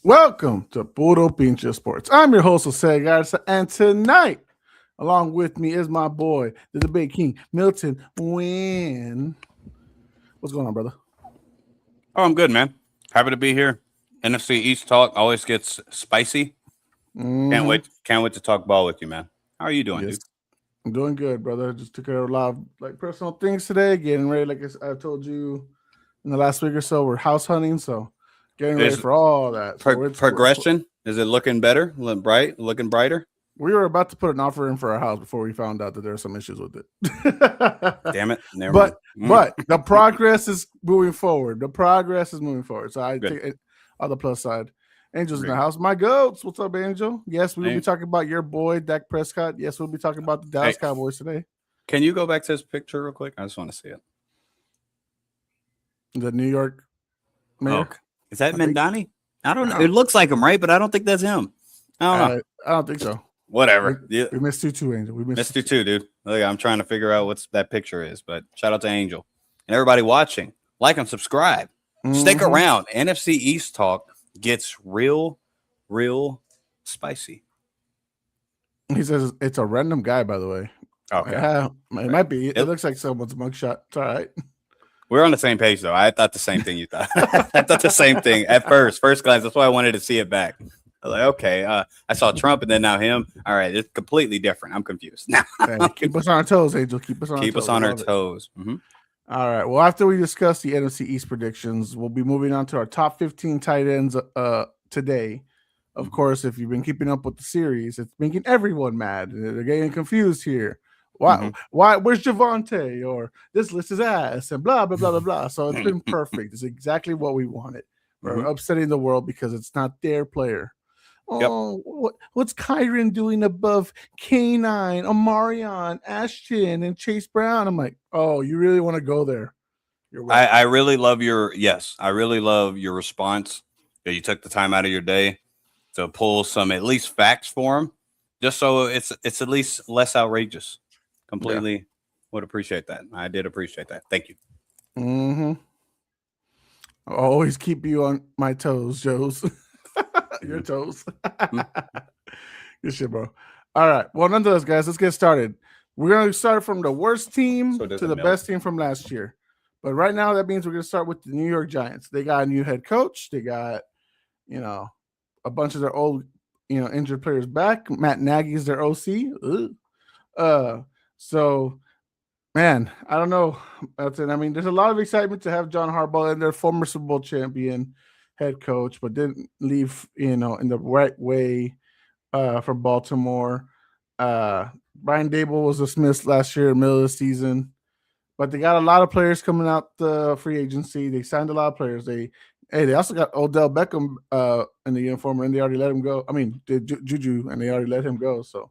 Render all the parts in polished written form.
Welcome to Puro Pinche Sports. I'm your host, Jose Garza, and tonight, along with me is my boy, the debate king, Milton Wynn. What's going on, brother? Oh, I'm good, man. Happy to be here. NFC East talk always gets spicy. Can't Mm-hmm. wait. Can't wait to talk ball with you, man. How are you doing, Yes, dude? I'm doing good, brother. Just took care of a lot of personal things today. Getting ready, like I told you in the last week or so, we're house hunting, so getting ready Is for all that. So progression? Is it looking better? Looking brighter? we were about to put an offer in for our house before we found out that there are some issues with it. Damn it! Never but mind. but the progress is moving forward. The progress is moving forward. So I Good. take it on the plus side. Angel's in Very the good. house. My goats. What's up, Angel? Yes, we will be Hey, talking about your boy Dak Prescott. Yes, we'll be talking about the Dallas hey, Cowboys today. can you go back to this picture real quick? I just want to see it. The New York Oh, mayor. is that I think. Mandani? I don't know. It looks like him, right? But I don't think that's him. I don't know. I don't think so. Whatever. Yeah. We missed you too, Angel. We Missed you too, dude. Look, I'm trying to figure out what's that picture is, but shout out to Angel and everybody watching. Like and subscribe. Stick Mhm. around. NFC East talk gets real spicy. He says it's a random guy, by the way. Okay. Yeah, it might be. It looks like someone's mugshot. It's all right. We're on the same page, though. I thought the same thing you thought. I thought the same thing at first glance. That's why I wanted to see it back. I was like, okay, I saw Trump and then now him. All right, it's completely different. I'm confused. Now, Keep us on our toes, Angel. Keep us on our toes. Mm-hmm. All right. Well, after we discuss the NFC East predictions, we'll be moving on to our top 15 tight ends today. Of course, if you've been keeping up with the series, it's making everyone mad. They're getting confused here. Why? Mm-hmm. Why? Where's Javante? Or this list is ass, and blah blah blah blah blah. So it's been perfect. It's exactly what we wanted. We're upsetting the world because it's not their player. Oh, what's Kyron doing above K9, Omarion, Ashton, and Chase Brown? I'm like, oh, you really want to go there? I really love I really love your response that you took the time out of your day to pull some at least facts for him, just so it's at least less outrageous. Completely would appreciate that. I did appreciate that. Thank you. Mm-hmm. I'll always keep you on my toes, Joe's. Your toes. Good shit, bro. All right. Well, nonetheless, guys, let's get started. We're going to start from the worst team to the best team from last year. But right now, that means we're going to start with the New York Giants. They got a new head coach. They got, a bunch of their old, injured players back. Matt Nagy is their OC. So, man, I don't know. That's it. I mean, there's a lot of excitement to have John Harbaugh and their former Super Bowl champion head coach, but didn't leave, in the right way from Baltimore. Brian Dable was dismissed last year, middle of the season, but they got a lot of players coming out the free agency. They signed a lot of players. They also got Odell Beckham in the uniform, and they already let him go. I mean, Juju, and they already let him go. So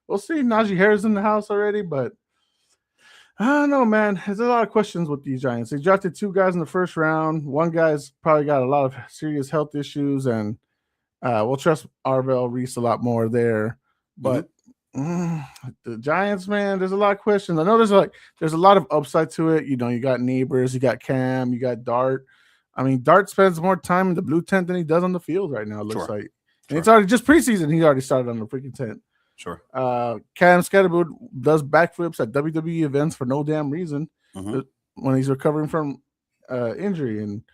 we'll see. Najee Harris in the house already, but I don't know, man. There's a lot of questions with these Giants. They drafted 2 guys in the first round. One guy's probably got a lot of serious health issues, and we'll trust Arvell Reese a lot more there. But the Giants, man, there's a lot of questions. I know there's a lot of upside to it. You got Neighbors, you got Cam, you got Dart. I mean, Dart spends more time in the blue tent than he does on the field right now, it looks like. And it's already just preseason. He already started on the freaking tent. Sure. Cam Scatterwood does backflips at WWE events for no damn reason when he's recovering from injury. And,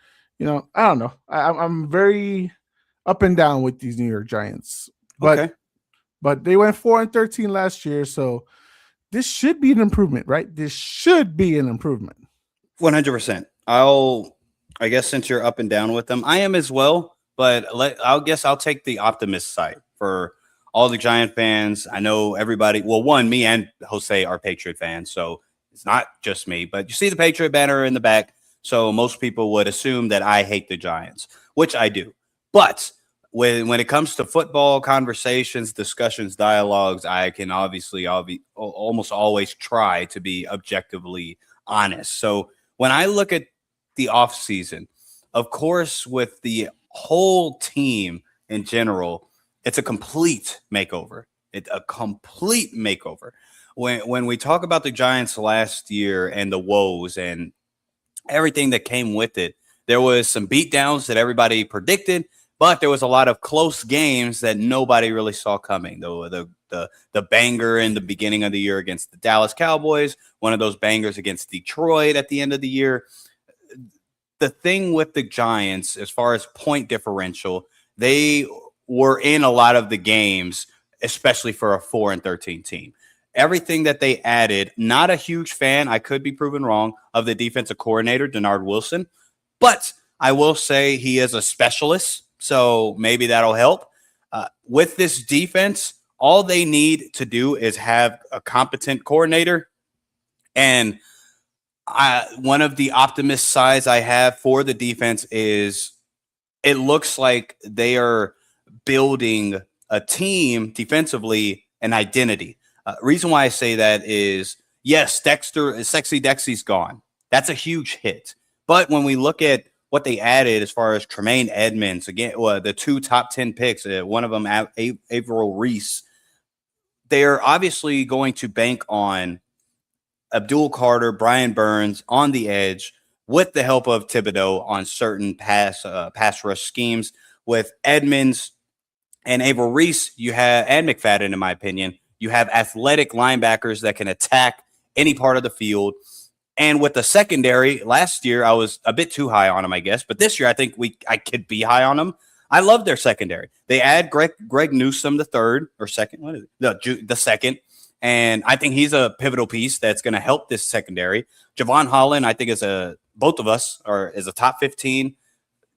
I don't know. I'm very up and down with these New York Giants. But they went 4-13 last year, so this should be an improvement, right? This should be an improvement. 100%. I guess since you're up and down with them, I am as well. But I'll take the optimist side for all the Giant fans. I know everybody. Well, me and Jose are Patriot fans, so it's not just me. But you see the Patriot banner in the back, so most people would assume that I hate the Giants, which I do. But when it comes to football conversations, discussions, dialogues, I can obviously almost always try to be objectively honest. So when I look at the offseason, of course, with the whole team in general, it's a complete makeover. When we talk about the Giants last year and the woes and everything that came with it, there was some beatdowns that everybody predicted, but there was a lot of close games that nobody really saw coming. The banger in the beginning of the year against the Dallas Cowboys, one of those bangers against Detroit at the end of the year. The thing with the Giants, as far as point differential, they were in a lot of the games, especially for a 4-13 team. Everything that they added, not a huge fan, I could be proven wrong, of the defensive coordinator, Denard Wilson, but I will say he is a specialist, so maybe that'll help. With this defense, all they need to do is have a competent coordinator. And one of the optimist sides I have for the defense is it looks like they are building a team defensively, an identity. Reason why I say that is, yes, Sexy Dexy's gone. That's a huge hit. But when we look at what they added as far as Tremaine Edmonds, again, the 2 top 10 picks, one of them, Averill Reese, they're obviously going to bank on Abdul Carter, Brian Burns on the edge with the help of Thibodeau on certain pass rush schemes. With Edmonds and Averill Reese, you have, and McFadden, in my opinion, you have athletic linebackers that can attack any part of the field. And with the secondary, last year I was a bit too high on them, I guess. But this year I think I could be high on them. I love their secondary. They add Greg Newsome the third or second. What is it? The second. And I think he's a pivotal piece that's going to help this secondary. Javon Holland, I think both of us is a top 15,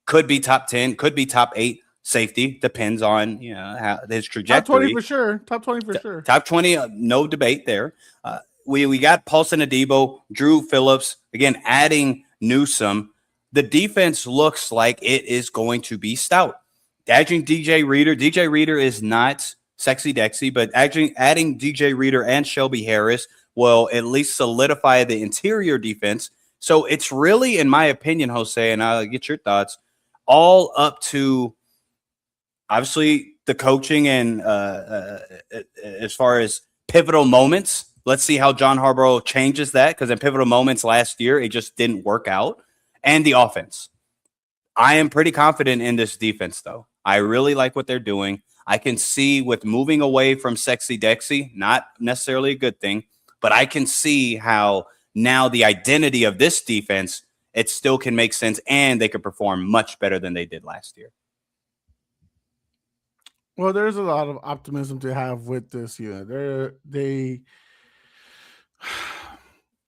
could be top 10, could be top 8 safety. Depends on how his trajectory. Top 20 for sure. Top 20 for sure. Top 20, no debate there. We got Paulson Adebo, Drew Phillips, again, adding Newsome. The defense looks like it is going to be stout. Adding DJ Reader. DJ Reader is not Sexy Dexy, but adding DJ Reader and Shelby Harris will at least solidify the interior defense. So it's really, in my opinion, Jose, and I'll get your thoughts, all up to obviously the coaching and as far as pivotal moments. Let's see how John Harbaugh changes that, because in pivotal moments last year, it just didn't work out. And the offense. I am pretty confident in this defense, though. I really like what they're doing. I can see with moving away from Sexy Dexy, not necessarily a good thing, but I can see how now the identity of this defense, it still can make sense, and they could perform much better than they did last year. Well, there's a lot of optimism to have with this unit. They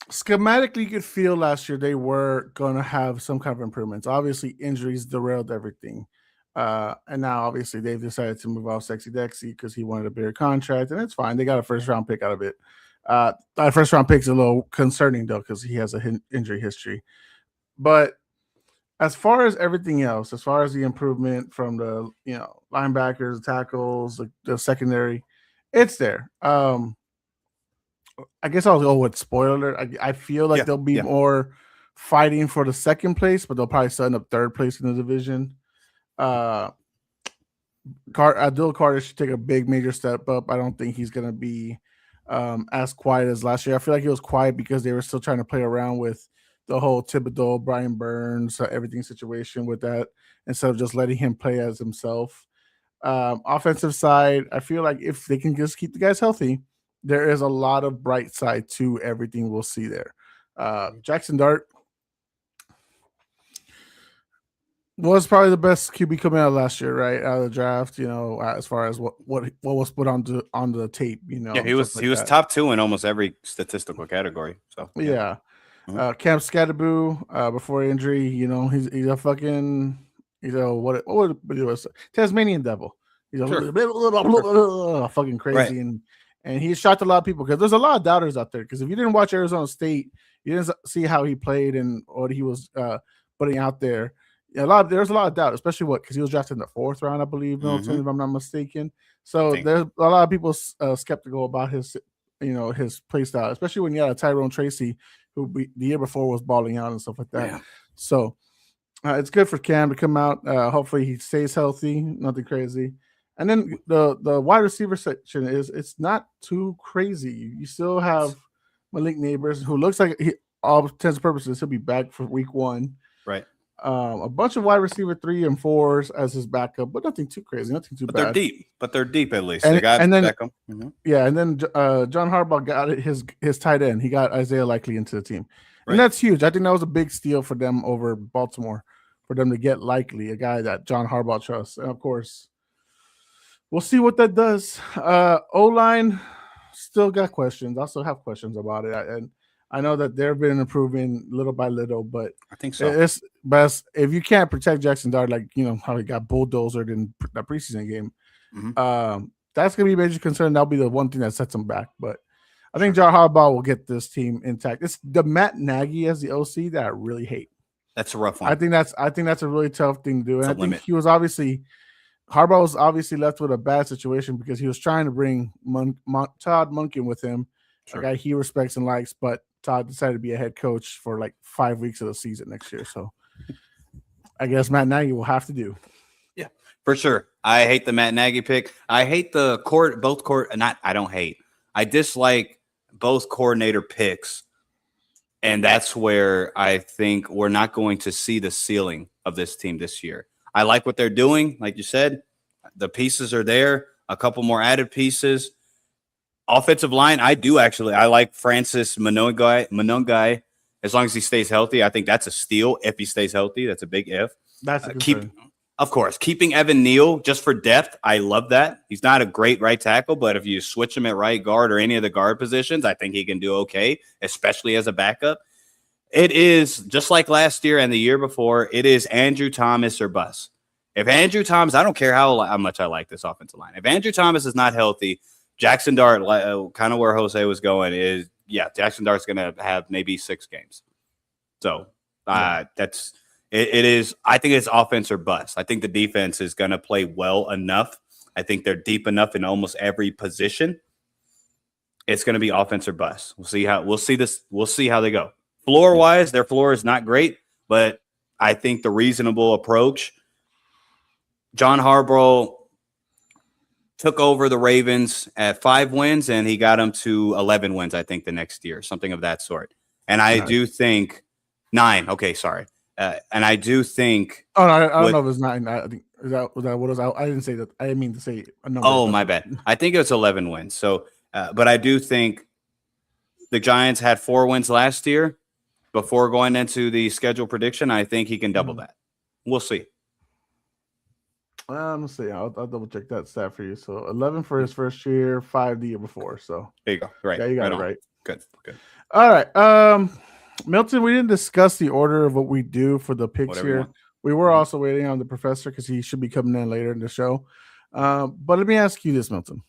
schematically, you could feel last year they were going to have some kind of improvements. Obviously, injuries derailed everything. And now, obviously, they've decided to move off Sexy Dexy because he wanted a bigger contract, and it's fine. They got a first-round pick out of it. That first-round pick's a little concerning, though, because he has an injury history. But as far as everything else, as far as the improvement from the linebackers, tackles, the secondary, it's there. I guess I'll go with spoiler. I feel like they'll be more fighting for the second place, but they'll probably end up third place in the division. Abdul Carter should take a big major step up. I don't think he's going to be as quiet as last year. I feel like he was quiet because they were still trying to play around with the whole Thibodeau, Brian Burns, everything situation with that, instead of just letting him play as himself. Offensive side, I feel like if they can just keep the guys healthy, there is a lot of bright side to everything we'll see there. Jackson Dart was probably the best QB coming out last year, right? Out of the draft, as far as what was put on the tape, Yeah, he was top 2 in almost every statistical category. So yeah. Cam Scatterboo, before injury, he's a fucking, what was Tasmanian devil. He's a fucking crazy, right. And he shocked a lot of people because there's a lot of doubters out there. Because if you didn't watch Arizona State, you didn't see how he played and what he was putting out there. There's a lot of doubt, especially because he was drafted in the 4th round, I believe, if I'm not mistaken. So there's a lot of people skeptical about his play style, especially when you had a Tyrone Tracy who the year before was balling out and stuff like that. Yeah. So it's good for Cam to come out. Hopefully he stays healthy, nothing crazy. And then the wide receiver section it's not too crazy. You still have Malik Neighbors, who looks like all intents and purposes he'll be back for week 1. Right. a bunch of wide receiver 3 and 4s as his backup, but nothing too crazy, nothing too But bad. they're deep. But they're deep at least. And, they got and then Beckham. Mm-hmm. Yeah, and then John Harbaugh got his tight end. He got Isaiah Likely into the team, Right. and that's huge. I think that was a big steal for them over Baltimore, for them to get Likely, a guy that John Harbaugh trusts. And of course, we'll see what that does. O-line still got questions. I still have questions about it, and I know that they've been improving little by little, but I think so. it's best if you can't protect Jackson Dart, like how he got bulldozered in that preseason game. Mm-hmm. That's going to be a major concern. That'll be the one thing that sets him back. But I think John Harbaugh will get this team intact. It's the Matt Nagy as the OC that I really hate. That's a rough one. I think that's a really tough thing to do. And I think limit. Harbaugh was obviously left with a bad situation because he was trying to bring Todd Monken with him, a guy he respects and likes, but Todd decided to be a head coach for like 5 weeks of the season next year. So I guess Matt Nagy will have to do. Yeah, for sure. I hate the Matt Nagy pick. I hate I dislike both coordinator picks. And that's where I think we're not going to see the ceiling of this team this year. I like what they're doing. Like you said, the pieces are there, a couple more added pieces. Offensive line, I like Francis Monongai. As long as he stays healthy, I think that's a steal. If he stays healthy, that's a big if. That's a concern. Of course, keeping Evan Neal just for depth, I love that. He's not a great right tackle, but if you switch him at right guard or any of the guard positions, I think he can do okay, especially as a backup. It is, just like last year and the year before, it is Andrew Thomas or bust. If Andrew Thomas, I don't care how much I like this offensive line. If Andrew Thomas is not healthy, Jackson Dart, kind of where Jose was going, is, Jackson Dart's going to have maybe 6 games. So that's it is. I think it's offense or bust. I think the defense is going to play well enough. I think they're deep enough in almost every position. It's going to be offense or bust. We'll see how they go. Floor wise, their floor is not great, but I think the reasonable approach. John Harbaugh took over the Ravens at 5 wins, and he got them to 11 wins, I think, the next year, something of that sort. And I do think 9. Okay, sorry. And I do think. Oh, no, I don't know if it's 9. I think was that what it was. I didn't say that. I didn't mean to say a number. Oh, my bad. I think it was 11 wins. So, but I do think the Giants had 4 wins last year before going into the schedule prediction. I think he can double that. We'll see. Let's see. I'll double check that stat for you. So 11 for his first year, 5 the year before. So there you go. Right. Yeah, you got it right. Good. All right. Milton, we didn't discuss the order of what we do for the picks here. We were also waiting on the professor because he should be coming in later in the show. But let me ask you this, Milton.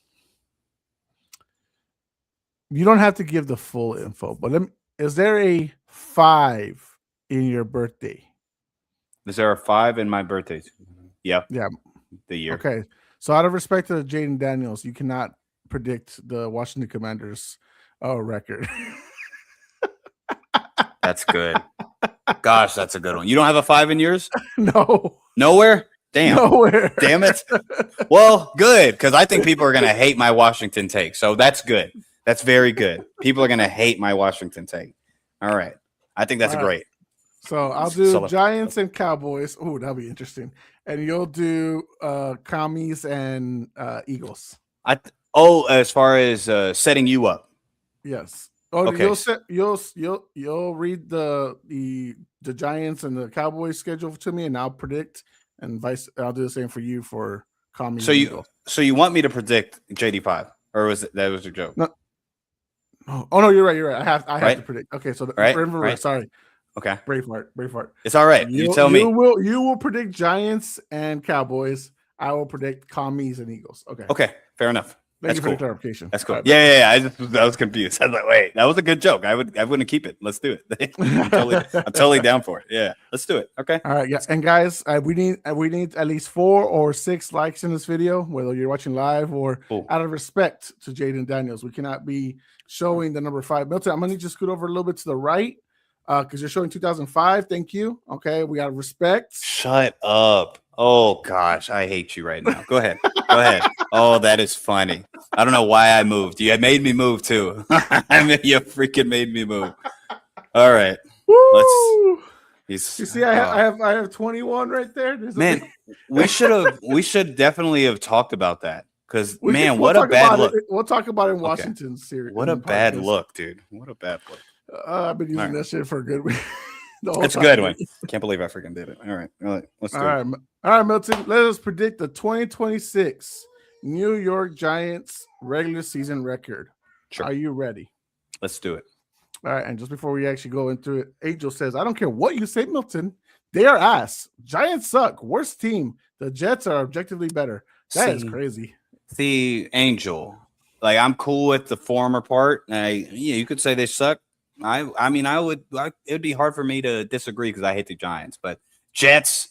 You don't have to give the full info, but is there a 5 in your birthday? Is there a 5 in my birthday? Yeah. The year. Okay. So out of respect to Jaden Daniels, you cannot predict the Washington Commanders record. That's good. Gosh, that's a good one. You don't have a 5 in yours? No. Nowhere? Damn. Nowhere. Damn it. Well, good, because I think people are going to hate my Washington take. So that's good. That's very good. People are going to hate my Washington take. All right. I think that's great. So I'll do Giants and Cowboys. Oh, that'll be interesting. And you'll do Commies and Eagles. As far as setting you up. Yes. Oh, okay. You'll read the Giants and the Cowboys schedule to me, and I'll predict, and I'll do the same for you for Commies. So you want me to predict JD5, or that was a joke? No. Oh no, you're right. I have to predict. Okay, so sorry. Okay. Braveheart. It's all right. You tell me. You will predict Giants and Cowboys. I will predict Commies and Eagles. Okay. Okay. Fair enough. Thank you for the clarification. That's cool. Yeah. I was confused. I was like, wait, that was a good joke. I wouldn't keep it. Let's do it. I'm totally down for it. Yeah. Let's do it. Okay. All right. Yeah. And guys, we need at least 4 or 6 likes in this video, whether you're watching live or out of respect to Jaden Daniels. We cannot be showing the number 5. Milton, I'm gonna need you to scoot over a little bit to the right. Because you're showing 2005. Thank you. Okay, we got respect. Shut up. Oh gosh, I hate you right now. Go ahead. Oh, that is funny. I don't know why I moved. You made me move too. You freaking made me move. All right. You see, I have 21 right there. Man, we should definitely have talked about that because what a bad look. We'll talk about it in Washington series. What a bad look, dude. What a bad look. I've been using that shit for a good week. It's a good one. Can't believe I freaking did it. All right. Let's do it. All right, Milton. Let us predict the 2026 New York Giants regular season record. Sure. Are you ready? Let's do it. All right, and just before we actually go into it, Angel says, I don't care what you say, Milton. They are ass. Giants suck. Worst team. The Jets are objectively better. That is crazy. The Angel. Like, I'm cool with the former part. You could say they suck. I mean, it would be hard for me to disagree because I hate the Giants. But Jets,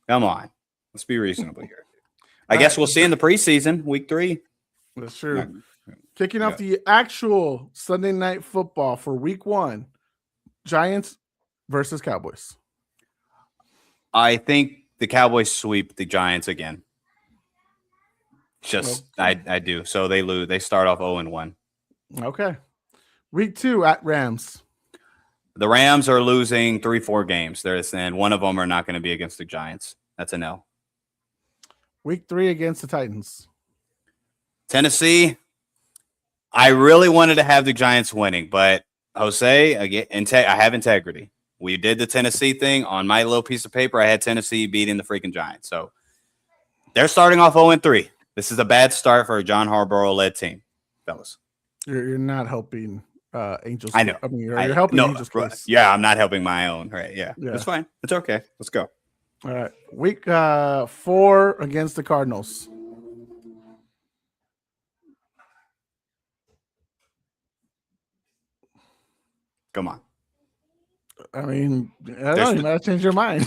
come on. Let's be reasonable here. I guess we'll see in the preseason, week 3. That's true. Kicking off the actual Sunday night football for week 1, Giants versus Cowboys. I think the Cowboys sweep the Giants again. I do. So they lose. They start off 0-1. Okay. Week 2 at Rams. The Rams are losing 3-4 games. And one of them are not going to be against the Giants. That's an L. Week 3 against the Titans. Tennessee. I really wanted to have the Giants winning, but Jose, again, I have integrity. We did the Tennessee thing on my little piece of paper. I had Tennessee beating the freaking Giants. So they're starting off 0-3. This is a bad start for a John Harbaugh-led team, fellas. You're not helping Angels. I know. I mean, you're helping Angels. Yeah, I'm not helping my own. Right? Yeah, it's fine. It's okay. Let's go. All right. Week 4 against the Cardinals. Come on. I mean, I don't know. You might have changed your mind.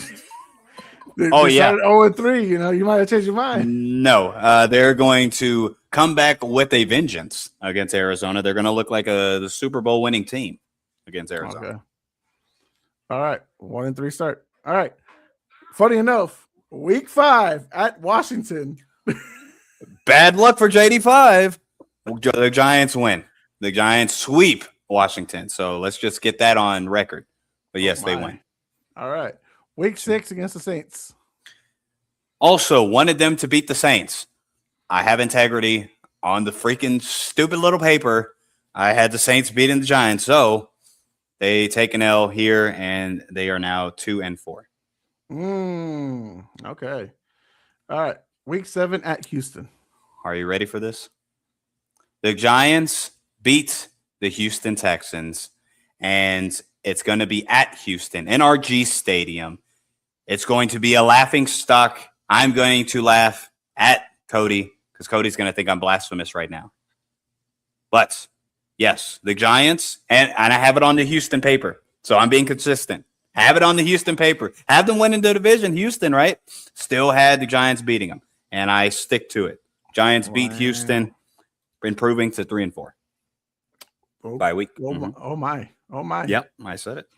Yeah. 0-3. You might have changed your mind. No, they're going to come back with a vengeance against Arizona. They're going to look like the Super Bowl winning team against Arizona. Okay. All right. 1-3 start. All right. Funny enough, week 5 at Washington. Bad luck for JD5. The Giants win. The Giants sweep Washington. So let's just get that on record. But yes, they win. All right. Week 6 against the Saints. Also wanted them to beat the Saints. I have integrity on the freaking stupid little paper. I had the Saints beating the Giants. So they take an L here, and they are now 2-4. Okay. All right. Week 7 at Houston. Are you ready for this? The Giants beat the Houston Texans, and it's going to be at Houston, NRG Stadium. It's going to be a laughing stock. I'm going to laugh at Cody because Cody's going to think I'm blasphemous right now. But, yes, the Giants, and I have it on the Houston paper, so I'm being consistent. Have it on the Houston paper. Have them winning the division, Houston, right? Still had the Giants beating them, and I stick to it. Giants beat Houston, improving to 3-4 by week. Oh my. Yep, I said it.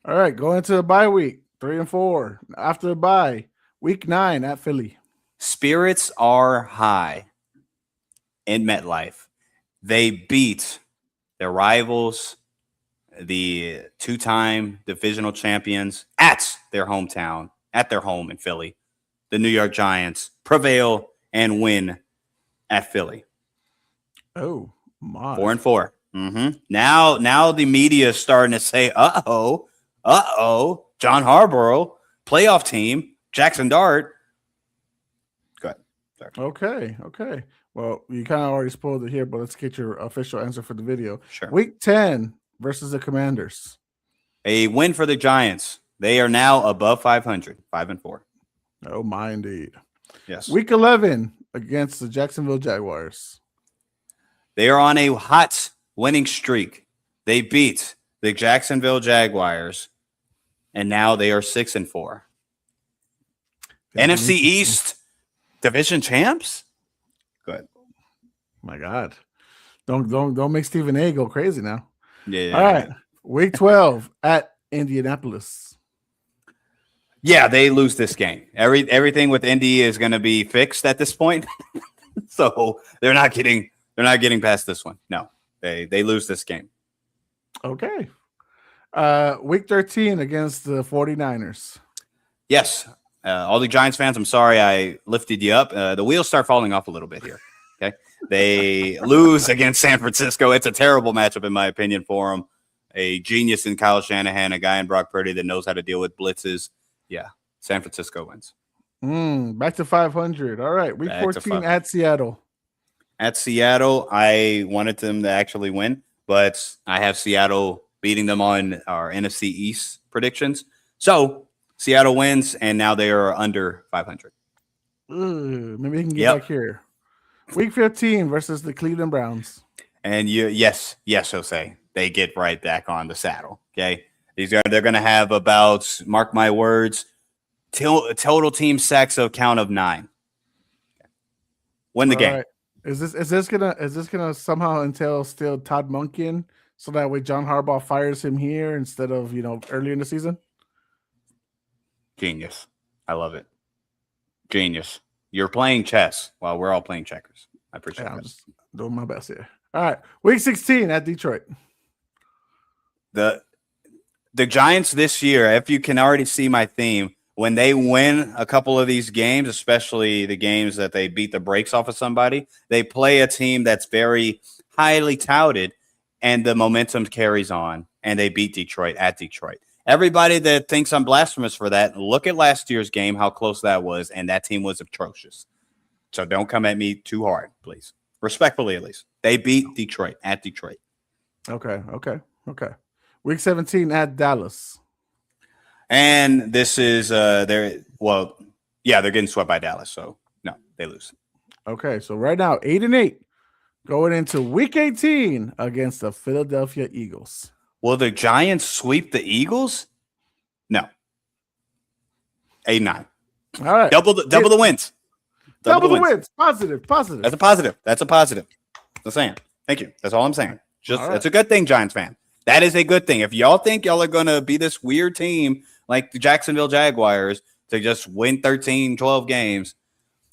All right, going into the bye week, 3-4. After the bye, week 9 at Philly. Spirits are high in MetLife. They beat their rivals, the 2-time divisional champions at their hometown, at their home in Philly. The New York Giants prevail and win at Philly. Oh, my. 4-4. Now the media is starting to say, uh-oh, John Harbaugh, playoff team, Jackson Dart. Go ahead. Sorry. Okay. Well, you kind of already spoiled it here, but let's get your official answer for the video. Sure. Week 10 versus the Commanders. A win for the Giants. They are now above 500, 5-4. Oh, my, indeed. Yes. Week 11 against the Jacksonville Jaguars. They are on a hot winning streak. They beat the Jacksonville Jaguars, and now they are 6-4. NFC East division champs? Go ahead. My God. Don't make Stephen A go crazy now. Yeah. All right. Week 12 at Indianapolis. Yeah, they lose this game. Everything with Indy is going to be fixed at this point. So they're not getting past this one. No. They lose this game. Okay. Week 13 against the 49ers. Yes. All the Giants fans, I'm sorry I lifted you up. The wheels start falling off a little bit here. Okay. They lose against San Francisco. It's a terrible matchup, in my opinion, for them. A genius in Kyle Shanahan, a guy in Brock Purdy that knows how to deal with blitzes. Yeah. San Francisco wins. Back to 500. All right. Week 14 at Seattle. At Seattle, I wanted them to actually win, but I have Seattle beating them on our NFC East predictions. So Seattle wins, and now they are under 500. Maybe we can get back here. Week 15 versus the Cleveland Browns. And yes, Jose, they get right back on the saddle. Okay, they're going to have about, mark my words, total team sacks of count of 9. Win the game. Right. Is this gonna somehow entail still Todd Monken, so that way John Harbaugh fires him here instead of earlier in the season? Genius. I love it. Genius. You're playing chess while we're all playing checkers. I appreciate it. I'm just doing my best here. All right. Week 16 at Detroit. The Giants this year, if you can already see my theme, when they win a couple of these games, especially the games that they beat the brakes off of somebody, they play a team that's very highly touted, and the momentum carries on, and they beat Detroit at Detroit. Everybody that thinks I'm blasphemous for that, look at last year's game, how close that was, and that team was atrocious. So don't come at me too hard, please. Respectfully, at least. They beat Detroit at Detroit. Okay. Week 17 at Dallas. And this is they're getting swept by Dallas, so no, they lose. Okay, so right now 8-8 going into week 18 against the Philadelphia Eagles. Will the Giants sweep the Eagles? No. 8-9. All right. Double the wins. Double the wins. Positive. That's a positive. I'm saying. Thank you. That's all I'm saying. That's a good thing, Giants fan. That is a good thing. If y'all think y'all are going to be this weird team like the Jacksonville Jaguars to just win 13, 12 games,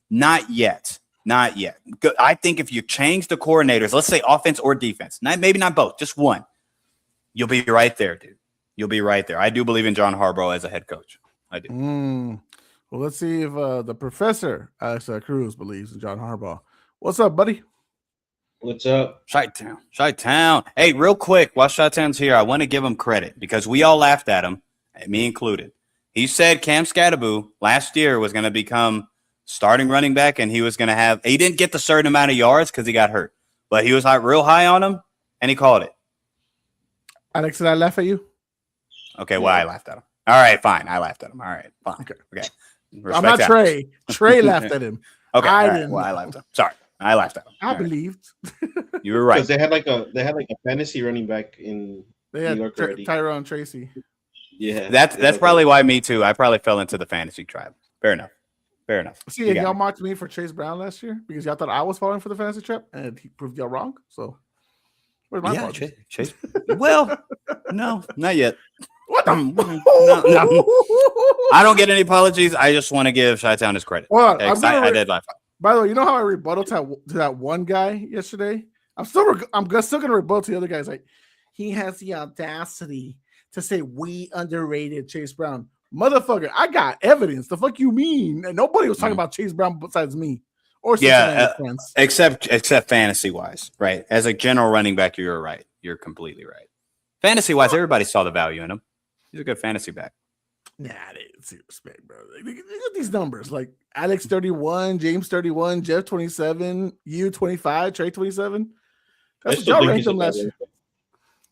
not yet. Not yet. I think if you change the coordinators, let's say offense or defense, maybe not both, just one, you'll be right there, dude. You'll be right there. I do believe in John Harbaugh as a head coach. I do. Well, let's see if the professor, Alex Cruz, believes in John Harbaugh. What's up, buddy? What's up? Chi-Town. Hey, real quick, while Chi-Town's here, I want to give him credit because we all laughed at him, me included. He said Cam Scatterboo last year was going to become starting running back, and he was going to he didn't get the certain amount of yards because he got hurt, but he was real high on him, and he called it. Alex, did I laugh at you? Okay, well, I laughed at him. All right, fine. I laughed at him. All right, fine. Okay. I'm not Trey. Trey laughed at him. Okay, I didn't. Well, I laughed at him. Sorry. I laughed at him. I believed. You were right. Because they had like a fantasy running back in New York already. Tyrone Tracy. Yeah. That's probably why me too. I probably fell into the fantasy tribe. Fair enough. See, y'all mocked me for Chase Brown last year because y'all thought I was falling for the fantasy trap, and he proved y'all wrong. So where's my fault? Chase. Well, no, not yet. What the? No. I don't get any apologies. I just want to give Chi-Town his credit. Well, I did laugh. By the way, you know how I rebutted to that one guy yesterday? I'm still going to rebuttal to the other guys. Like, he has the audacity to say we underrated Chase Brown. Motherfucker, I got evidence. The fuck you mean? And nobody was talking about Chase Brown besides me. Or friends. Except fantasy wise, right? As a general running back, you're right. You're completely right. Fantasy wise, everybody saw the value in him. He's a good fantasy back. Nah, they didn't see respect, bro. Look at these numbers. Like Alex 31, James 31, Jeff 27, you 25, Trey 27. That's what y'all ranked them last year.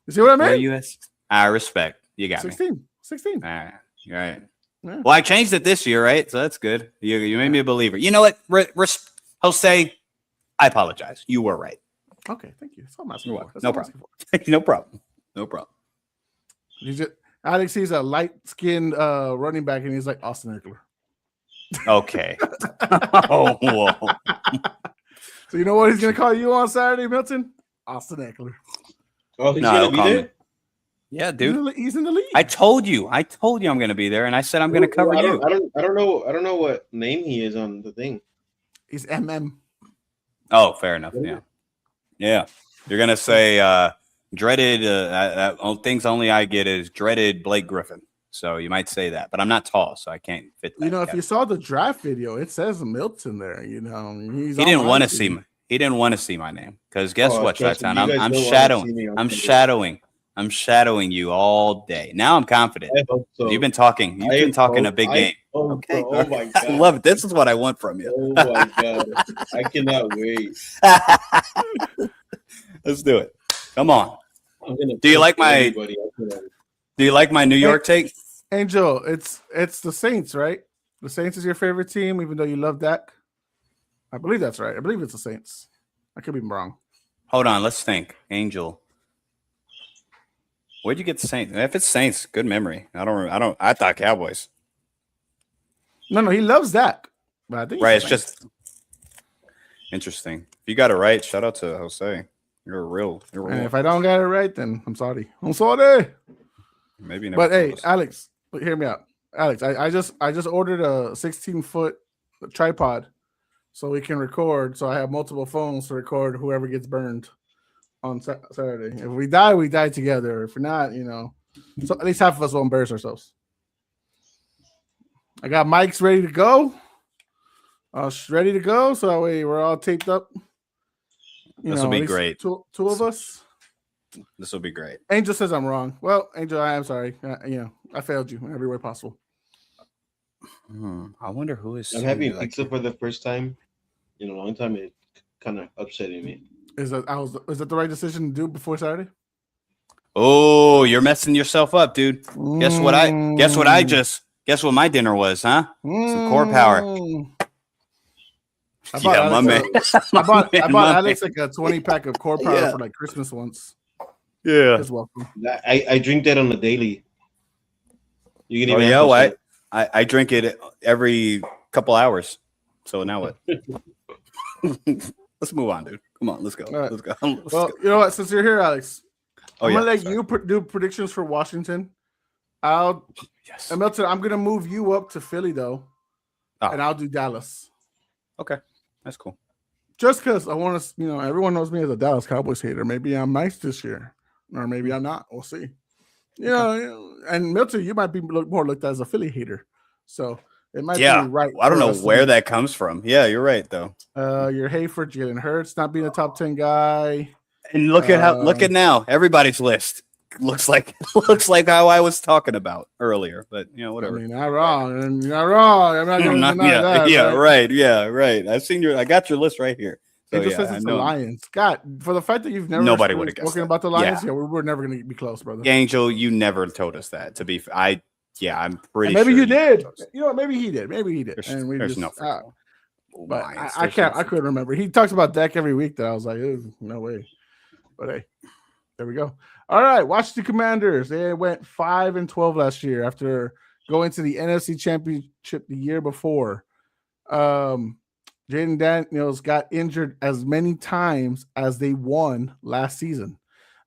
You see what I mean? US. I respect. You got 16. me. 16. All right. You're right. Yeah. Well, I changed it this year, right? So that's good. You made me a believer. You know what, Jose? I apologize. You were right. Okay, thank you. That's all I'm asking for. No problem. Alex sees a light-skinned running back, and he's like Austin Eckler. Okay. Oh, whoa. So you know what he's going to call you on Saturday, Milton? Austin Eckler. Oh, he's going to be there? Yeah, dude. He's in the league. I told you I'm going to be there, and I said I'm going to cover you. I don't know what name he is on the thing. He's MM. Oh, fair enough. Yeah. You're going to say dreaded things only I get is dreaded Blake Griffin. So you might say that, but I'm not tall, so I can't fit that. If you saw the draft video, it says Milton there. He didn't want to see he didn't want to see my name because guess what, Chi-Town? I'm shadowing you all day. Now I'm confident. I hope so. You've been talking a big game. Okay. Oh my God. I love it. This is what I want from you. Oh my God. I cannot wait. Let's do it. Come on. Do you like my New York take? Angel, it's the Saints, right? The Saints is your favorite team, even though you love Dak. I believe that's right. I believe it's the Saints. I could be wrong. Hold on, let's think. Angel. Where'd you get the Saints? If it's Saints, good memory. I thought Cowboys. No, he loves Dak. But I think right, it's just interesting. If you got it right, shout out to Jose. You're real. And if I don't get it right, then I'm sorry. Maybe never. But hey, Alex, hear me out. Alex, I just ordered a 16-foot tripod so we can record. So I have multiple phones to record whoever gets burned on Saturday. If we die together. If we're not, so at least half of us will embarrass ourselves. I got mics ready to go. Ready to go. So that way we're all taped up. This will be great. Two of us. This will be great. Angel says I'm wrong. Well, Angel, I am sorry. I failed you in every way possible. I wonder who is. I'm having pizza for the first time in a long time. It's kind of upsetting me. Is that the right decision to do before Saturday? Oh, you're messing yourself up, dude. Guess what my dinner was, huh? Some core power. I bought Alex like a 20-pack of core power for like Christmas once. Yeah. You're welcome. I drink that on a daily. You can even I drink it every couple hours. So now what? Let's move on, dude. Come on, let's go. Right. Let's go. You know what? Since you're here, Alex, I'm gonna let you do predictions for Washington. Milton, I'm gonna move you up to Philly though, and I'll do Dallas. Okay, that's cool. Just because I want to, everyone knows me as a Dallas Cowboys hater. Maybe I'm nice this year, or maybe I'm not. We'll see. And Milton, you might be more looked at as a Philly hater, so it might be right. I don't know where that comes from. Yeah, you're right though. Your hate for Jalen Hurts not being a top 10 guy, and look at now everybody's list looks like how I was talking about earlier. But whatever. I mean, not wrong, and you're not wrong. I'm not going to deny that. Yeah, right. I got your list right here. So, it just says it's the Lions. God, for the fact that you've never nobody would have guessed spoken about the Lions, we're never going to be close, brother. Angel, you never told us that. To be, I'm pretty. Maybe sure you did. Maybe he did. There's no. But I can't. I couldn't remember. He talks about Dak every week. That I was like, no way. But hey, there we go. All right, Washington Commanders. They went 5-12 last year after going to the NFC Championship the year before. Jaden Daniels got injured as many times as they won last season.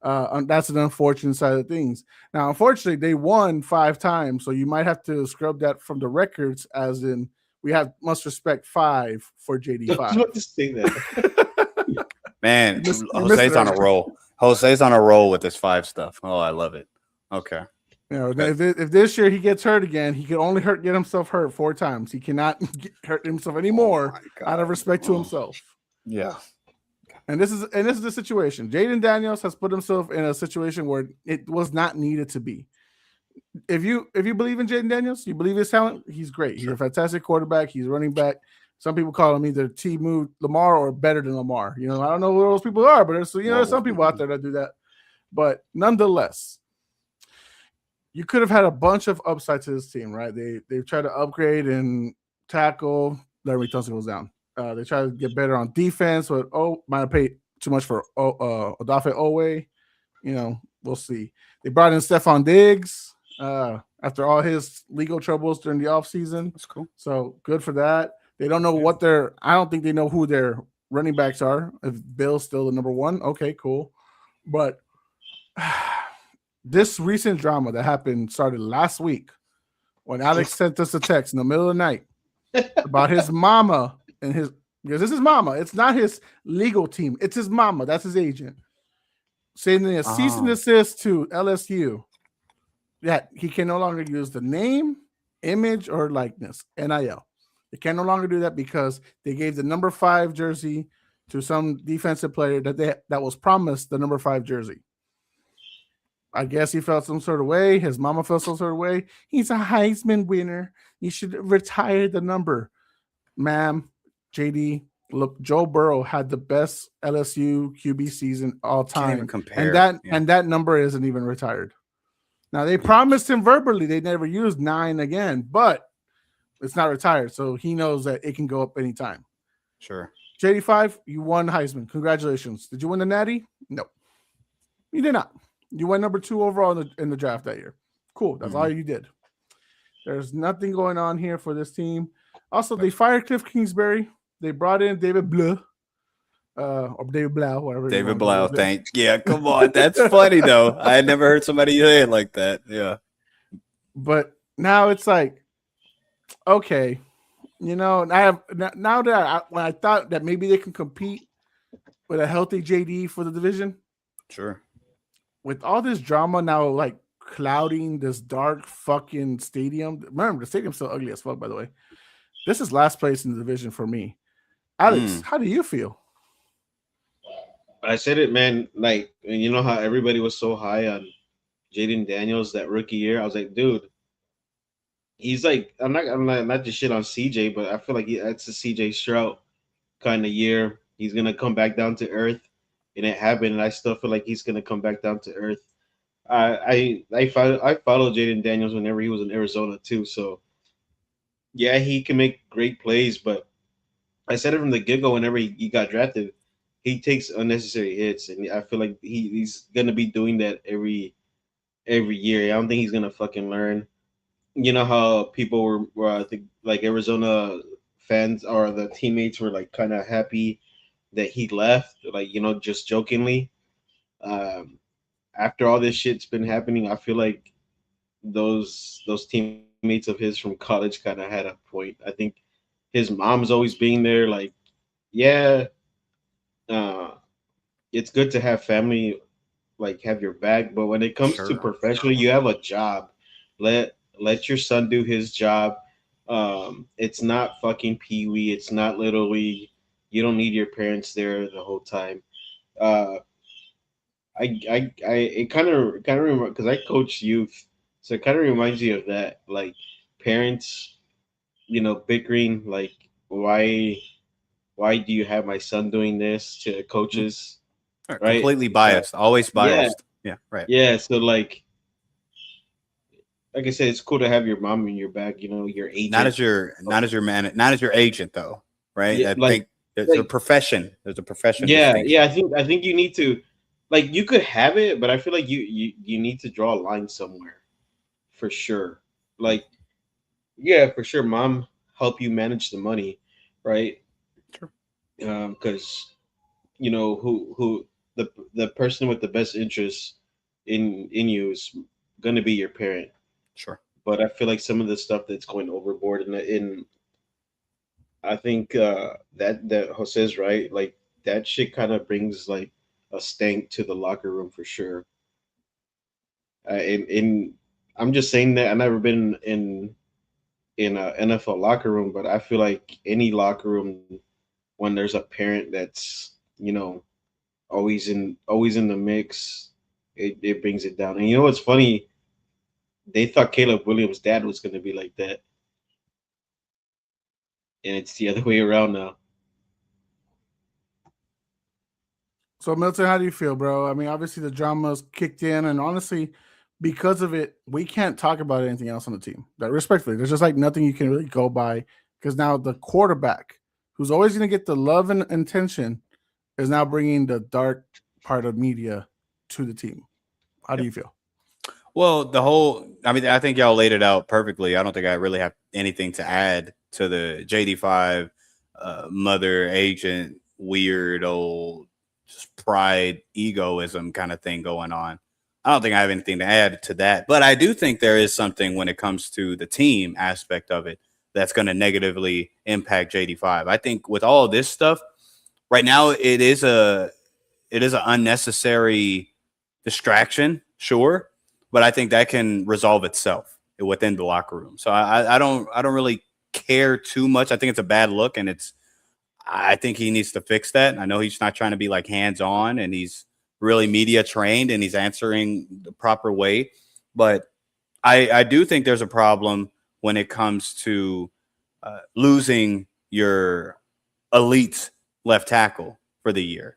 That's an unfortunate side of things. Now, unfortunately, they won 5 times, so you might have to scrub that from the records, as in we must respect 5 for JD5. I was about to say that. Man, Jose's on a roll. Jose's on a roll with this 5 stuff. Oh, I love it. Okay. If this year he gets hurt again, he can only get himself hurt 4 times. He cannot hurt himself anymore out of respect to himself. Yeah. And this is the situation. Jaden Daniels has put himself in a situation where it was not needed to be. If you believe in Jaden Daniels, you believe his talent, he's great. He's a fantastic quarterback. He's running back. Some people call him either T-Move Lamar or better than Lamar. I don't know who those people are, but there's some people out there that do that. But nonetheless, you could have had a bunch of upside to this team, right? They tried to upgrade and tackle. Larry Tunsil goes down. They try to get better on defense, but might have paid too much for Odafe Owe. We'll see. They brought in Stephon Diggs after all his legal troubles during the offseason. That's cool. So good for that. They don't know I don't think they know who their running backs are. If Bill's still the number 1, okay, cool. But this recent drama that started last week when Alex sent us a text in the middle of the night about his mama because this is mama. It's not his legal team. It's his mama. That's his agent. sending a cease and desist to LSU that he can no longer use the name, image, or likeness, NIL. They can no longer do that because they gave the number 5 jersey to some defensive player that was promised the number 5 jersey. I guess he felt some sort of way. His mama felt some sort of way. He's a Heisman winner. You should retire the number. Ma'am, JD, look, Joe Burrow had the best LSU QB season all time. Can't even compare. And that number isn't even retired. Now, they promised him verbally they never used 9 again, but it's not retired. So he knows that it can go up anytime. Sure. JD5, you won Heisman. Congratulations. Did you win the Natty? No. You did not. You went number 2 overall in the draft that year. Cool. That's all you did. There's nothing going on here for this team. Also, they fired Cliff Kingsbury. They brought in David Blau. Or David Blau, whatever. David Blau, thanks. Yeah, come on. That's funny, though. I had never heard somebody say it like that. Yeah. But now it's like, okay, you know, now that when I thought that maybe they can compete with a healthy JD for the division. Sure. With all this drama now, like clouding this dark fucking stadium. Remember, the stadium's so ugly as fuck, by the way. This is last place in the division for me. Alex, how do you feel? I said it, man. Like, and you know how everybody was so high on Jaden Daniels that rookie year? I was like, dude, he's like, I'm not just shit on CJ, but I feel like that's a CJ Stroud kind of year. He's going to come back down to earth. And it happened, and I still feel like he's gonna come back down to earth. I followed Jaden Daniels whenever he was in Arizona too. So yeah, he can make great plays, but I said it from the get-go. Whenever he got drafted, he takes unnecessary hits, and I feel like he's gonna be doing that every year. I don't think he's gonna fucking learn. You know how people were I think like Arizona fans or the teammates were like kind of happy that he left, like, you know, just jokingly. After all this shit's been happening, I feel like those teammates of his from college kind of had a point. I think his mom's always being there, like, yeah, it's good to have family, like, have your back, but when it comes to professional, you have a job. Let your son do his job. It's not fucking Pee Wee. It's not Little League. You don't need your parents there the whole time. It kind of because I coach youth, so it kind of reminds you of that, like parents, you know, bickering, like why do you have my son doing this to coaches? Right? Completely biased, always biased. Yeah, right. Yeah, so like I said, it's cool to have your mom in your back, you know, your agent. Not as your agent though, right? Yeah, I think there's a profession. There's a profession. Yeah. I think you need to, like, you could have it, but I feel like you need to draw a line somewhere, for sure. Like, yeah, for sure, mom help you manage the money, right? Sure. Because you know who the person with the best interest in you is going to be your parent. Sure. But I feel like some of the stuff that's going overboard in I think that Jose's right. Like that shit kind of brings like a stank to the locker room for sure. And I'm just saying that I've never been in an NFL locker room, but I feel like any locker room when there's a parent that's, you know, always in the mix, it brings it down. And you know what's funny? They thought Caleb Williams' dad was going to be like that. And it's the other way around now. So, Milton, how do you feel, bro? I mean, obviously the drama's kicked in, and honestly, because of it, we can't talk about anything else on the team. That respectfully, there's just like nothing you can really go by because now the quarterback, who's always going to get the love and attention, is now bringing the dark part of media to the team. How do you feel? Well, I think y'all laid it out perfectly. I don't think I really have anything to add to the JD5 mother agent, weird old just pride, egoism kind of thing going on. I don't think I have anything to add to that, but I do think there is something when it comes to the team aspect of it that's going to negatively impact JD5. I think with all this stuff right now, it is an unnecessary distraction, sure, but I think that can resolve itself within the locker room. So I don't really care too much. I think it's a bad look, and I think he needs to fix that. I know he's not trying to be like hands on, and he's really media trained, and he's answering the proper way. But I do think there's a problem when it comes to losing your elite left tackle for the year.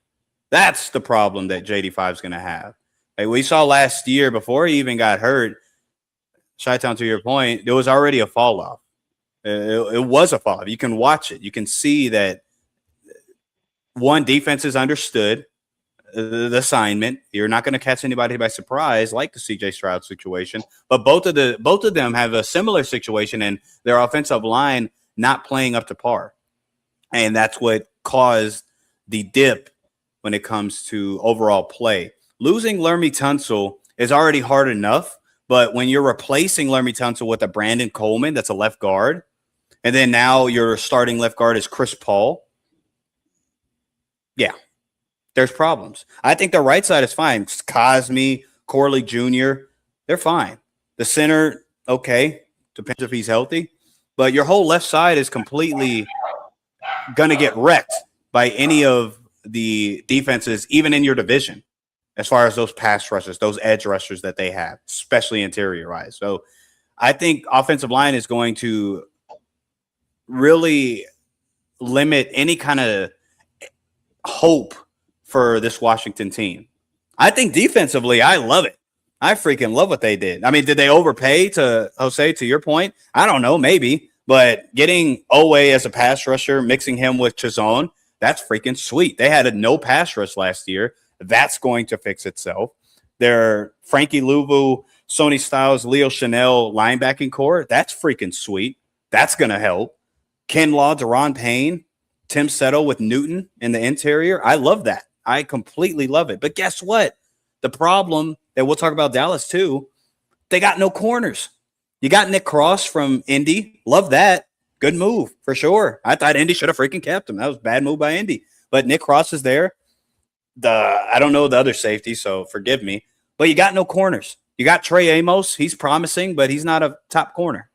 That's the problem that JD5 is going to have. Like we saw last year before he even got hurt, Chi-Town, to your point, there was already a fall off. It was a fall off. You can watch it. You can see that one, defenses understood the assignment. You're not going to catch anybody by surprise like the CJ Stroud situation. But both of them have a similar situation and their offensive line not playing up to par. And that's what caused the dip when it comes to overall play. Losing Lermy Tunsil is already hard enough, but when you're replacing Lermy Tunsil with a Brandon Coleman that's a left guard, and then now your starting left guard is Chris Paul, yeah, there's problems. I think the right side is fine. It's Cosme, Corley Jr., they're fine. The center, okay, depends if he's healthy. But your whole left side is completely going to get wrecked by any of the defenses, even in your division, as far as those pass rushers, those edge rushers that they have, especially interior-wise. So I think offensive line is going to really limit any kind of hope for this Washington team. I think defensively, I love it. I freaking love what they did. I mean, did they overpay to Jose, to your point? I don't know, maybe. But getting Owe as a pass rusher, mixing him with Chazon, that's freaking sweet. They had a no pass rush last year. That's going to fix itself. Their Frankie Louvu, Sonny Styles, Leo Chanel linebacking core, that's freaking sweet. That's going to help. Ken Law, Deron Payne, Tim Settle with Newton in the interior. I love that. I completely love it. But guess what? The problem that we'll talk about Dallas too, they got no corners. You got Nick Cross from Indy. Love that. Good move for sure. I thought Indy should have freaking kept him. That was a bad move by Indy. But Nick Cross is there. I don't know the other safety, so forgive me. But you got no corners. You got Trey Amos. He's promising, but he's not a top corner.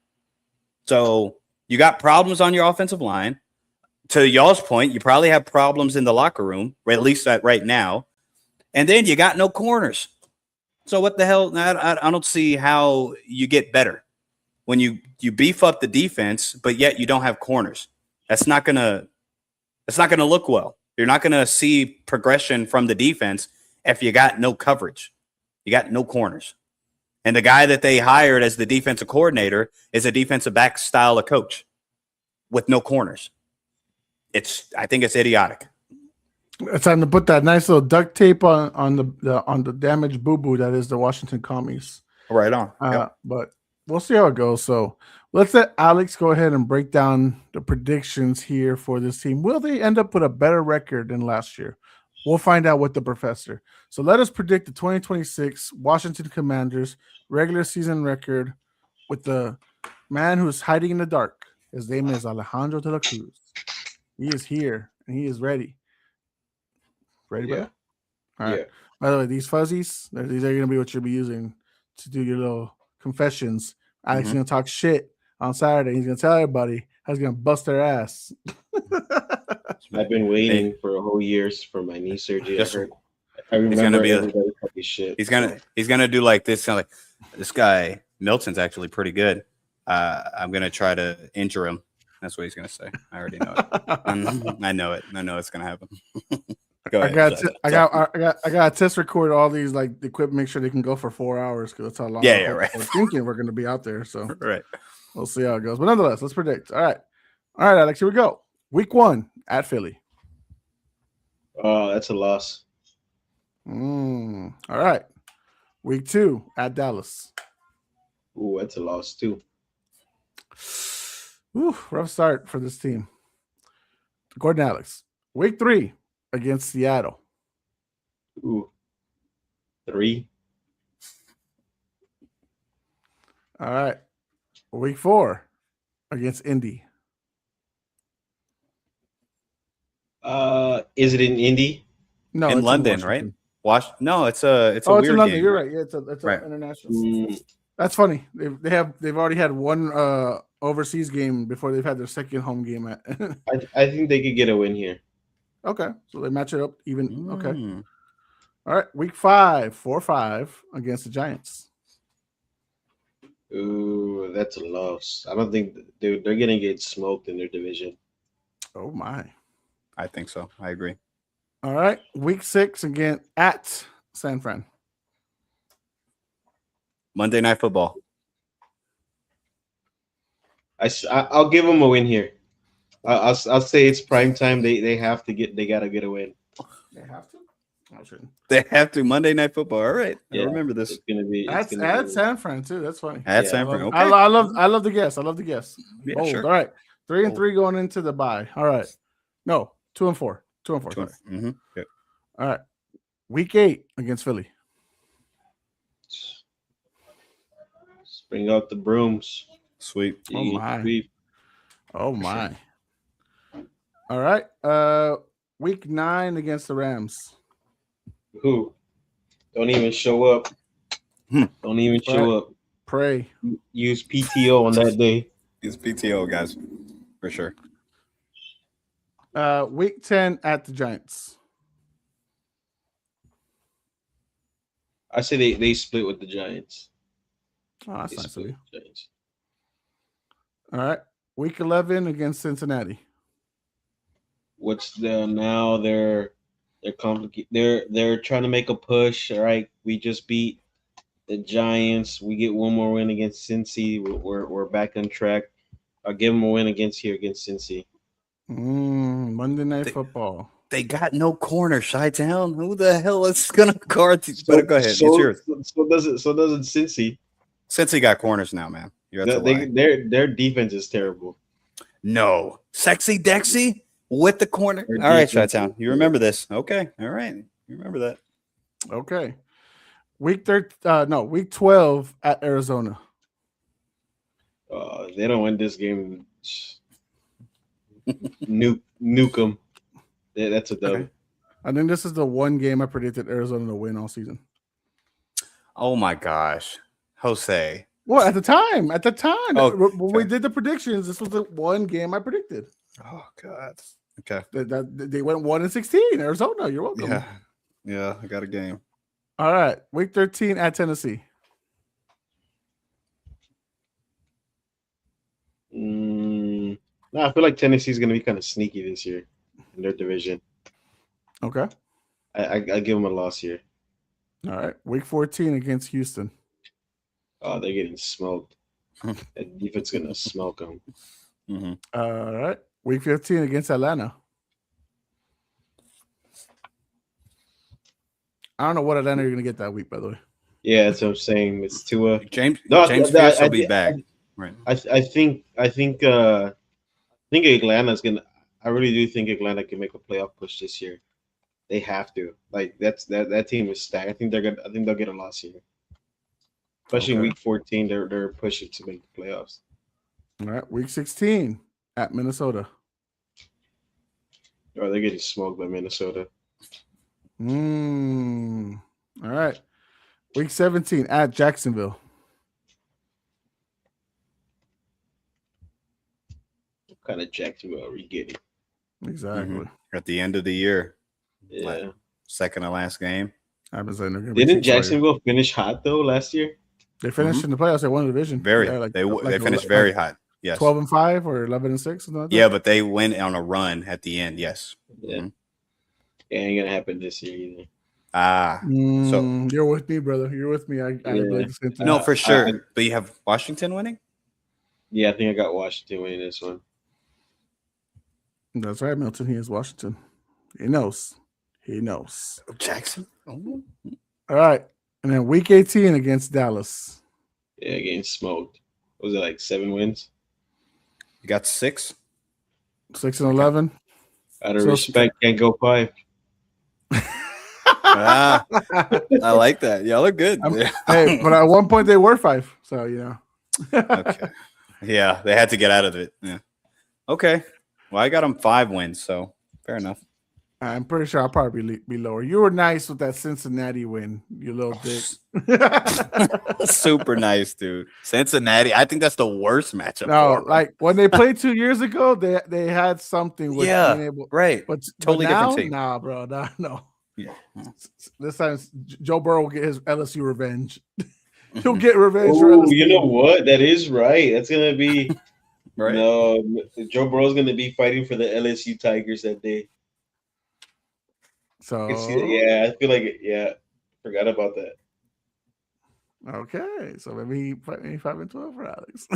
So you got problems on your offensive line. To y'all's point, you probably have problems in the locker room, or at least right now. And then you got no corners. So what the hell? I don't see how you get better when you beef up the defense, but yet you don't have corners. That's not gonna look well. You're not gonna see progression from the defense if you got no coverage. You got no corners. And the guy that they hired as the defensive coordinator is a defensive back style of coach with no corners. I think it's idiotic. It's time to put that nice little duct tape on the damaged boo-boo that is the Washington Commies. Right on. Yep. But we'll see how it goes. So let's let Alex go ahead and break down the predictions here for this team. Will they end up with a better record than last year? We'll find out with the professor. So let us predict the 2026 Washington Commanders regular season record with the man who's hiding in the dark. His name is Alejandro de la Cruz. He is here and he is ready. Ready, Yeah. bro? All right. Yeah. By the way, these fuzzies, these are going to be what you'll be using to do your little confessions. Alex is going to talk shit on Saturday. He's going to tell everybody how he's going to bust their ass. I've been waiting for a whole year for my knee surgery. Just- I remember He's gonna be everybody talking shit. He's gonna do like this, kind of like this guy Milton's actually pretty good. I'm gonna try to injure him. That's what he's gonna say. I already know it. I know it. I know it's gonna happen. Go ahead. I got a test record all these like the equipment, make sure they can go for 4 hours because that's how long right. we're thinking we're gonna be out there. So Right. we'll see how it goes. But nonetheless, let's predict. All right, Alex, here we go. Week 1 at Philly. Oh, that's a loss. All right. Week 2 at Dallas. Ooh, that's a loss too. Ooh, rough start for this team. Gordon Alex. Week 3 against Seattle. Ooh, 3. All right. Week 4 against Indy. Is it in Indy? No, In it's London, Washington. No, it's a Oh, it's weird in London. game. You're right. Yeah, it's Right. a international. Mm, That's funny. They've already had one overseas game before they've had their second home game at. I think they could get a win here. Okay, so they match it up even. Okay, Mm. all right. Week 5, 4-5 against the Giants. Ooh, that's a loss. I don't think they're gonna get smoked in their division. Oh my! I think so. I agree. All right, Week 6 again at San Fran. Monday Night Football. I'll give them a win here. I'll say it's prime time. They have to get. They gotta get a win. They have to. I shouldn't. They have to Monday Night Football. All right, Yeah. I remember this. It's gonna be. At San Fran too. That's funny. At Yeah, San Fran. Okay. I love the guess. I love the guess. Yeah, Bold. sure. All right, 3 and Bold. 3 going into the bye. All right, no 2 and 4. 2 and 4. Sorry. Mm-hmm. Yep. All right, Week 8 against Philly. Bring out the brooms. Sweet. Oh, my. Sweep. Oh my! All right, Week 9 against the Rams. Who? Don't even show up. Don't even show up. Pray. Use PTO on that day. It's PTO, guys, for sure. Week 10 at the Giants. I say they split with the Giants. Oh, that's They nice of split you. with the Giants. All right, Week 11 against Cincinnati. What's the now? They're complicated. They're trying to make a push. All right, we just beat the Giants. We get one more win against Cincy. We're back on track. I'll give them a win against Cincy. Monday Night Football. They got no corner, Chi-Town. Who the hell is gonna guard? But go ahead, it's yours. So doesn't Cincy. Since he got corners now, man. Their defense is terrible. No. Sexy Dexy with the corner. Their All right, defense Chi-Town. is You remember this. Okay. All right. You remember that. Okay. Week 12 at Arizona. They don't win this game. Nuke them. Yeah, that's a dub. Okay. I think this is the one game I predicted Arizona to win all season. Oh my gosh. Jose. Well, at the time, Oh, when we did the predictions, this was the one game I predicted. Oh God. Okay. They went 1-16. Arizona, you're welcome. Yeah. Yeah, I got a game. All right, Week 13 at Tennessee. No, I feel like Tennessee's going to be kind of sneaky this year in their division. Okay. I give them a loss here. All right, Week 14 against Houston. Oh, they're getting smoked. That defense going to smoke them. Mm-hmm. All right, Week 15 against Atlanta. I don't know what Atlanta you're going to get that week, by the way. Yeah, that's what I'm saying. It's Tua. James No, Pierce will be back. Right. I think Atlanta's gonna. I really do think Atlanta can make a playoff push this year. They have to. Like that team is stacked. I think they'll get a loss here, especially in Okay. Week 14. They're pushing to make the playoffs. All right, Week 16 at Minnesota. Or they're getting smoked by Minnesota. All right, Week 17 at Jacksonville. What kind of Jacksonville are we getting? Exactly. At the end of the year. Yeah. Like, second to last game. I've been saying they're gonna be Didn't cheap all year. Jacksonville finish hot though last year? They finished in the playoffs. They won the division. Very. Yeah, They finished very hot. Yes. 12-5 or 11-6. Something like that. Yeah, but they went on a run at the end. Yes. Yeah. Mhm. It ain't gonna happen this year either. So You're with me, brother. You're with me. I believe the same thing. no, for sure. I- But you have Washington winning? Yeah, I think I got Washington winning this one. That's right, Milton. He is Washington. He knows. Jackson. Oh. All right. And then Week 18 against Dallas. Yeah, getting smoked. Was it like 7 wins? You got 6? 6-11. Out of So- respect, can't go 5. I like that. Y'all look good. Hey, but at one point they were 5. So, Okay. Yeah, they had to get out of it. Yeah. Okay. Well, I got them 5 wins, so fair enough. I'm pretty sure I'll probably be lower. You were nice with that Cincinnati win, you little dick. Super nice, dude. Cincinnati. I think that's the worst matchup No, for 'em. like when they played 2 years ago, they had something with being Yeah, able, right. but Totally now, different team. nah, bro, nah, no. Yeah. This time Joe Burrow will get his LSU revenge. He'll get revenge for Oh, LSU. you know what? That is right. That's gonna be Right. no. Joe Burrow's gonna be fighting for the LSU Tigers that day. So Yeah, I feel like it. Yeah, forgot about that. okay, so maybe 5-12 for Alex.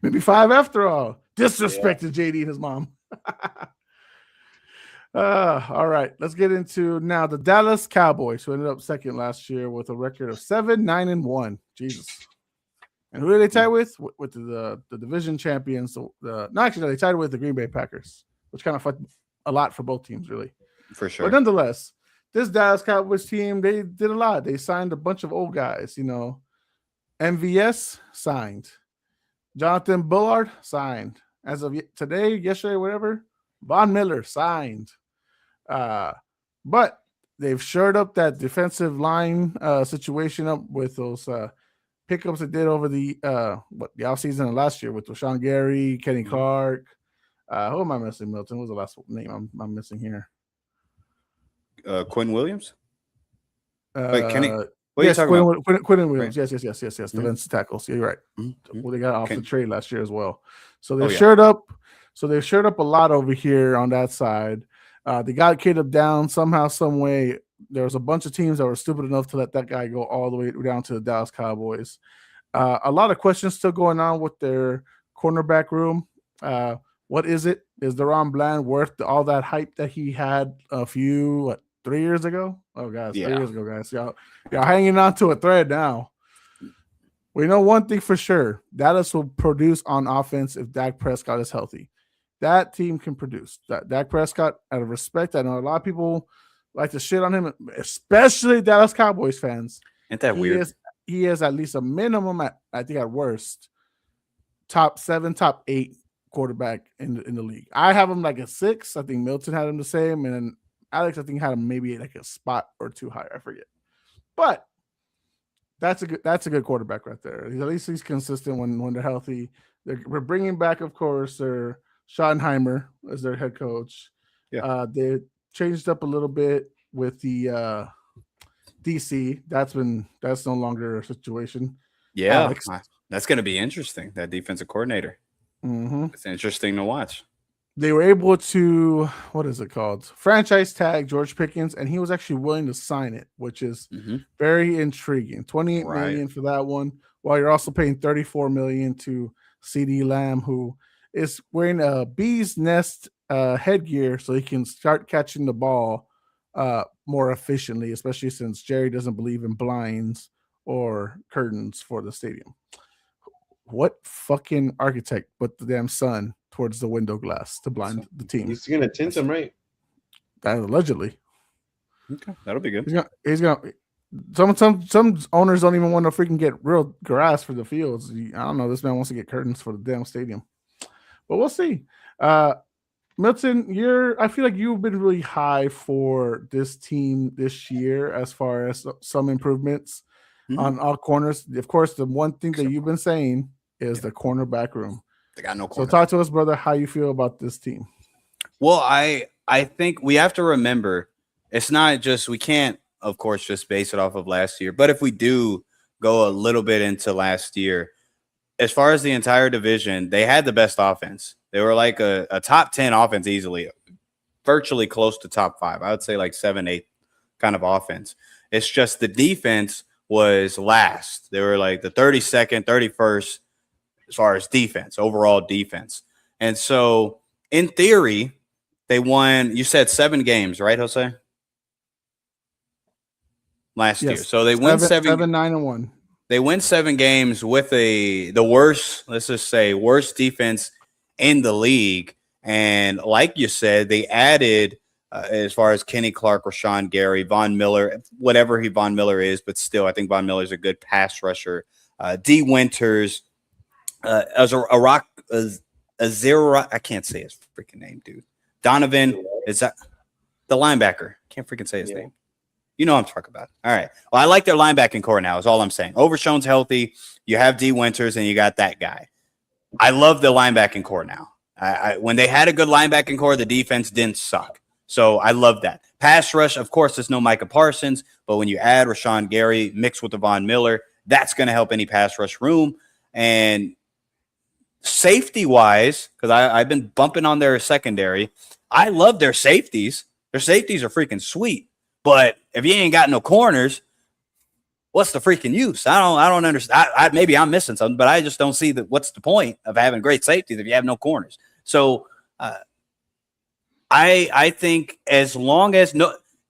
Maybe 5 after all. Disrespected JD and his mom. All right, let's get into now the Dallas Cowboys, who ended up second last year with a record of 7-9-1. Jesus. And who did they tie with? With the division champions. They tied with the Green Bay Packers, which kind of fucked a lot for both teams, really. For sure. But nonetheless, this Dallas Cowboys team, they did a lot. They signed a bunch of old guys, MVS signed. Jonathan Bullard signed. As of today, yesterday, whatever, Von Miller signed. But they've shored up that defensive line situation up with those pickups they did over the offseason of last year with Rashawn Gary, Kenny Clark. Who am I missing, Milton? What was the last name I'm missing here? Quinn Williams? Wait, Kenny? What Yes, are you talking about? Quinn Williams. Right. Yes. Defensive tackles. Yeah, you're right. Mm-hmm. Well, they got off the trade last year as well. So they've shored up a lot over here on that side. They got Caleb down somehow, some way. There was a bunch of teams that were stupid enough to let that guy go all the way down to the Dallas Cowboys. A lot of questions still going on with their cornerback room. What is it? Is Deron Bland worth all that hype that he had a few 3 years ago? Oh, guys, 3 years ago, guys. Y'all hanging on to a thread now. We know one thing for sure. Dallas will produce on offense if Dak Prescott is healthy. That team can produce. Dak Prescott, out of respect, I know a lot of people like to shit on him, especially Dallas Cowboys fans. Ain't that weird? He is at least a minimum, I think at worst, top 7, top 8 quarterback in the league. I have him like a 6. I think Milton had him the same, and then Alex, I think, had him maybe like a spot or 2 higher. I forget. But that's a good quarterback right there. At least he's consistent when they're healthy. We're bringing back, of course, their Schottenheimer as their head coach. Yeah. They changed up a little bit with the DC. That's no longer a situation. Yeah, Alex. That's going to be interesting. That defensive coordinator. Mm-hmm. It's interesting to watch. They were able to, what is it called? Franchise tag George Pickens, and he was actually willing to sign it, which is very intriguing. $28 million for that one, while you're also paying $34 million to CeeDee Lamb, who is wearing a bee's nest headgear so he can start catching the ball more efficiently, especially since Jerry doesn't believe in blinds or curtains for the stadium. What fucking architect put the damn sun towards the window glass to blind the team? He's gonna tint them, right? That allegedly. Okay, that'll be good. He's gonna. Some owners don't even want to freaking get real grass for the fields. I don't know. This man wants to get curtains for the damn stadium, but we'll see. Milton, I feel like you've been really high for this team this year as far as some improvements on all corners. Of course, the one thing that you've been saying is the cornerback room. They got no corner. So talk to us, brother, how you feel about this team. Well, I think we have to remember it's not just, we can't, of course, just base it off of last year. But if we do go a little bit into last year, as far as the entire division, they had the best offense. They were like a top 10 offense easily, virtually close to top 5. I would say like 7, 8 kind of offense. It's just the defense was last. They were like the 32nd, 31st as far as defense, overall defense. And so in theory, they won, you said 7 games, right, Jose? Last year. So they win 7-9-1. They win 7 games with the worst, let's just say, worst defense in the league. And like you said, they added as far as Kenny Clark, Rashawn Gary, Von Miller, whatever Von Miller is, but still, I think Von Miller is a good pass rusher. D. Winters, Azera, I can't say his freaking name, dude. Donovan, is that the linebacker. Can't freaking say his name. You know what I'm talking about. All right. Well, I like their linebacking core now is all I'm saying. Overshown's healthy. You have D. Winters, and you got that guy. I love the linebacking core now. When they had a good linebacking core, the defense didn't suck. So I love that. Pass rush, of course, there's no Micah Parsons, but when you add Rashawn Gary mixed with Devon Miller, that's going to help any pass rush room. And safety-wise, because I've been bumping on their secondary, I love their safeties. Their safeties are freaking sweet. But if you ain't got no corners, what's the freaking use? I don't understand. Maybe I'm missing something, but I just don't see that. What's the point of having great safeties if you have no corners? So I think as long as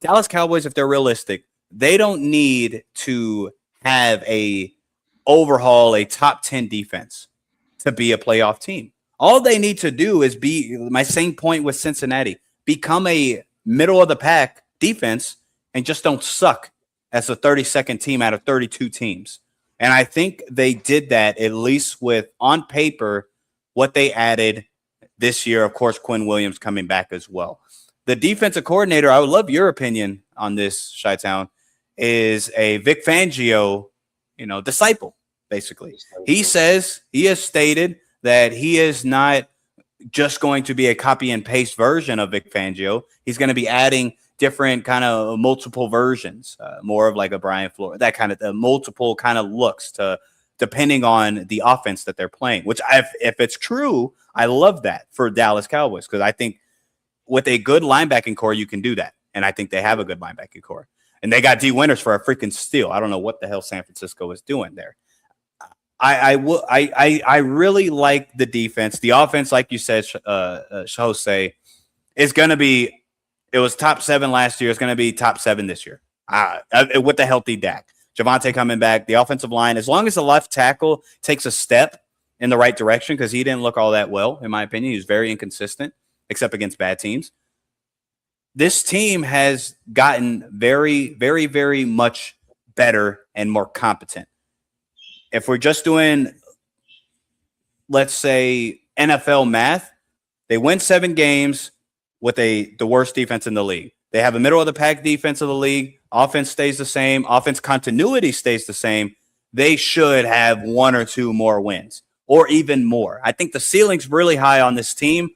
Dallas Cowboys, if they're realistic, they don't need to have a top 10 defense to be a playoff team. All they need to do is be my same point with Cincinnati, become a middle of the pack defense and just don't suck as a 32nd team out of 32 teams. And I think they did that, at least with, on paper, what they added this year. Of course, Quinn Williams coming back as well. The defensive coordinator, I would love your opinion on this, Chi-Town, is a Vic Fangio, disciple, basically. He says, he has stated that he is not just going to be a copy and paste version of Vic Fangio. He's going to be adding different kind of multiple versions, more of like a Brian Flores, that kind of multiple kind of looks to depending on the offense that they're playing, which if it's true, I love that for Dallas Cowboys, because I think with a good linebacking core, you can do that. And I think they have a good linebacking core. And they got D. Winters for a freaking steal. I don't know what the hell San Francisco is doing there. I really like the defense. The offense, like you said, Jose, is going to be, it was top 7 last year. It's going to be top 7 this year with the healthy Dak. Javonte coming back. The offensive line, as long as the left tackle takes a step in the right direction, because he didn't look all that well, in my opinion. He was very inconsistent, except against bad teams. This team has gotten very, very, very much better and more competent. If we're just doing, let's say, NFL math, they win 7 games with the worst defense in the league. They have a middle of the pack defense of the league. Offense stays the same. Offense continuity stays the same. They should have 1 or 2 more wins, or even more. I think the ceiling's really high on this team.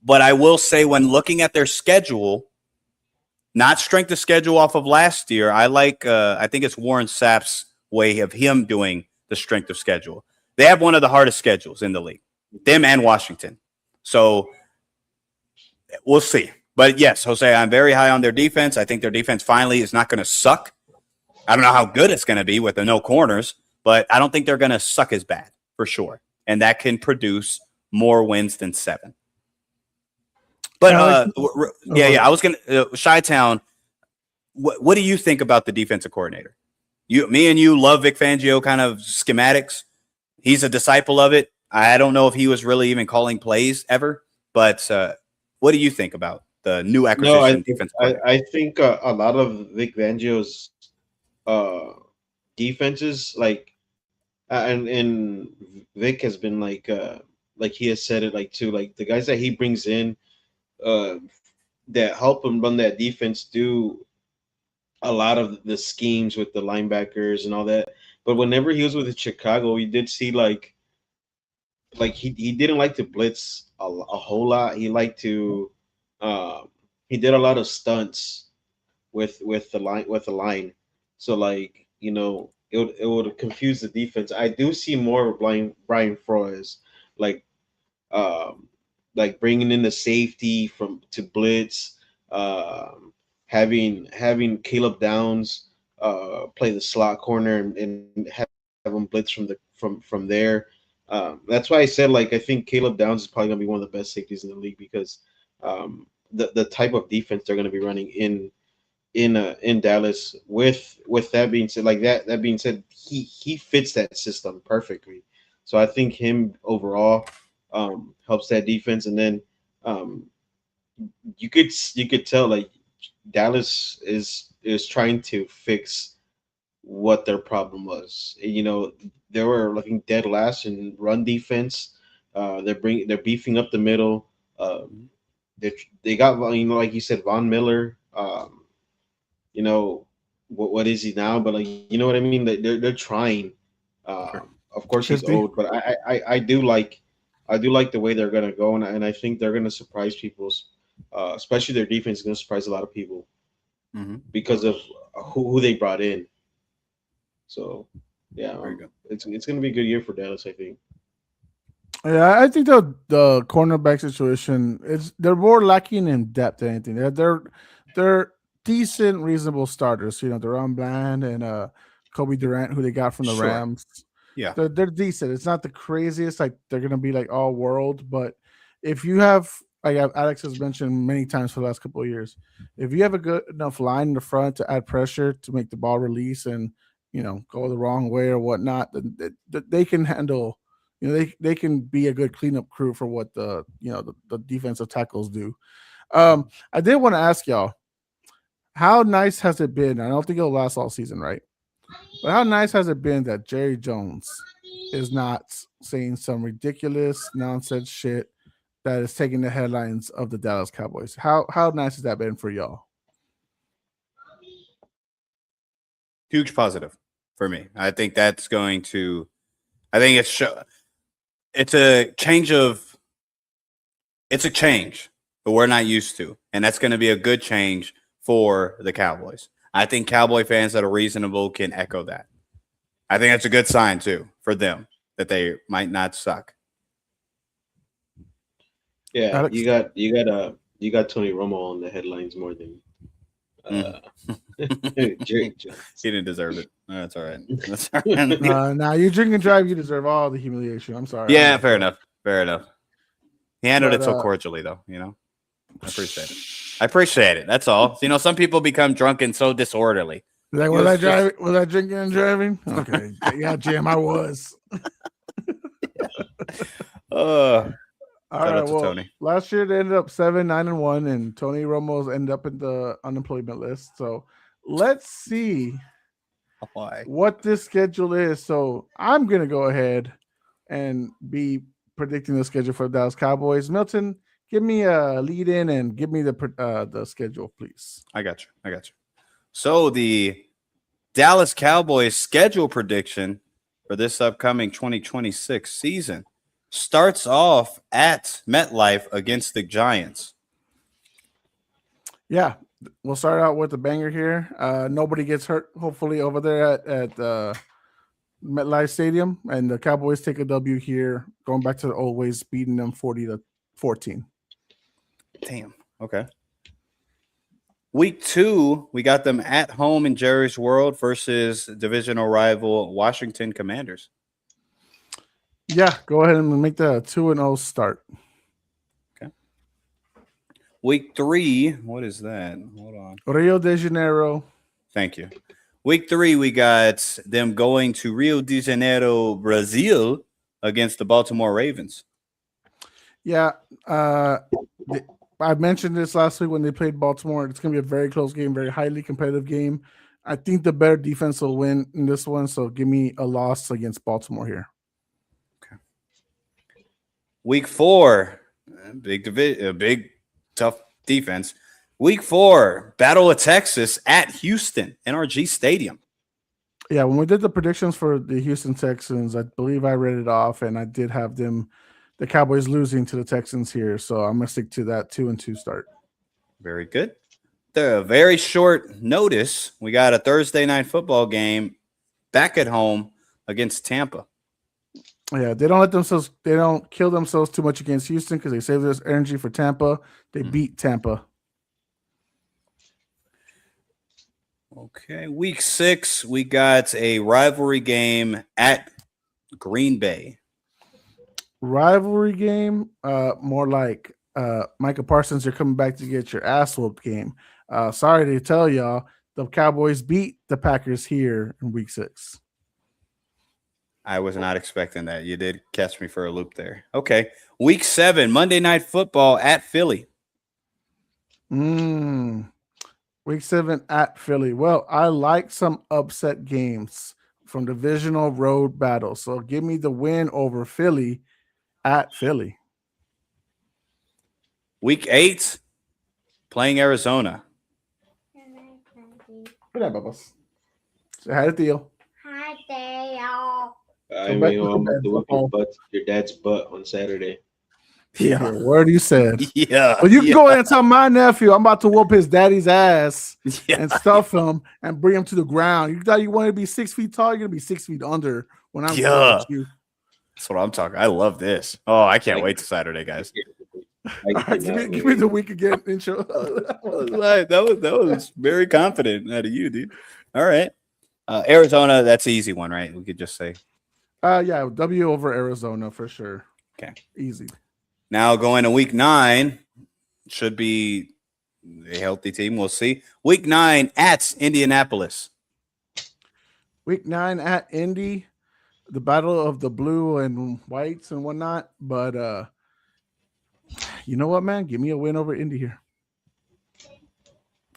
But I will say, when looking at their schedule, not strength of schedule off of last year, I think it's Warren Sapp's way of him doing the strength of schedule. They have one of the hardest schedules in the league, them and Washington. So we'll see. But yes, Jose, I'm very high on their defense. I think their defense finally is not going to suck. I don't know how good it's going to be with the no corners, but I don't think they're going to suck as bad, for sure. And that can produce more wins than 7. But I was going to Chi-Town. What do you think about the defensive coordinator? Me and you love Vic Fangio kind of schematics. He's a disciple of it. I don't know if he was really even calling plays ever, but what do you think about the new acquisition defense? I think a lot of Vic Fangio's defenses, like, and Vic has been like he has said it, like, too, like the guys that he brings in that help him run that defense do a lot of the schemes with the linebackers and all that. But whenever he was with Chicago, we did see like he didn't like to blitz a whole lot. He liked to he did a lot of stunts with the line. So, like, it would confuse the defense. I do see more of Brian Flores, like bringing in the safety to blitz, having Caleb Downs play the slot corner and have him blitz from there. That's why I said, like, I think Caleb Downs is probably gonna be one of the best safeties in the league, because the type of defense they're gonna be running in Dallas. With that being said, that being said, he fits that system perfectly. So I think him overall helps that defense. And then you could tell, like, Dallas is trying to fix what their problem was. They were looking dead last in run defense. They're beefing up the middle. they got, like you said, Von Miller. You know, what is he now? But like, you know what I mean. They're trying. Sure. Of course, he's 50. old, but I do like the way they're gonna go, and I think they're gonna surprise people. Especially their defense is gonna surprise a lot of people Mm-hmm. because of who they brought in. So yeah, Very good. it's gonna be a good year for Dallas, I think. Yeah, I think the cornerback situation is they're more lacking in depth than anything. They're decent, reasonable starters. You know, Deron Bland and Kobe Durant, who they got from the Sure. Rams. Yeah. They're decent. It's not the craziest, like they're gonna be like all world, but if you have, like Alex has mentioned many times for the last couple of years, if you have a good enough line in the front to add pressure to make the ball release and go the wrong way or whatnot, then they can handle. They can be a good cleanup crew for what the defensive tackles do. I did want to ask y'all, how nice has it been? I don't think it'll last all season, right? But how nice has it been that Jerry Jones is not saying some ridiculous nonsense shit that is taking the headlines of the Dallas Cowboys? How nice has that been for y'all? Huge positive for me. I think that's going to. I think it's a change of. It's a change, but we're not used to, and that's going to be a good change for the Cowboys. I think Cowboy fans that are reasonable can echo that. I think that's a good sign too for them that they might not suck. Yeah, Alex? you got Tony Romo on the headlines more than Jerry Jones. He didn't deserve it. That's all right. That's all right. Now you drink and drive, you deserve all the humiliation. I'm sorry. Yeah, fair enough. Fair enough. He handled But, it so cordially, though. I appreciate it. I appreciate it. That's all. Some people become drunk and so disorderly. Like, was I driving? Was I drinking and driving? Okay, yeah, Jim, I was. All All shout right, out to well, Tony. last year they ended up 7-9-1, and Tony Romo's ended up in the unemployment list. So let's see Why? what this schedule is. So I'm gonna go ahead and be predicting the schedule for the Dallas Cowboys. Milton, give me a lead in and give me the schedule, please. I got you. So the Dallas Cowboys schedule prediction for this upcoming 2026 season starts off at MetLife against the Giants. Yeah, we'll start out with a banger here. Nobody gets hurt, hopefully, over there at MetLife Stadium, and the Cowboys take a W here, going back to the old ways, beating them 40-14. Damn. Okay. Week 2, we got them at home in Jerry's World versus divisional rival Washington Commanders. Yeah, go ahead and make the 2-0 start. Okay. Week 3, what is that? Hold on. Rio de Janeiro. Thank you. Week 3, we got them going to Rio de Janeiro, Brazil, against the Baltimore Ravens. Yeah, I mentioned this last week when they played Baltimore. It's going to be a very close game, very highly competitive game. I think the better defense will win in this one, so give me a loss against Baltimore here. Okay. Week 4, big tough defense. Week 4, Battle of Texas at Houston, NRG Stadium. Yeah, when we did the predictions for the Houston Texans, I believe I read it off, and I did have them, the Cowboys losing to the Texans here. So I'm going to stick to that 2-2 start. Very good. The very short notice, we got a Thursday night football game back at home against Tampa. Yeah, they don't kill themselves too much against Houston because they save this energy for Tampa. They beat Tampa. Okay, week 6, we got a rivalry game at Green Bay. Rivalry game, more like Micah Parsons, you're coming back to get your ass whooped game. Sorry to tell y'all, the Cowboys beat the Packers here in week 6. I was not expecting that. You did catch me for a loop there. Okay, week 7, Monday Night Football at Philly. Week 7 at Philly. Well, I like some upset games from divisional road battles. So give me the win over Philly at Philly. Week 8, playing Arizona. Good night, Bubbles. Say hi to Theo. Hi, Dale. I Go mean, back I'm to about bed, to whip football. your dad's butt on Saturday. Your word you said. Yeah. But you can go in and tell my nephew I'm about to whoop his daddy's ass Yeah. and stuff him and bring him to the ground. You thought you wanted to be 6 feet tall? You're gonna be 6 feet under when I'm Yeah. going with you. That's what I'm talking. I love this. Oh, I can't Like- wait to Saturday, guys. I All right, cannot give me wait. the week again intro. That was very confident out of you, dude. All right. Arizona, that's an easy one, right? We could just say. Yeah, W over Arizona for sure. Okay. Easy. Now going to week 9, should be a healthy team. We'll see. Week 9 at Indianapolis. Week 9 at Indy, the battle of the blue and whites and whatnot. But you know what, man? Give me a win over Indy here.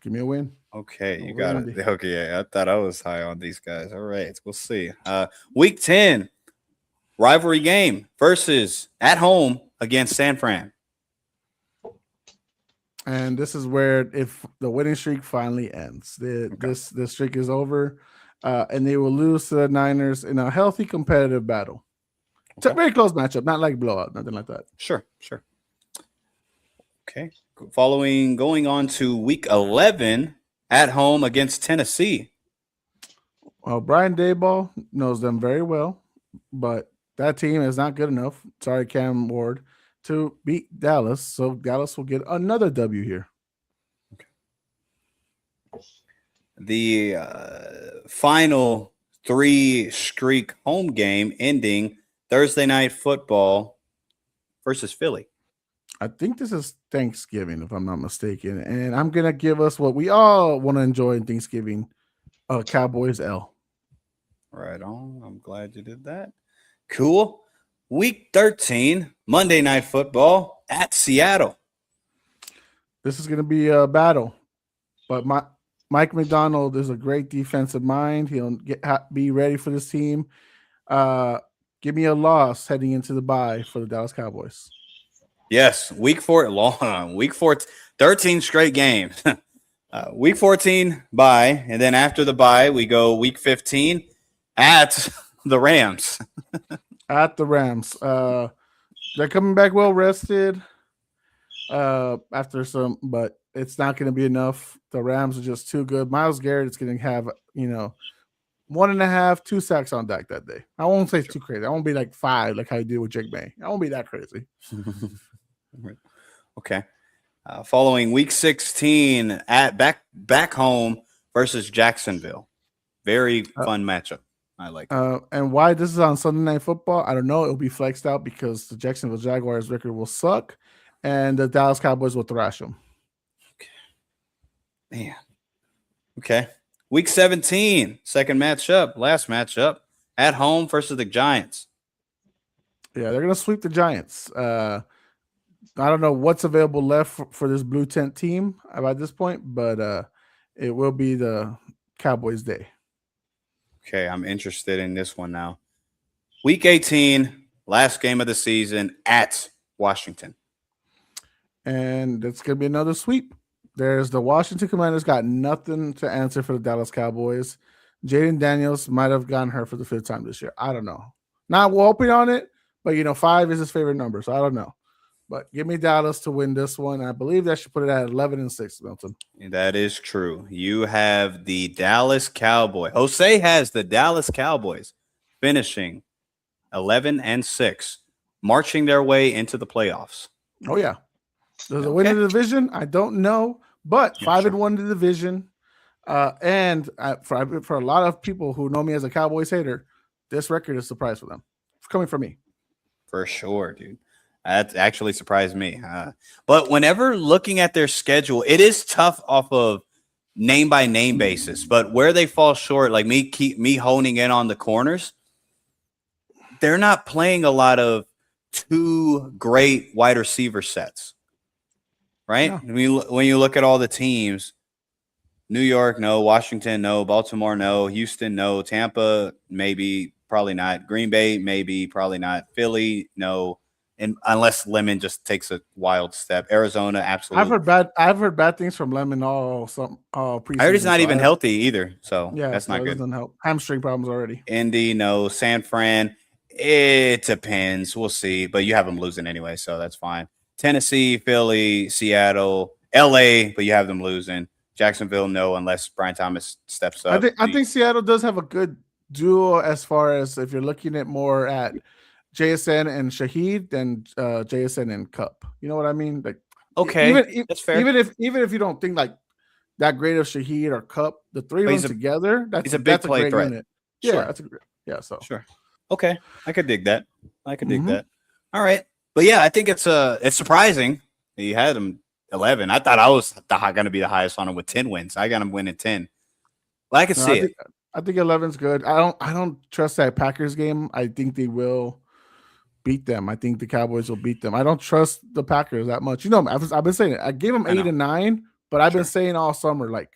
Give me a win. Okay, you Over got Indy. it. Okay, yeah, I thought I was high on these guys. All right, we'll see. Week 10, rivalry game versus at home against San Fran. And this is where if the winning streak finally ends. This streak is over, and they will lose to the Niners in a healthy competitive battle. It's a Okay. very close matchup, not like blowout, nothing like that. Sure. Okay. Going on to week 11 at home against Tennessee. Well, Brian Dayball knows them very well, but that team is not good enough. Sorry, Cam Ward, to beat Dallas. So Dallas will get another W here. The final 3 streak home game ending Thursday night football versus Philly. I think this is Thanksgiving, if I'm not mistaken. And I'm going to give us what we all want to enjoy in Thanksgiving, Cowboys L. Right on. I'm glad you did that. Cool. Week 13, Monday night football at Seattle. This is going to be a battle. But Mike McDonald is a great defensive mind. He'll be ready for this team. Give me a loss heading into the bye for the Dallas Cowboys. Yes, week 4, 13 straight games. Week 14 bye, and then after the bye, we go week 15 at the Rams. At the Rams. They're coming back well rested after some, but it's not going to be enough. The Rams are just too good. Myles Garrett is going to have, 1.5, 2 sacks on deck that day. I won't say it's too crazy. I won't be like 5 like how you did with Jake May. I won't be that crazy. Okay. Following week 16 at back home versus Jacksonville. Very fun matchup. I like it. And why this is on Sunday Night Football, I don't know. It'll be flexed out because the Jacksonville Jaguars record will suck and the Dallas Cowboys will thrash them. Man. Okay. Week 17, last matchup, at home versus the Giants. Yeah, they're going to sweep the Giants. I don't know what's available left for this blue tent team at this point, but it will be the Cowboys' day. Okay, I'm interested in this one now. Week 18, last game of the season at Washington. And it's going to be another sweep. There's the Washington Commanders got nothing to answer for the Dallas Cowboys. Jaden Daniels might have gotten hurt for the 5th time this year. I don't know. Not hoping on it, but 5 is his favorite number, so I don't know. But give me Dallas to win this one. I believe that should put it at 11-6, Milton. That is true. You have the Dallas Cowboys. Jose has the Dallas Cowboys finishing 11-6, marching their way into the playoffs. Oh, yeah. Does it win the division? I don't know, but 5-1 in the division. And for a lot of people who know me as a Cowboys hater, this record is a surprise for them. It's coming from me. For sure, dude. That actually surprised me. But whenever looking at their schedule, it is tough off of name-by-name basis. But where they fall short, like me honing in on the corners, they're not playing a lot of 2 great wide receiver sets. Right? No. When you look at all the teams, New York, no. Washington, no. Baltimore, no. Houston, no. Tampa, maybe, probably not. Green Bay, maybe, probably not. Philly, no. and unless Lemon just takes a wild step. Arizona, absolutely. I've heard bad things from Lemon preseason. I heard he's not so even healthy either, so Yeah, that's so not it good. doesn't help. Hamstring problems already. Indy, no. San Fran, it depends. We'll see, but you have them losing anyway, so that's fine. Tennessee, Philly, Seattle, LA, but you have them losing. Jacksonville, no, unless Brian Thomas steps up. I think Seattle does have a good duo as far as if you're looking at more at JSN and Shaheed than JSN and Cup. You know what I mean? Like, okay, that's fair. Even if you don't think like that great of Shaheed or Cup, the three of them together, that's a big play great threat. unit. Sure. Yeah, that's a great. Yeah, so sure. Okay, I could dig that. All right, but yeah, I think it's surprising he had him 11. I thought I was going to be the highest on him with 10 wins. I got him winning 10. Well, I can see it. I think 11's good. I don't trust that Packers game. I think they will beat them. I think the Cowboys will beat them. I don't trust the Packers that much. You know, I've been saying it. I gave them 8 and 9, but I've been saying all summer like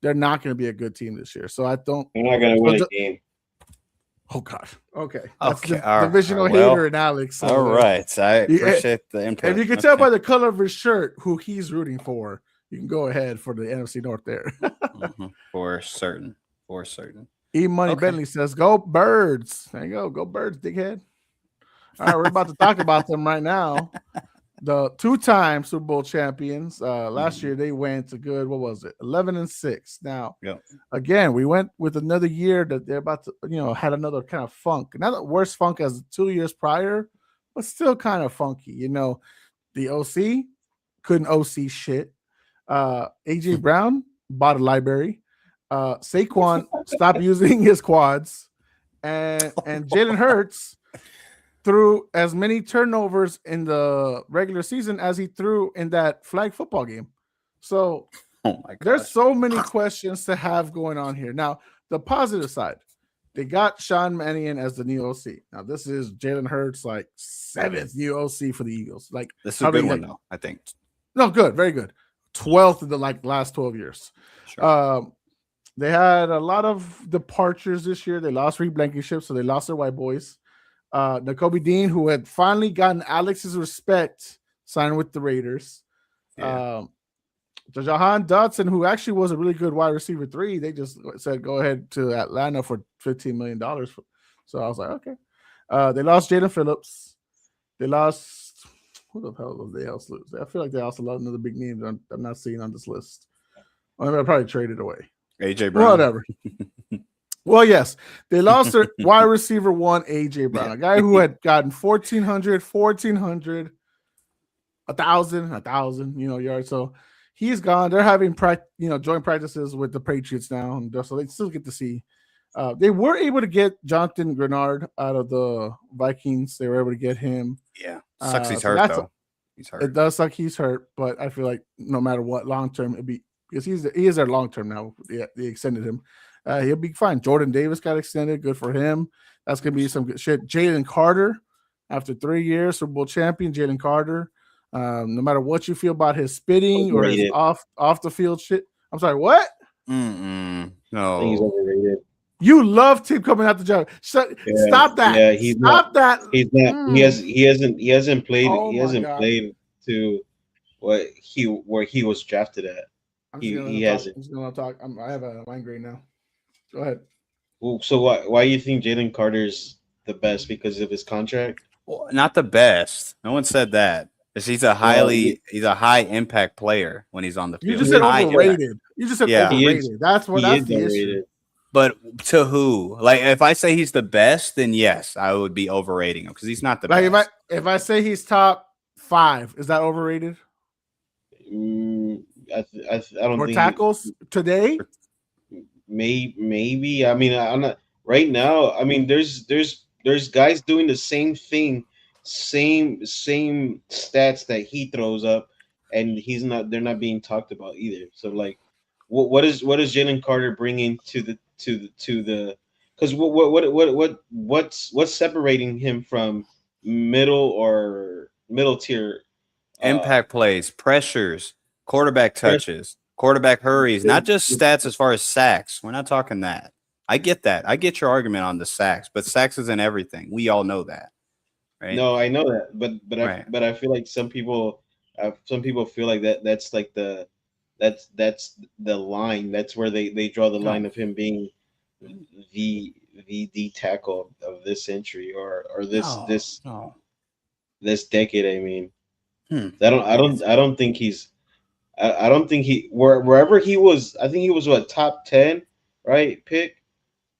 they're not going to be a good team this year. So I don't. They're not going to win a game. Oh God. Okay. That's divisional hater and Alex. All right. I appreciate the input. If you can tell by the color of his shirt who he's rooting for, you can go ahead for the NFC North there. For certain. E Money Bentley says, "Go Birds." There you go. Go Birds, dickhead. All right, we're about to talk about them right now. The 2-time Super Bowl champions. Last year they went to good. What was it? 11-6. Now, again, we went with another year that they're about to, had another kind of funk. Not the worst funk as 2 years prior, but still kind of funky. The OC couldn't OC shit. AJ Brown bought a library. Saquon stopped using his quads, and Jalen Hurts threw as many turnovers in the regular season as he threw in that flag football game. So there's so many questions to have going on here. Now, the positive side, they got Sean Mannion as the new OC. Now, this is Jalen Hurts, like 7th new OC for the Eagles. Like, this is a good one, though, I think. No, good, very good. 12th in the last 12 years. Sure. They had a lot of departures this year. They lost Reed Blankenship, so they lost their white boys. Nakobe Dean, who had finally gotten Alex's respect, signed with the Raiders. Jahan Dotson, who actually was a really good wide receiver 3, they just said go ahead to Atlanta for $15 million. So I was like, okay. They lost Jaden Phillips. They lost who the hell did they else lose? I feel like they also lost another big name that I'm not seeing on this list. I probably traded away. AJ Brown. Whatever. Well, yes, they lost their wide receiver 1, AJ Brown, a guy who had gotten 1,400, 1,000, yards. So he's gone. They're having joint practices with the Patriots now, and so they still get to see. They were able to get Jonathan Grenard out of the Vikings. They were able to get him. Yeah, sucks he's hurt though. He's hurt. It does suck he's hurt, but I feel like no matter what, long term it'd be because he is there long term now. Yeah, they extended him. He'll be fine. Jordan Davis got extended. Good for him. That's going to be some good shit. Jalen Carter, after 3 years, Super Bowl champion, Jalen Carter. No matter what you feel about his spitting or his off the field shit. I'm sorry, what? No. He's overrated. You love Tim coming out the job. Stop that. Yeah, he's Stop that. He's not. He hasn't played. Oh he hasn't played to where he was drafted at. He hasn't. I'm just gonna talk. I have a line grade now. Go ahead. Well, so why do you think Jalen Carter's the best? Because of his contract? Well, not the best. No one said that. He's a high impact player when he's on the field. You just said overrated. You just said overrated. That's the issue. But to who? Like, if I say he's the best, then yes, I would be overrating him because he's not the best. If I say he's top 5, is that overrated? I don't think tackles today. Maybe. I mean, I'm not right now. I mean, there's guys doing the same thing, same stats that he throws up, and they're not being talked about either. So like, what is Jalen Carter bringing to the because what's separating him from middle tier impact plays, pressures, quarterback touches, quarterback hurries, not just stats as far as sacks. We're not talking that. I get that. I get your argument on the sacks, but sacks isn't everything. We all know that. right? No, I know that, Right. but I feel like some people feel like that's like that's the line. That's where they draw the line No. of him being the tackle of this century or No. No. this decade. I mean, Hmm. I don't think he's I don't think wherever he was. I think he was what top 10, right? Pick.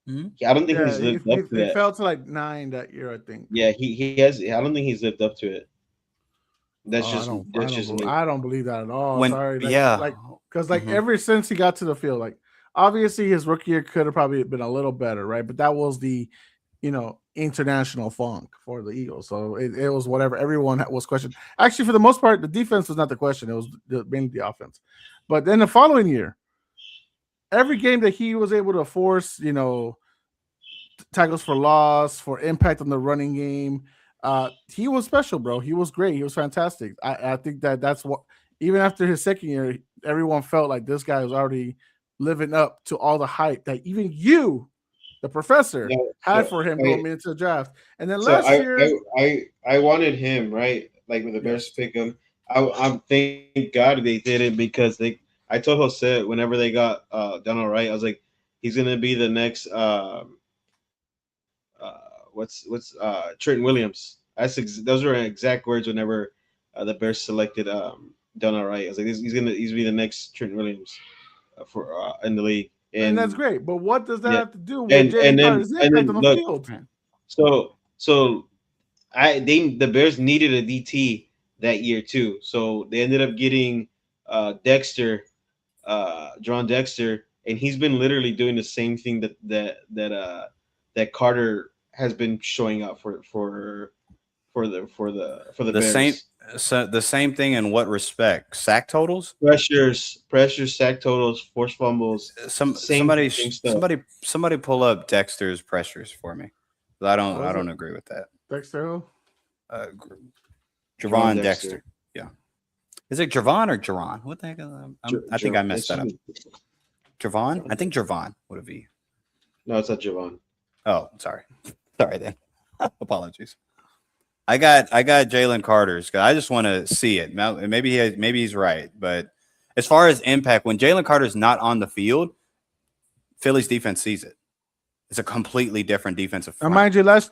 Hmm. I don't think Yeah, he's lived up to he that. fell to like 9 that year, I think. Yeah, he has. I don't think he's lived up to it. Oh, That's just me. I don't believe that at all. When Sorry, yeah. because like Mhm. ever since he got to the field, like obviously his rookie year could have probably been a little better, right? But that was the international funk for the Eagles, so it was whatever everyone was questioned. Actually, for the most part, the defense was not the question; it was mainly the offense. But then the following year, every game that he was able to force, tackles for loss, for impact on the running game. He was special, bro. He was great. He was fantastic. I think that's what even after his second year, everyone felt like this guy was already living up to all the hype that even you, the professor, No, had for him going into the draft. And then last year, I wanted him right, like with the Bears yes, pick him. I'm thank God they did it because they. I told Jose whenever they got Donald Wright, I was like, he's gonna be the next Trent Williams. Those were exact words whenever the Bears selected Donald Wright. I was like, he's be the next Trent Williams for in the league. and that's great. But what does that Yeah, have to do with and Jalen Carter's impact on the look, field? so the Bears needed a DT that year too. So they ended up getting Dexter, John Dexter, and he's been literally doing the same thing that Carter has been showing up for the The same Bears. the same thing in what respect? Sack totals? Pressures, sack totals, forced fumbles, same stuff. Somebody pull up Dexter's pressures for me. I What was don't it? agree with that. Dexter? John Javon Dexter. Yeah. Is it Javon or Jaron? What the heck? I think I messed that up. Javon? I think Javon would be. No, it's not Javon. Oh, sorry. Sorry then. Apologies. I got Jalen Carter's. I just want to see it. Now, maybe he's right, but as far as impact, when Jalen Carter's not on the field, Philly's defense sees it. It's a completely different defensive front. Mind you, last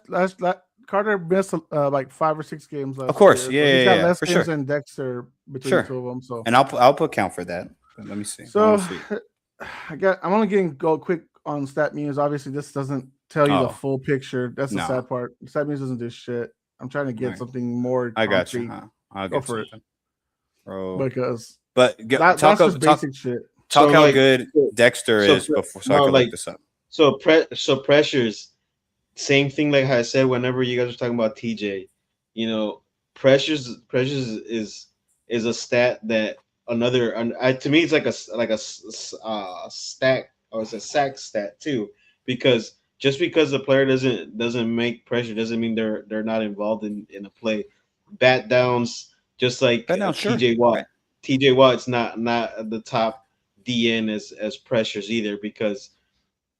Carter missed like 5 or 6 games last Of course, year. yeah, So he's got less for games sure. than Dexter between Sure. the two of them. So, And I'll put count for that. Let me see. so I'm only getting go quick on stat news. Obviously, this doesn't tell you the full picture. That's the sad part. Stat news doesn't do shit. I'm trying to get something more. I got you. concrete. I'll Go get for something. Bro. Because talk that's just basic shit. Talk So, how like, good Dexter is before, so I can look this up. So pressures, same thing like how I said whenever you guys were talking about TJ, pressures is a stat that to me it's like a stack or it's a sack stat too, because just because the player doesn't make pressure doesn't mean they're not involved in a play. Bat downs, just like TJ Watt. Right. TJ Watt's not the top DN as pressures either, because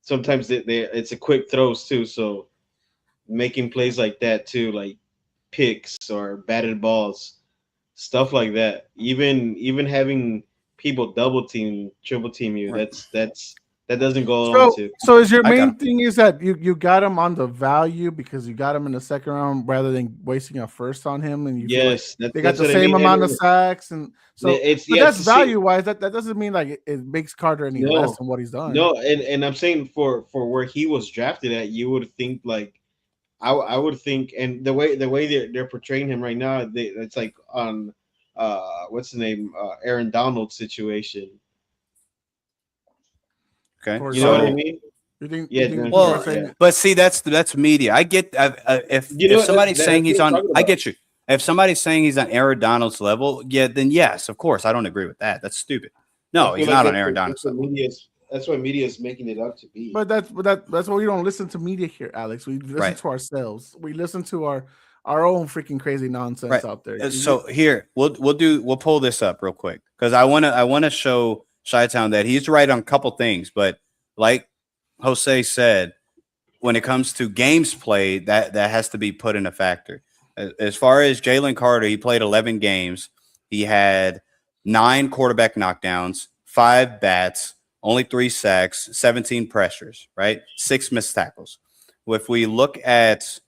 sometimes it's a quick throws too. So making plays like that too, like picks or batted balls, stuff like that. Even having people double team, triple team you, Right. that doesn't go on to. So is your main thing is that you got him on the value because you got him in the second round rather than wasting a first on him, and you feel like they got the same amount of sacks, and so that's value wise. That doesn't mean like it makes Carter any less than what he's done. No, and I'm saying for where he was drafted at, you would think like I would think, and the way they're portraying him right now, it's like on what's the name, Aaron Donald situation. Okay, you know what I mean? You think? But see, that's media. I get if somebody's saying he's on, I get you. If somebody's saying he's on Aaron Donald's level, then yes, of course, I don't agree with that. That's stupid. No, he's not on Aaron Donald's level. That's what media is making it up to be. But that's why we don't listen to media here, Alex. We listen to ourselves. We listen to our own freaking crazy nonsense out there. So here we'll pull this up real quick because I wanna show Chi-Town that he's right on a couple things, but like Jose said, when it comes to games played, that has to be put in a factor. As far as Jalen Carter, he played 11 games. He had 9 quarterback knockdowns, 5 bats, only 3 sacks, 17 pressures, right? 6 missed tackles. If we look at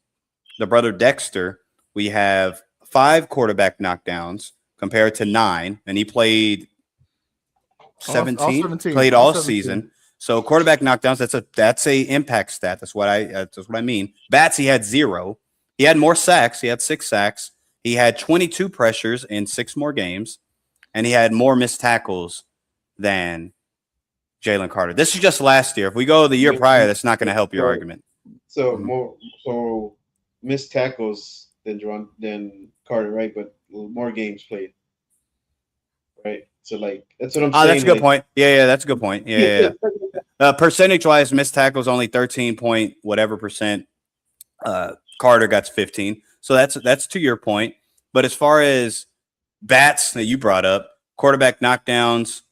the brother Dexter, we have 5 quarterback knockdowns compared to 9, and he played 17, all 17, played all all 17. season. So quarterback knockdowns, that's a impact stat. That's what I mean. Bats, he had 0. He had more sacks. He had 6 sacks. He had 22 pressures in 6 more games, and he had more missed tackles than Jalen Carter. This is just last year. If we go the year prior, that's not going to help your argument. So Mhm. so missed tackles than Carter, right? But more games played, right? So like that's what I'm saying. That's a good like, point. Yeah, that's a good point. Yeah. Percentage-wise, missed tackles only 13 point whatever percent. Carter got 15. So that's to your point. But as far as bats that you brought up, quarterback knockdowns,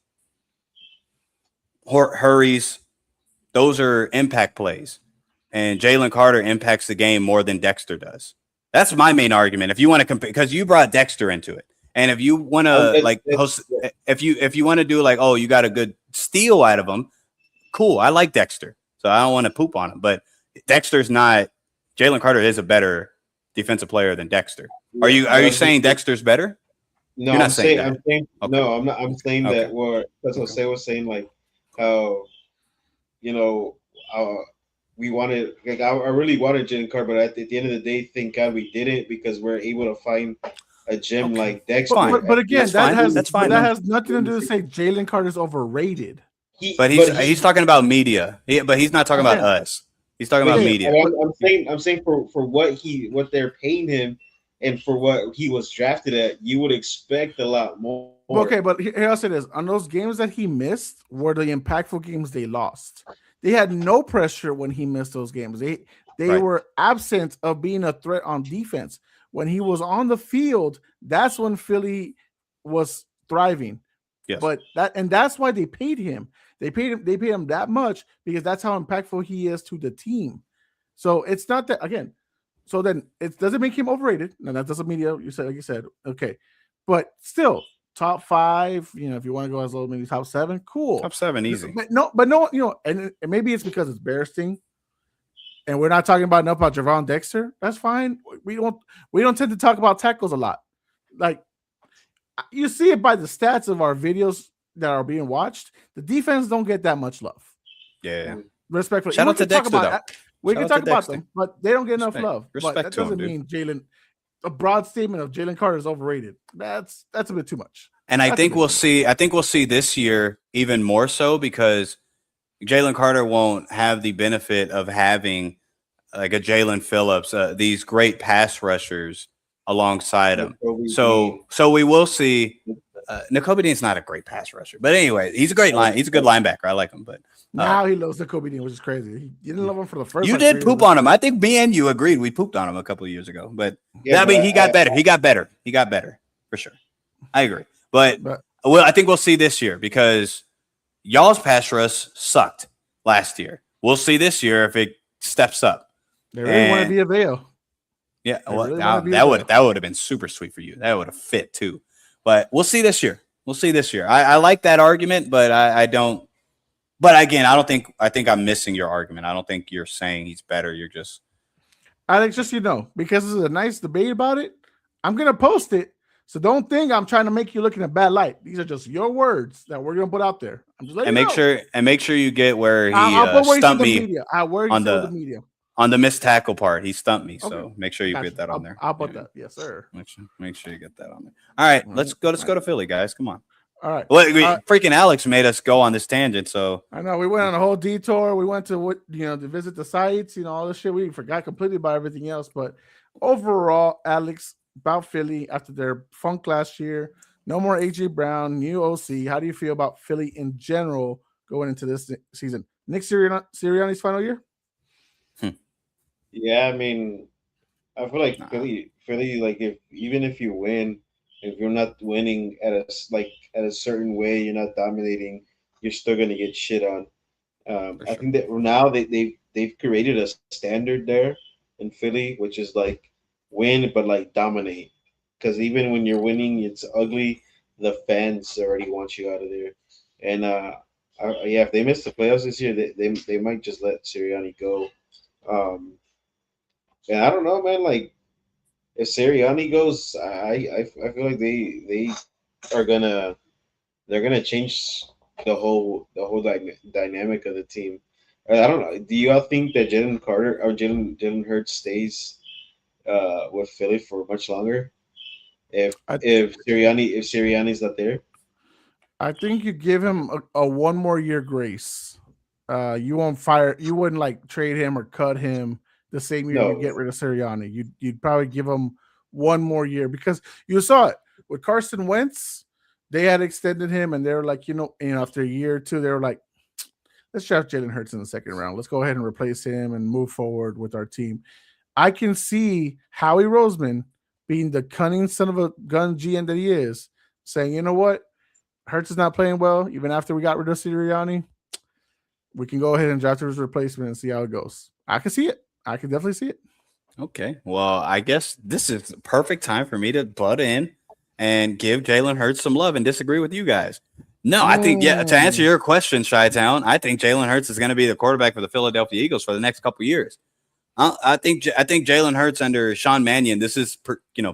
hurries, those are impact plays. And Jalen Carter impacts the game more than Dexter does. That's my main argument. If you want to compare, because you brought Dexter into it, and if you want to if you want to do like, oh, you got a good steal out of him, cool. I like Dexter, so I don't want to poop on him. But Dexter's not. Jalen Carter is a better defensive player than Dexter. Are you saying Dexter's better? No, You're not I'm saying saying, that. I'm saying Okay. no, I'm not. I'm saying Okay. that what that's what Say was saying, like how we wanted, like I really wanted Jalen Carter, but at the end of the day, thank God we didn't, because we're able to find a gem Okay. like Dexter. But again, That's fine. that has nothing to do to say Jalen Carter's overrated. But he's talking about media. But he's not talking about us. He's talking about media. I'm saying for what they're paying him and for what he was drafted at, you would expect a lot more. Okay, but here I'll say this: on those games that he missed were the impactful games they lost. They had no pressure when he missed those games. They Right. were absent of being a threat on defense. When he was on the field, that's when Philly was thriving. Yes. But that's why they paid him. They paid him that much because that's how impactful he is to the team. So it's not that, again. So then it doesn't make him overrated. No, that doesn't mean you said, like you said, okay, but still top 5. If you want to go as low, maybe top 7, cool. Top 7, easy. But no, and maybe it's because it's Bearsting, and we're not talking about enough about Javon Dexter. That's fine. We don't tend to talk about tackles a lot. Like, you see it by the stats of our videos that are being watched. The defense don't get that much love. Yeah. Respectfully. Shout out to Dexter, though. We can talk about Dexter. them, but they don't get enough Respect. love. Respect But that to him, doesn't mean a broad statement of Jalen Carter is overrated. That's a bit too much. And I think we'll see this year even more so, because Jalen Carter won't have the benefit of having like a Jalen Phillips, these great pass rushers alongside him. So we will see. Nakobe Dean's not a great pass rusher, but anyway, he's a good linebacker. I like him, but now he loves Nakobe Dean, which is crazy. You didn't love him for the first. You did poop on him. I think me and you agreed we pooped on him a couple of years ago, but Yeah, I mean, but he got better. He got better for sure. I agree, but I think we'll see this year, because y'all's pass rush sucked last year. We'll see this year if it steps up. They really want to be a Vail. Yeah, really that would have been super sweet for you. That would have fit too. But we'll see this year. I like that argument, but I don't. But again, I think I'm missing your argument. I don't think you're saying he's better. You're just. Alex, just because this is a nice debate about it, I'm gonna post it. So don't think I'm trying to make you look in a bad light. These are just your words that we're gonna put out there. I'm just letting you know. make sure you get where he stumped me on the missed tackle part. He stumped me, so make sure you get that on there. I'll put that. Yes, sir. Make sure you get that on there. All right, let's go to Philly, guys. Come on. All right. Well, freaking Alex made us go on this tangent, so I know we went on a whole detour. We went to to visit the sites, all this shit. We forgot completely about everything else. But overall, Alex, about Philly after their funk last year, no more AJ Brown, new OC. How do you feel about Philly in general going into this season? Nick Sirianni's final year? Yeah, I mean, I feel like Philly, like even if you win, if you're not winning at a certain way, you're not dominating, you're still gonna get shit on. I think that now they've created a standard there in Philly, which is like win, but like dominate. Because even when you're winning, it's ugly. The fans already want you out of there. And yeah, if they miss the playoffs this year, they might just let Sirianni go. Um, and I don't know, man. Like if Sirianni goes, I feel like they are gonna they're gonna change the whole dynamic of the team. I don't know. Do you all think that Jalen Carter or Jalen Hurts stays with Philly for much longer I if Sirianni's not there? I think you give him a 1 more year grace. You won't fire. You wouldn't like trade him or cut him the same year you No, get rid of Sirianni. You'd probably give him 1 more year because you saw it with Carson Wentz. They had extended him, and they were like, after a year or two, they were like, let's draft Jalen Hurts in the second round. Let's go ahead and replace him and move forward with our team. I can see Howie Roseman being the cunning son of a gun GM that he is, saying, you know what? Hurts is not playing well, even after we got rid of Sirianni. We can go ahead and draft his replacement and see how it goes. I can see it. I can definitely see it. Okay. Well, I guess this is the perfect time for me to butt in and give Jalen Hurts some love and disagree with you guys. No, I think, to answer your question, Chi-Town, I think Jalen Hurts is going to be the quarterback for the Philadelphia Eagles for the next couple of years. I think Jalen Hurts under Sean Mannion, this is,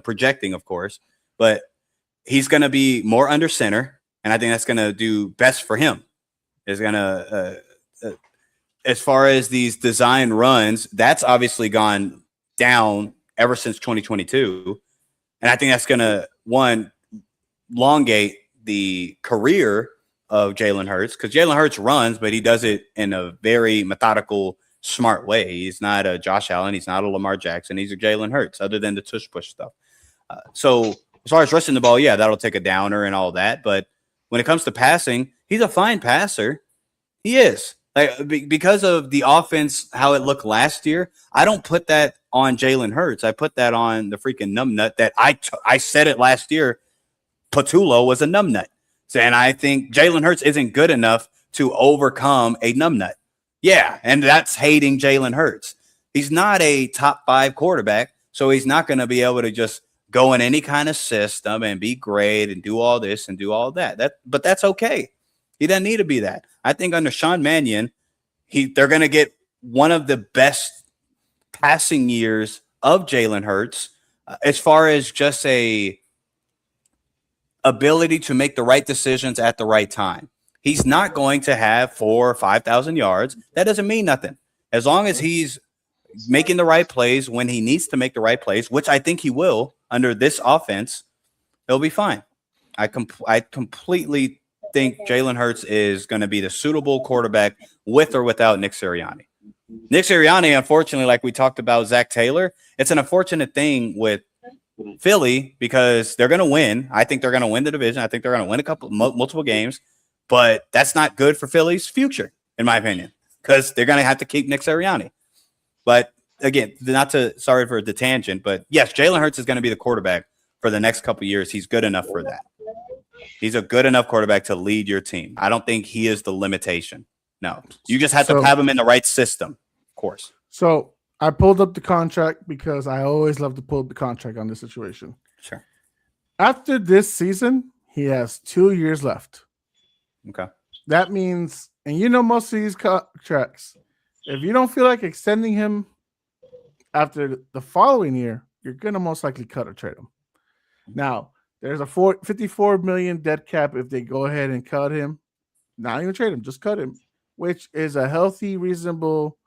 projecting, of course, but he's going to be more under center, and I think that's going to do best for him. Is going to, as far as these design runs, that's obviously gone down ever since 2022. And I think that's going to, one, elongate the career of Jalen Hurts because Jalen Hurts runs, but he does it in a very methodical, smart way. He's not a Josh Allen. He's not a Lamar Jackson. He's a Jalen Hurts, other than the tush push stuff. So as far as rushing the ball, yeah, that'll take a downer and all that. But when it comes to passing, he's a fine passer. He is. Like because of the offense, how it looked last year, I don't put that on Jalen Hurts. I put that on the freaking numbnut that I said it last year. Patullo was a numbnut. So, and I think Jalen Hurts isn't good enough to overcome a numbnut. Yeah, and that's hating Jalen Hurts. He's not a top 5 quarterback, so he's not going to be able to just go in any kind of system and be great and do all this and do all that. But that's okay. He doesn't need to be that. I think under Sean Mannion, they're going to get one of the best passing years of Jalen Hurts as far as just a ability to make the right decisions at the right time. He's not going to have 4,000 or 5,000 yards. That doesn't mean nothing. As long as he's making the right plays when he needs to make the right plays, which I think he will under this offense, he'll be fine. I completely think Jalen Hurts is going to be the suitable quarterback with or without Nick Sirianni. Nick Sirianni, unfortunately, like we talked about Zach Taylor, it's an unfortunate thing with Philly because they're going to win. I think they're going to win the division. I think they're going to win multiple games, but that's not good for Philly's future, in my opinion, because they're going to have to keep Nick Sirianni. But again, sorry for the tangent, but yes, Jalen Hurts is going to be the quarterback for the next couple of years. He's good enough for that. He's a good enough quarterback to lead your team. I don't think he is the limitation. No, you just have to have him in the right system, of course. So I pulled up the contract because I always love to pull up the contract on this situation. Sure. After this season, he has 2 years left. Okay. That means, and most of these contracts, if you don't feel like extending him after the following year, you're going to most likely cut or trade him. Now, there's a $54 million dead cap if they go ahead and cut him. Not even trade him, just cut him, which is a healthy, reasonable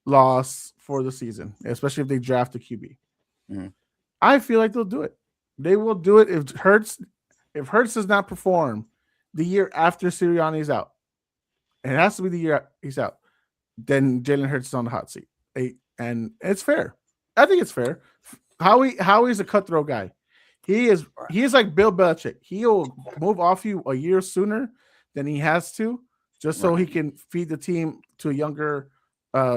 loss for the season, especially if they draft a QB. Mm-hmm. I feel like they'll do it. They will do it if Hurts does not perform the year after Sirianni is out. And it has to be the year he's out. Then Jalen Hurts is on the hot seat. And it's fair. I think it's fair. Howie's a cutthroat guy. He is like Bill Belichick. He'll move off you a year sooner than he has to, just so he can feed the team to a younger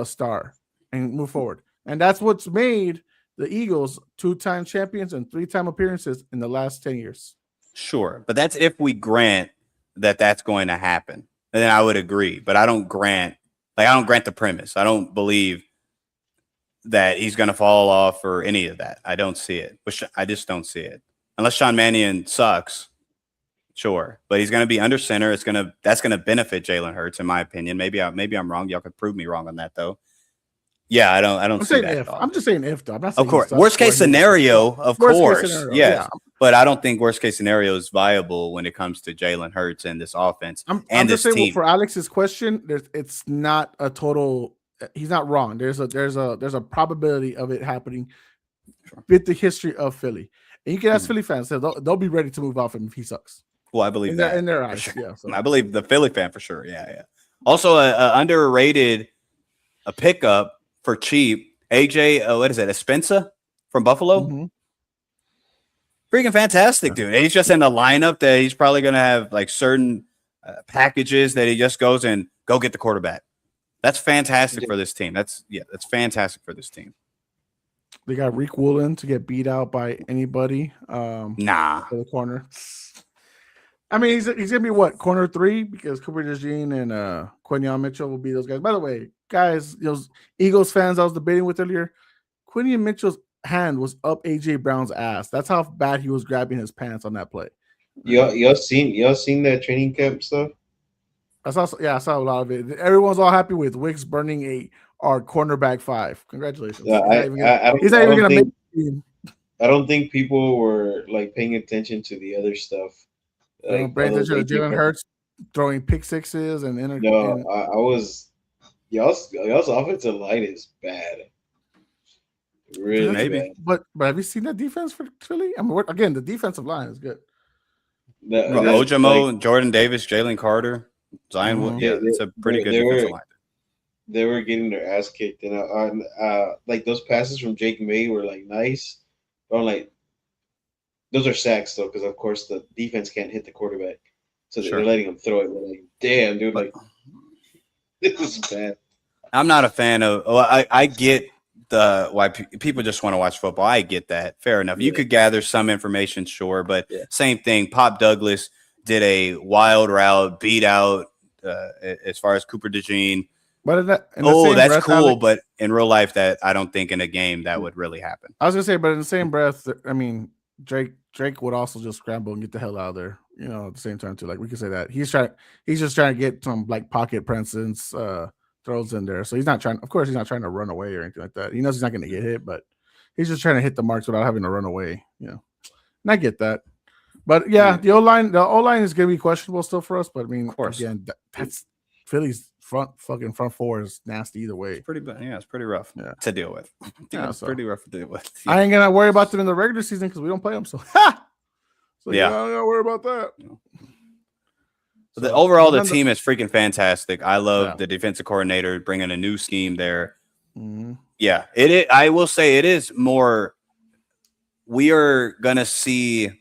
star and move forward. And that's what's made the Eagles 2-time champions and 3-time appearances in the last 10 years. Sure, but that's if we grant that that's going to happen. And then I would agree, but I don't grant the premise. I don't believe that he's going to fall off or any of that. I don't see it. I just don't see it. Unless Sean Mannion sucks, sure. But he's going to be under center. That's going to benefit Jalen Hurts, in my opinion. Maybe I'm wrong. Y'all could prove me wrong on that, though. Yeah, I don't see that at all. I'm just saying if, though. I'm not saying of course. Worst case scenario, of course. Yes. Yeah. But I don't think worst case scenario is viable when it comes to Jalen Hurts and this offense. I'm just saying, well, for Alex's question, it's not a total. He's not wrong. There's a probability of it happening with the history of Philly, and you can ask Philly fans; they'll be ready to move off him if he sucks. Well, I believe that in their eyes. Sure. Yeah, so. I believe the Philly fan for sure. Yeah. Also, underrated a pickup for cheap. AJ, what is it? Espensa from Buffalo. Mm-hmm. Freaking fantastic, dude. And he's just in the lineup that he's probably going to have like certain packages that he just goes and go get the quarterback. That's fantastic for this team. That's fantastic for this team. They got Reek Woolen to get beat out by anybody. Nah. For the corner. I mean, he's gonna be what, corner 3, because Cooper DeJean and Quinion Mitchell will be those guys. By the way, guys, those Eagles fans I was debating with earlier, Quinion Mitchell's hand was up AJ Brown's ass. That's how bad he was grabbing his pants on that play. Y'all seen that training camp stuff? I saw a lot of it. Everyone's all happy with Wicks burning our cornerback 5. Congratulations. I don't think people were like paying attention to the other stuff. Like, Jalen Hurts throwing pick sixes and I was y'all's offensive line is bad. Really maybe. bad. But have you seen that defense for Philly? I mean, again, the defensive line is good. Ojamo, Jordan Davis, Jalen Carter. Zion Wood, it's a pretty good defensive line. They were getting their ass kicked, and like those passes from Jake May were like nice, but I'm like, those are sacks though, because of course the defense can't hit the quarterback, so they're letting him throw it. We're like, damn, dude, like this is bad. I'm not a fan of. I get why people just want to watch football. I get that, fair enough. You could gather some information, sure, but same thing. Pop Douglas did a wild route, beat out as far as Cooper DeJean. But that's breath, cool. Alex, but in real life, that I don't think in a game that would really happen. I was gonna say, but in the same breath, I mean, Drake would also just scramble and get the hell out of there. At the same time too. Like we could say that he's just trying to get some like pocket presence throws in there. So he's not trying. Of course, he's not trying to run away or anything like that. He knows he's not going to get hit, but he's just trying to hit the marks without having to run away. And I get that. But the O line is going to be questionable still for us. But I mean, of course, again, that's Philly's front four is nasty either way. It's pretty bad. Yeah, it's pretty rough to deal with. It's pretty rough to deal with. Yeah. I ain't gonna worry about them in the regular season because we don't play them. So, I don't gotta worry about that. So overall, the team is freaking fantastic. I love the defensive coordinator bringing a new scheme there. Mm-hmm. Yeah, I will say it is more. We are gonna see.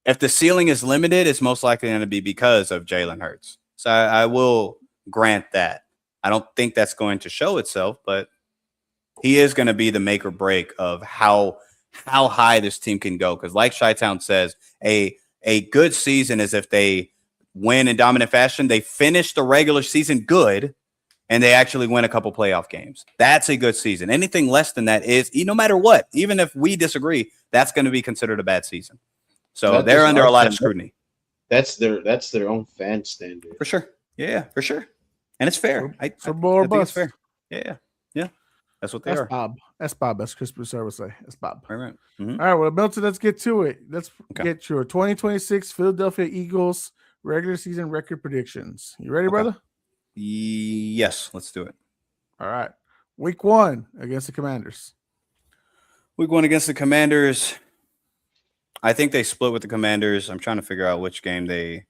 If the ceiling is limited, it's most likely going to be because of Jalen Hurts. So I will grant that. I don't think that's going to show itself, but he is going to be the make or break of how high this team can go. Because like Chi-Town says, a good season is if they win in dominant fashion, they finish the regular season good, and they actually win a couple playoff games. That's a good season. Anything less than that is, no matter what, even if we disagree, that's going to be considered a bad season. So they're under a lot of scrutiny. That's their own fan standard. For sure. Yeah, for sure. And it's fair. I think it's fair. Yeah. That's what they are. Bob. That's Bob. That's Chris Broussard would say. That's Bob. All right. Mm-hmm. All right. Well, Milton, let's get to it. Let's get your 2026 Philadelphia Eagles regular season record predictions. You ready, brother? Yes. Let's do it. All right. Week 1 against the Commanders. Week 1 against the Commanders. I think they split with the Commanders. I'm trying to figure out which game they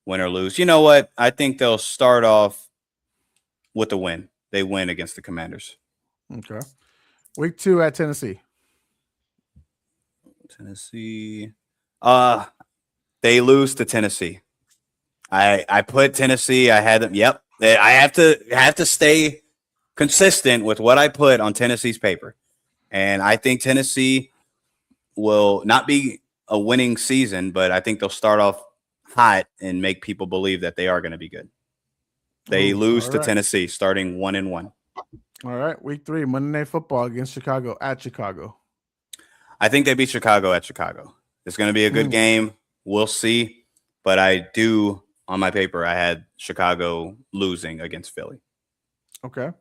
win or lose. You know what? I think they'll start off with a win. They win against the Commanders. Okay. Week 2 at Tennessee. They lose to Tennessee. I put Tennessee. I had them. Yep. I have to stay consistent with what I put on Tennessee's paper. And I think Tennessee will not be a winning season, but I think they'll start off hot and make people believe that they are going to be good. They lose to Tennessee, starting 1-1. All right, week 3, Monday Night Football against Chicago at Chicago. I think they beat Chicago at Chicago. It's going to be a good game. We'll see. But I do, on my paper, I had Chicago losing against Philly. Okay.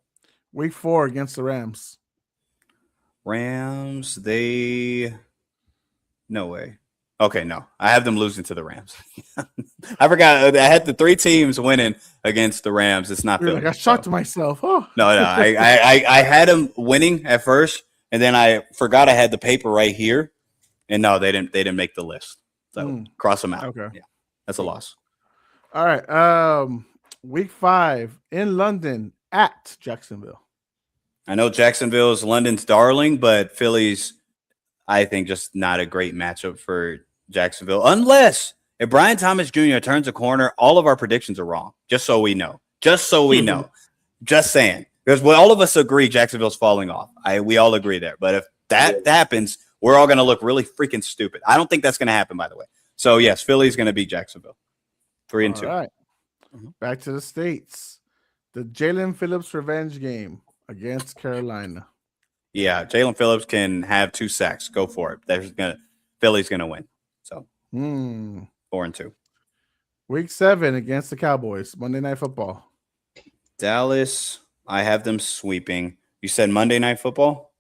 Week 4 against the Rams. Rams, no way. Okay, no. I have them losing to the Rams. I forgot. I had the 3 teams winning against the Rams. It's not You're Philly. like, I shocked myself. Oh. No. I had them winning at first, and then I forgot I had the paper right here. And no, they didn't make the list. So cross them out. Okay. Yeah. That's a loss. All right. Week 5 in London at Jacksonville. I know Jacksonville is London's darling, but Philly's, I think, just not a great matchup for Jacksonville. Unless if Brian Thomas Jr. turns a corner, all of our predictions are wrong. Just so we know. Just saying. Because all of us agree Jacksonville's falling off. We all agree there. But if that happens, we're all going to look really freaking stupid. I don't think that's going to happen, by the way. So, yes, Philly's going to beat Jacksonville. 3-2. All right. Back to the States. The Jalen Phillips revenge game against Carolina. Yeah, Jalen Phillips can have 2 sacks. Go for it. Philly's going to win. So, 4-2. Week 7 against the Cowboys. Monday Night Football. Dallas, I have them sweeping. You said Monday Night Football?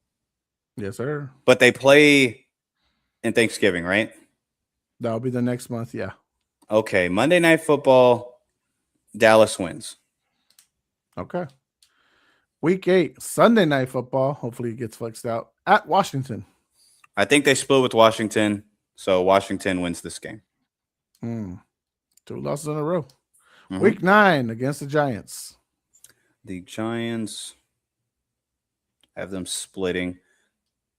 Yes, sir. But they play in Thanksgiving, right? That'll be the next month, yeah. Okay, Monday Night Football, Dallas wins. Okay. Week 8, Sunday Night Football. Hopefully it gets flexed out at Washington. I think they split with Washington, so Washington wins this game. 2 losses in a row. Week 9 against the Giants. The Giants have them splitting.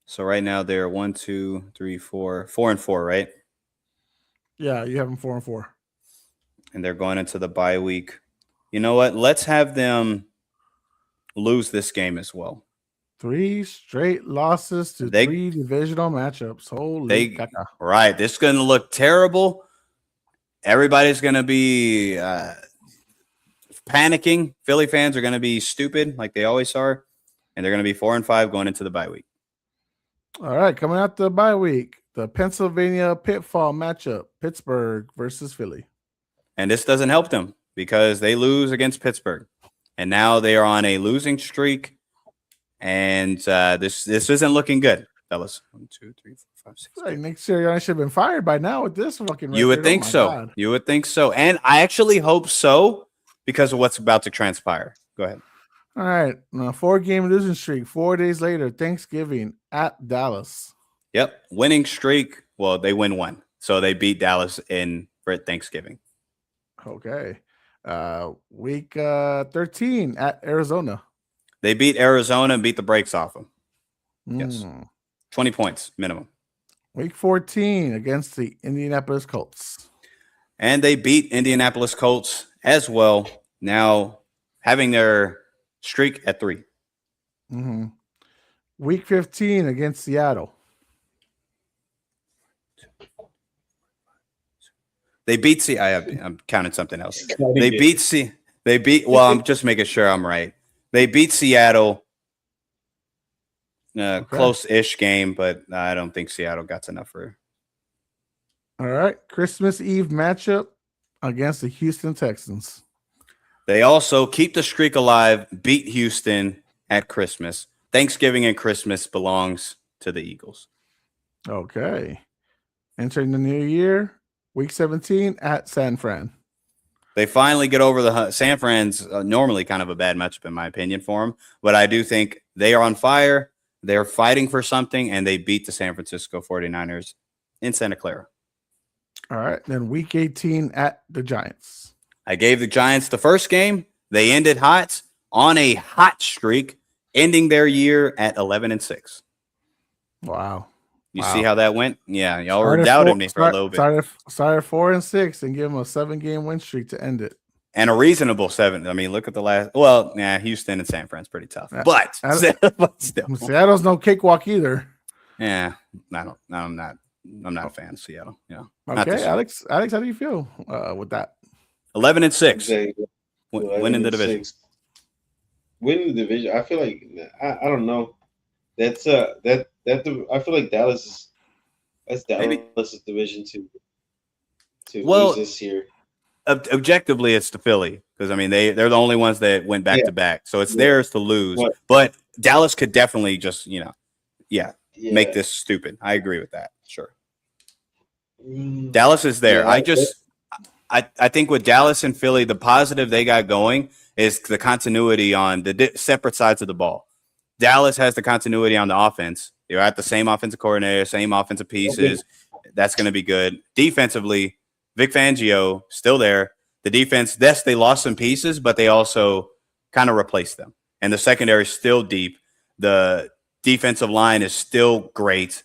So right now they're 1, 2, 3, 4, 4-4, right? Yeah, you have them 4-4. And they're going into the bye week. You know what? Let's have them lose this game as well. 3 straight losses to 3 divisional matchups. Holy caca. Right. This is going to look terrible. Everybody's going to be panicking. Philly fans are going to be stupid like they always are. And they're going to be 4-5 going into the bye week. All right. Coming out the bye week, the Pennsylvania Pitfall matchup, Pittsburgh versus Philly. And this doesn't help them because they lose against Pittsburgh. And now they are on a losing streak. And this isn't looking good, fellas. 1, 2, 3, 4, 5, 6. Like Nick Sirianni should have been fired by now with this fucking record. You would think so. God. You would think so. And I actually hope so because of what's about to transpire. Go ahead. All right. 4-game losing streak. 4 days later, Thanksgiving at Dallas. Yep. Winning streak. Well, they win 1. So they beat Dallas for Thanksgiving. Okay. Week 13 at Arizona. They beat Arizona and beat the brakes off them. Yes. 20 points minimum. Week 14 against the Indianapolis Colts. And they beat Indianapolis Colts as well. Now having their streak at 3. Week 15 against Seattle. They beat I'm counting something else. Well, I'm just making sure I'm right. They beat Seattle. Close-ish game, but I don't think Seattle got enough for. All right. Christmas Eve matchup against the Houston Texans. They also keep the streak alive, beat Houston at Christmas. Thanksgiving and Christmas belongs to the Eagles. Okay. Entering the new year, week 17 at San Fran. They finally get over the San Fran's normally kind of a bad matchup, in my opinion, for them. But I do think they are on fire. They're fighting for something, and they beat the San Francisco 49ers in Santa Clara. All right. Then week 18 at the Giants. I gave the Giants the first game. They ended hot on a hot streak, ending their year at 11-6. Wow. You see how that went? Yeah, y'all were doubting me for a little bit. Started 4-6 and give them a 7-game win streak to end it. And a reasonable 7. I mean, look at the last. Well, yeah, Houston and San Fran's pretty tough, but still, Seattle's no cakewalk either. Yeah, I'm not a fan of Seattle. Yeah. Okay, Alex, how do you feel with that? 11-6, winning the division. winning the division. I feel like I don't know. That's I feel like that's Maybe. Dallas's division to lose Well, this year. objectively, it's the Philly because I mean they're the only ones that went back Yeah, to back, so it's yeah. theirs to lose. But But Dallas could definitely just make yeah, this stupid. I agree with that. Sure, mm, Dallas is there. yeah, I think with Dallas and Philly, the positive they got going is the continuity on the separate sides of the ball. Dallas has the continuity on the offense. You're at the same offensive coordinator, same offensive pieces. That's going to be good. Defensively, Vic Fangio still there. The defense, yes, they lost some pieces, but they also kind of replaced them. And the secondary is still deep. The defensive line is still great.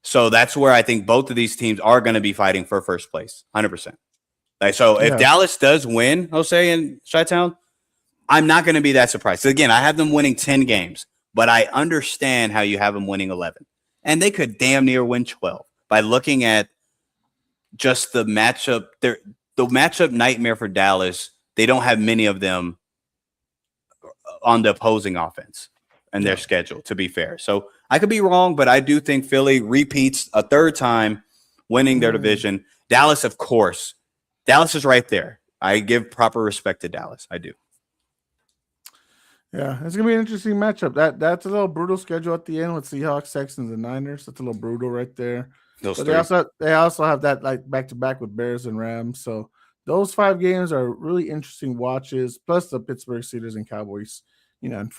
So that's where I think both of these teams are going to be fighting for first place, 100%. Like, so if Yeah. Dallas does win, Jose and Chi-Town, I'm not going to be that surprised. Again, I have them winning 10 games, but I understand how you have them winning 11. And they could damn near win 12 by looking at just the matchup. The matchup nightmare for Dallas, they don't have many of them on the opposing offense and their schedule, to be fair. So I could be wrong, but I do think Philly repeats a third time winning their division. Dallas, of course. Dallas is right there. I give proper respect to Dallas. I do. Yeah, it's gonna be an interesting matchup. That's a little brutal schedule at the end with Seahawks, Texans, and Niners. That's a little brutal right there. Those But three. they also have that like back to back with Bears and Rams. So those 5 games are really interesting watches. Plus the Pittsburgh Steelers and Cowboys. In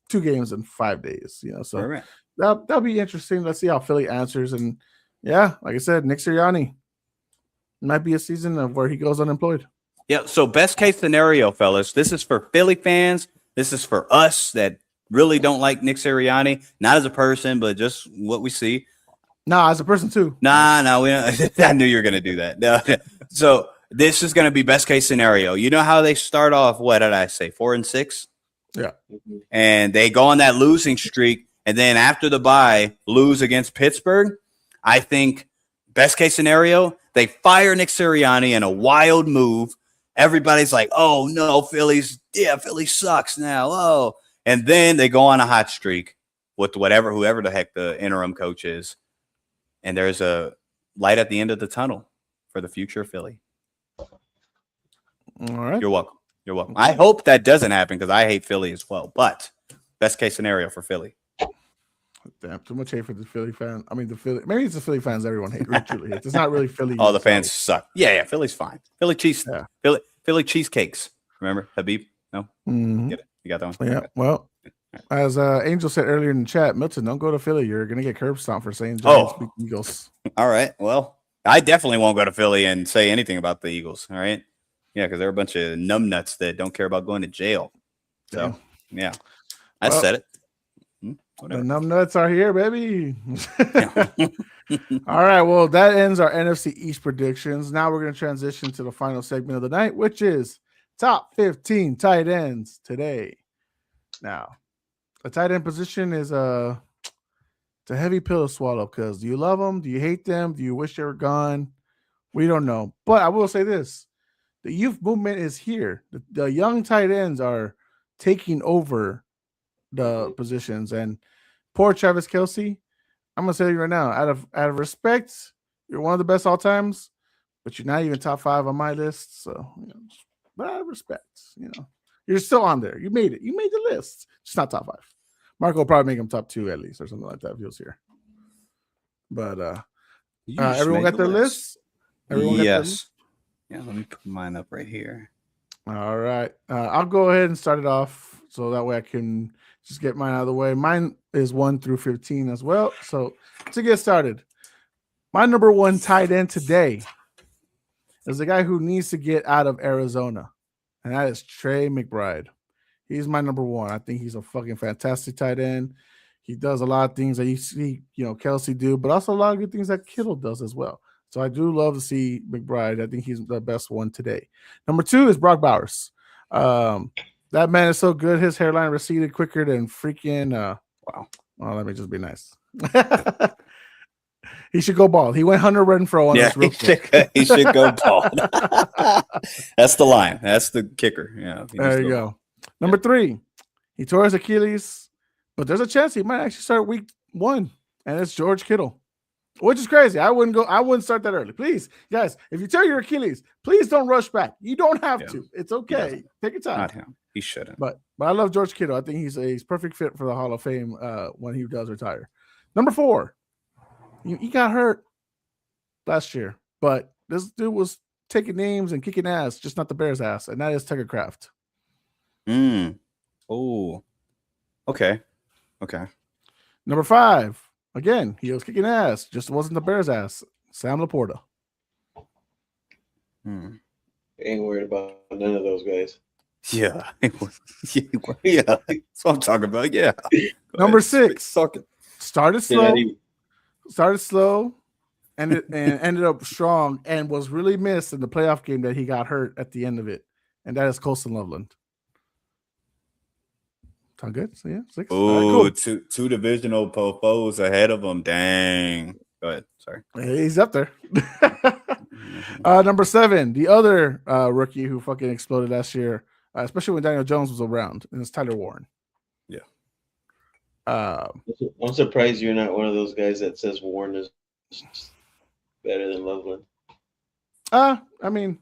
2 games in 5 days. So All right. that'll be interesting. Let's see how Philly answers. And yeah, like I said, Nick Sirianni might be a season of where he goes unemployed. Yeah. So best case scenario, fellas. This is for Philly fans. This is for us that really don't like Nick Sirianni, not as a person, but just what we see. Nah, as a person too. Nah, we don't. I knew you were going to do that. No. So this is going to be best case scenario. You know how they start off? What did I say? 4-6. Yeah. And they go on that losing streak, and then after the bye, lose against Pittsburgh. I think best case scenario, they fire Nick Sirianni in a wild move. Everybody's like, "Oh no, Philly sucks now." Oh, and then they go on a hot streak with whoever the heck the interim coach is, and there's a light at the end of the tunnel for the future of Philly. All right. You're welcome. You're welcome. I hope that doesn't happen because I hate Philly as well. But best case scenario for Philly. Damn, too much hate for the Philly fan. I mean, maybe it's the Philly fans everyone truly hates. It's not really Philly. All the fans suck. Yeah, Philly's fine. Philly cheesecakes. Remember Habib? No, Get it. You got that one. Yeah. Okay. Well, as Angel said earlier in the chat, Milton, don't go to Philly. You're gonna get curb stomped for saying Giants beat the Eagles. All right. Well, I definitely won't go to Philly and say anything about the Eagles. All right. Yeah, because they're a bunch of numbnuts that don't care about going to jail. So yeah, I said it. The numbnuts are here, baby. All right. Well, that ends our NFC East predictions. Now we're going to transition to the final segment of the night, which is top 15 tight ends today. Now, the tight end position is it's a heavy pill to swallow because do you love them? Do you hate them? Do you wish they were gone? We don't know. But I will say this. The youth movement is here. The young tight ends are taking over the positions. And poor Travis Kelce, I'm gonna say to you right now, out of respect, you're one of the best all times, but you're not even top 5 on my list. So, but out of respect, you're still on there. You made it. You made the list. Just not top 5. Marco will probably make him top 2 at least, or something like that if he was here. But everyone got their list. Everyone got their list? Yeah, let me put mine up right here. All right. I'll go ahead and start it off so that way I can just get mine out of the way. Mine is 1 through 15 as well. So to get started, my number 1 tight end today is the guy who needs to get out of Arizona, and that is Trey McBride. He's my number 1. I think he's a fucking fantastic tight end. He does a lot of things that you see, Kelce do, but also a lot of good things that Kittle does as well. So I do love to see McBride. I think he's the best one today. Number 2 is Brock Bowers. That man is so good. His hairline receded quicker than freaking wow. Well, let me just be nice. He should go bald. He went Hunter Renfrow on this real quick. He should go bald. That's the line. That's the kicker. Yeah. There you go. Number 3, He tore his Achilles, but there's a chance he might actually start week 1, and it's George Kittle, which is crazy. I wouldn't start that early. Please, guys, if you tear your Achilles, please don't rush back. You don't have to. It's okay. Take your time. Not him. He shouldn't. But I love George Kittle. I think he's perfect fit for the Hall of Fame when he does retire. Number 4, he got hurt last year, but this dude was taking names and kicking ass, just not the Bears' ass, and that is Tucker Kraft. Oh, okay. Number 5, again, he was kicking ass, just wasn't the Bears' ass. Sam Laporta. Ain't worried about none of those guys. Yeah. Yeah. That's what I'm talking about. Yeah. Number 6, started slow, and ended up strong, and was really missed in the playoff game that he got hurt at the end of it, and that is Colston Loveland. Sound good? So yeah, 6. Oh, right, cool. two divisional foes ahead of him. Dang. Go ahead. Sorry. He's up there. Number 7, the other rookie who fucking exploded last year, especially when Daniel Jones was around, and it's Tyler Warren. Yeah. I'm surprised you're not one of those guys that says Warren is better than Loveland. I mean,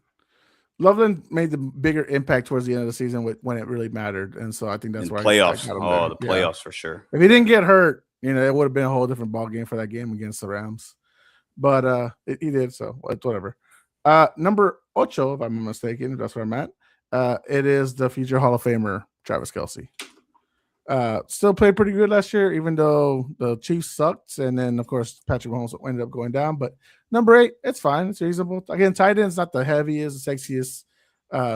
Loveland made the bigger impact towards the end of the season when it really mattered, and so I think that's why playoffs. I got him the playoffs for sure. If he didn't get hurt, it would have been a whole different ball game for that game against the Rams. But he did, so whatever. Number 8, if I'm mistaken, that's where I'm at. It is the future Hall of Famer Travis Kelce. Still played pretty good last year, even though the Chiefs sucked, and then of course Patrick Mahomes ended up going down. But number 8, it's fine, it's reasonable. Again, tight end's not the heaviest, the sexiest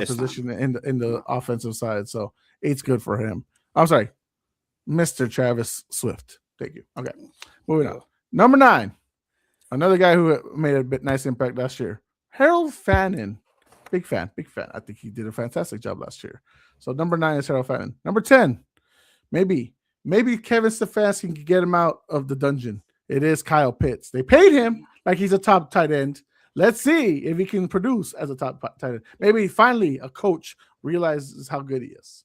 position in the offensive side, so 8's good for him. I'm sorry, Mr. Travis Swift. Thank you. Okay, moving on. Number 9, another guy who made a nice impact last year, Harold Fannin. Big fan. I think he did a fantastic job last year. So number 9 is Harold Fannin. Number 10, maybe Kevin Stefanski can get him out of the dungeon. It is Kyle Pitts. They paid him like he's a top tight end. Let's see if he can produce as a top tight end. Maybe finally a coach realizes how good he is.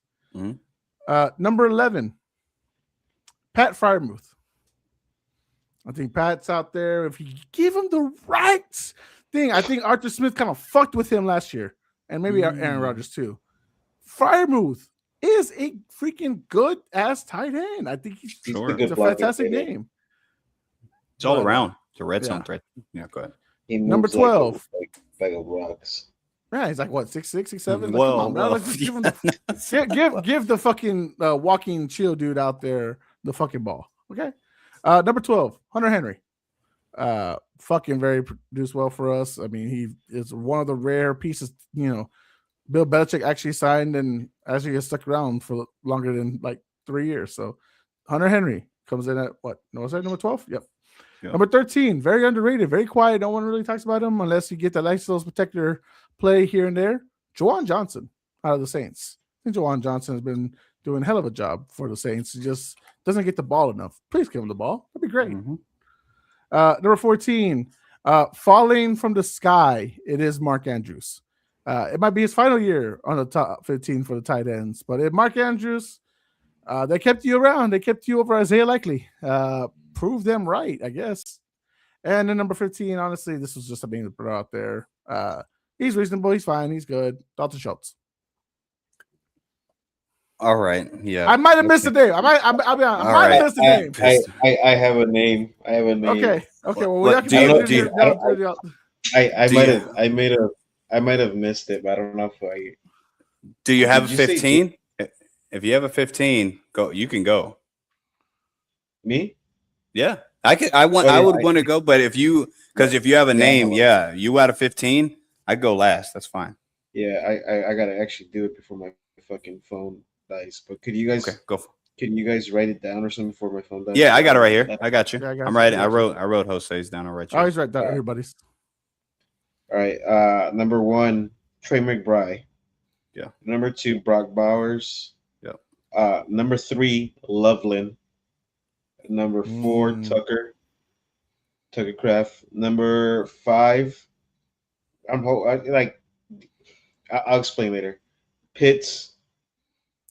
Number 11, Pat Freiermuth. I think Pat's out there. If you give him the right thing, I think Arthur Smith kind of fucked with him last year, and maybe Aaron Rodgers too. Freiermuth is a freaking good ass tight end. I think he's a fantastic name. It's all around. The red zone threat. Yeah, go ahead. Number 12, like bag of rocks. Yeah, he's like what, 6'6", 6'7"? Well, give the fucking walking chill dude out there the fucking ball. Okay. Number 12, Hunter Henry. Fucking very produced well for us. I mean, he is one of the rare pieces, Bill Belichick actually signed and actually has stuck around for longer than like 3 years. So Hunter Henry comes in at what? No, was that number 12? Yep. Number 13, very underrated, very quiet. No one really talks about him unless you get the Lysol protector play here and there. Juwan Johnson out of the Saints. I think Juwan Johnson has been doing a hell of a job for the Saints. He just doesn't get the ball enough. Please give him the ball. That'd be great. Number 14, falling from the sky. It is Mark Andrews. It might be his final year on the top 15 for the tight ends, but Mark Andrews, they kept you around. They kept you over Isaiah Likely. Prove them right, I guess. And then number 15, honestly, this was just something to put out there. He's reasonable. He's fine. He's good. Dalton Schultz. All right. Yeah. I might have missed a name. I might have missed a name. I have a name. Okay. Well, I might have missed it, but I don't know if I. Do you have a 15? If you have a 15, go. You can go. Me? Yeah, I would want to go, but if you have a name, you out of 15, I go last. That's fine. Yeah, I gotta actually do it before my fucking phone dies. But could you guys go? Can you guys write it down or something before my phone dies? Yeah, I got it right here. I got you. Yeah, I'm writing. I wrote Jose's down. I'll write you. I always write down everybody's. All right. Number 1, Trey McBride. Yeah. Number 2, Brock Bowers. Yeah. Number 3, Loveland. Number 4, Tucker Kraft. Number 5, I'll explain later. Pitts.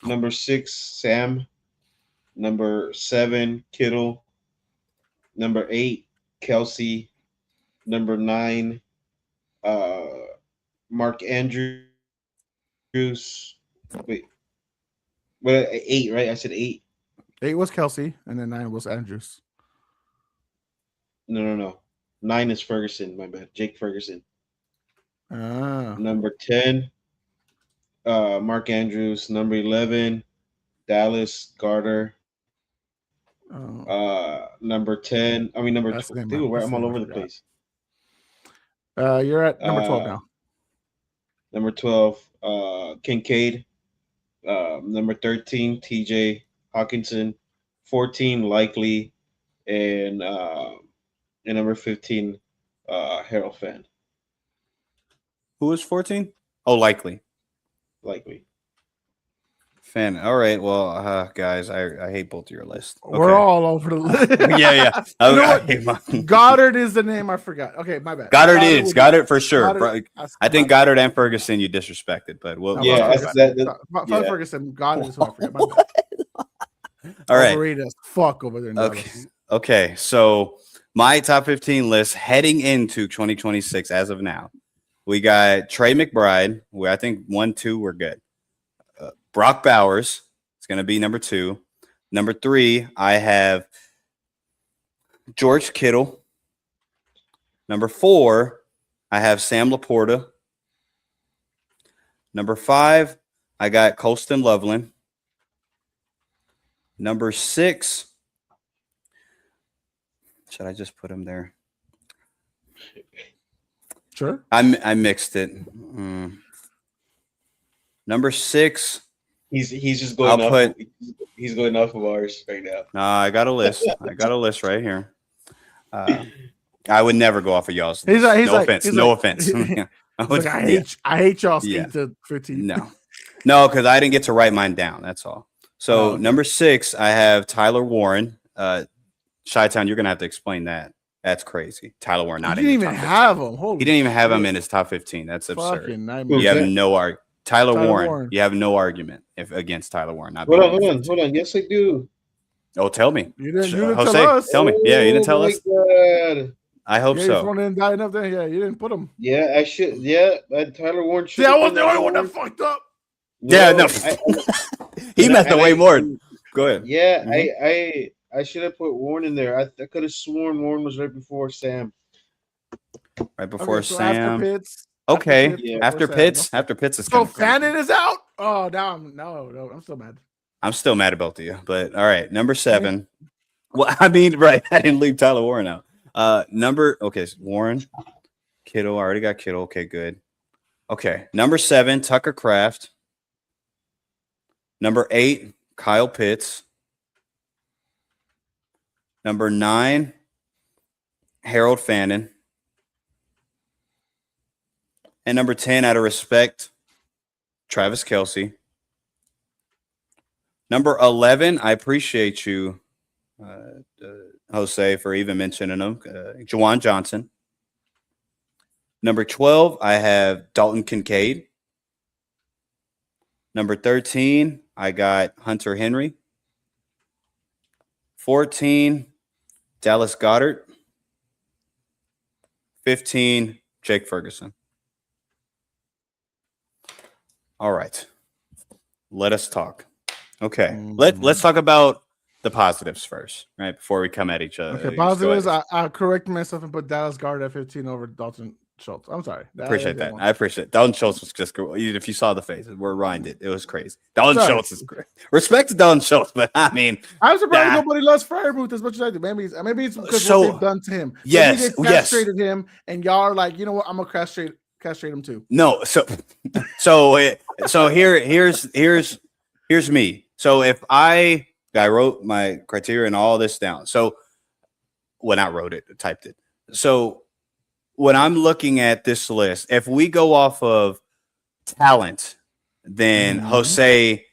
Number 6, Sam. Number 7, Kittle. Number 8, Kelsey. Number 9, uh, Mark Andrews. Wait, what? 8, right? I said 8. 8 was Kelsey, and then 9 was Andrews. No. 9 is Ferguson. My bad. Jake Ferguson. Ah, Number 10, Mark Andrews. Number 11, Dallas Garter. Number 10. I mean number that's the 12. name. Dude, That's I'm the all name I over the forgot. place. You're at number 12 now. Number 12, Kincaid. Number 13, TJ Hawkinson. 14, Likely. And number 15, Harold Fan. Who was 14? Oh, Likely. Likely. Fan. All right. Well, guys, I hate both of your lists. We're all over the list. yeah. You know I what? hate mine. Goddard is the name I forgot. Okay, my bad. Goddard for sure. Goddard, I think Goddard and Ferguson you disrespected, but we'll Yeah, talk that's about it. yeah. Ferguson. Goddard is who I forgot. My bad. All right. Overrated as fuck over there. In Okay. Dallas. Okay. So my top 15 list heading into 2026 as of now. We got Trey McBride, where I think 1, 2 were good. Brock Bowers is going to be number 2. Number 3, I have George Kittle. Number 4, I have Sam Laporta. Number 5, I got Colston Loveland. Number 6, should I just put him there? Sure. I mixed it. Number 6. He's just going I'll off. He's going off of ours right now. I got a list. I got a list right here. I would never go off of y'all's. He's like, no offense. No offense. I hate y'all Yeah. skate to 15. No, because I didn't get to write mine down. That's all. So number 6, I have Tyler Warren. Chi-Town, you're gonna have to explain that. That's crazy. Tyler Warren He not didn't in even your top have 15. him. Holy He didn't even have him shit. in his top 15. That's absurd. Fucking nightmare. You have that? no argument. Tyler Warren. Warren. You have no argument against Tyler Warren. Not Hold being on. Yes, I do. Oh, tell me. You didn't Jose, tell us. tell me. Yeah, you didn't tell us. God. I hope Yeah, so. your phone didn't die enough there. Yeah, you didn't put him. Yeah, I should. Yeah, Tyler Warren should. See, I was the only one that fucked up. Yeah, no. He messed up way more. Go ahead. Yeah, Mhm. I should have put Warren in there. I could have sworn Warren was right before Sam. Right before Okay, so Sam. After Pitts. Okay. Yeah. After Sam. Pitts. After Pitts is So kind of crazy. Fannin is out. Oh, no, I'm still mad. I'm still mad at both of you, but all right. Number 7. Well, I mean, right. I didn't leave Tyler Warren out. Okay, so Warren, Kittle. I already got Kittle. Okay, good. Okay. Number 7, Tucker Kraft. Number 8, Kyle Pitts. Number 9, Harold Fannin. And number 10, out of respect, Travis Kelce. Number 11, I appreciate you, Jose, for even mentioning him, Juwan Johnson. Number 12, I have Dalton Kincaid. Number 13, I got Hunter Henry. 14, Dallas Goedert. 15, Jake Ferguson. All right. Let us talk. Okay. Let's talk about the positives first, right? Before we come at each other. Okay, positives. I correct myself and put Dallas Goedert at 15 over Dalton Schultz. I'm sorry. Appreciate that. I appreciate it. Dalton Schultz was just good. If you saw the faces, we're reminded. It was crazy. Dalton Schultz is great. Respect to Dalton Schultz, but I mean, I'm surprised nobody loves Freiermuth as much as I do. Maybe it's because what they've done to him. Yes, maybe they castrated him, and y'all are like, you know what? I'm gonna castrate him too. No, so here's me. So if I wrote my criteria and all this down. So when I wrote it, typed it. So when I'm looking at this list, if we go off of talent, then Jose,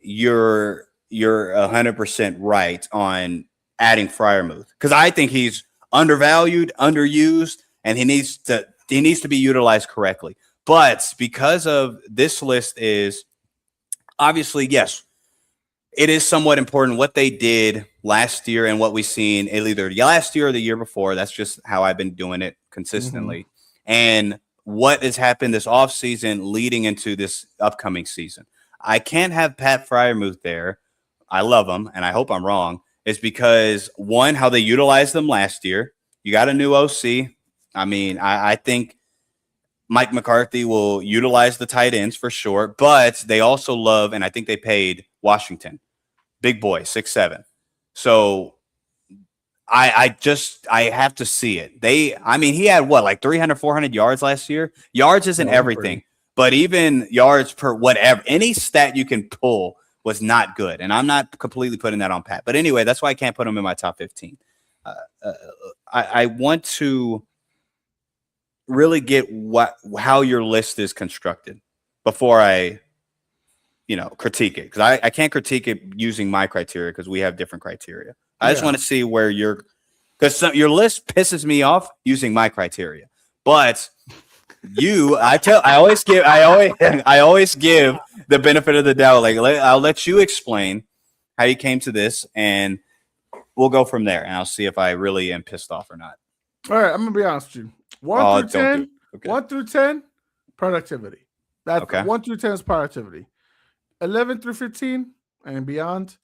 you're 100% right on adding Freiermuth, because I think he's undervalued, underused, and he needs to be utilized correctly. But because of this list is obviously, yes, it is somewhat important what they did last year and what we've seen either last year or the year before. That's just how I've been doing it consistently. And what has happened this offseason leading into this upcoming season. I can't have Pat Fryermuth there. I love him, and I hope I'm wrong. It's because, one, how they utilized them last year. You got a new OC. I mean, I think Mike McCarthy will utilize the tight ends for sure, but they also love, and I think they paid Washington. Big boy, 6'7". So I have to see it. He had what, like 300, 400 yards last year? Yards isn't everything, but even yards per whatever, any stat you can pull was not good. And I'm not completely putting that on Pat. But anyway, that's why I can't put him in my top 15. I want to really get how your list is constructed before I critique it, because I can't critique it using my criteria because we have different criteria. I just want to see where because your list pisses me off using my criteria, but I always give the benefit of the doubt. Like, I'll let you explain how you came to this, and we'll go from there, and I'll see if I really am pissed off or not. All right, I'm gonna be honest with you. 1 through 10, okay. 1 through 10, productivity. That's okay. 1 through 10 is productivity. 11 through 15 and beyond,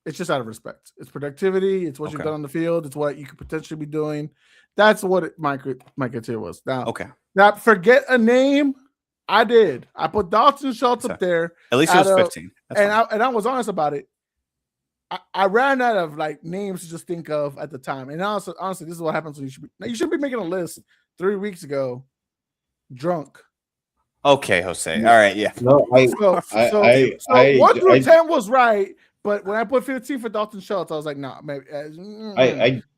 it's just out of respect. It's productivity. It's what you've done on the field. It's what you could potentially be doing. That's what my criteria was. Now, forget a name. I did. I put Dalton Schultz up there. At least it was 15. And I was honest about it. I ran out of like names to just think of at the time. And honestly, this is what happens when you should be making a list 3 weeks ago, drunk. Okay, Jose. All right, yeah. No, 1 through 10 was right, but when I put 15 for Dalton Schultz, I was like, nah, maybe.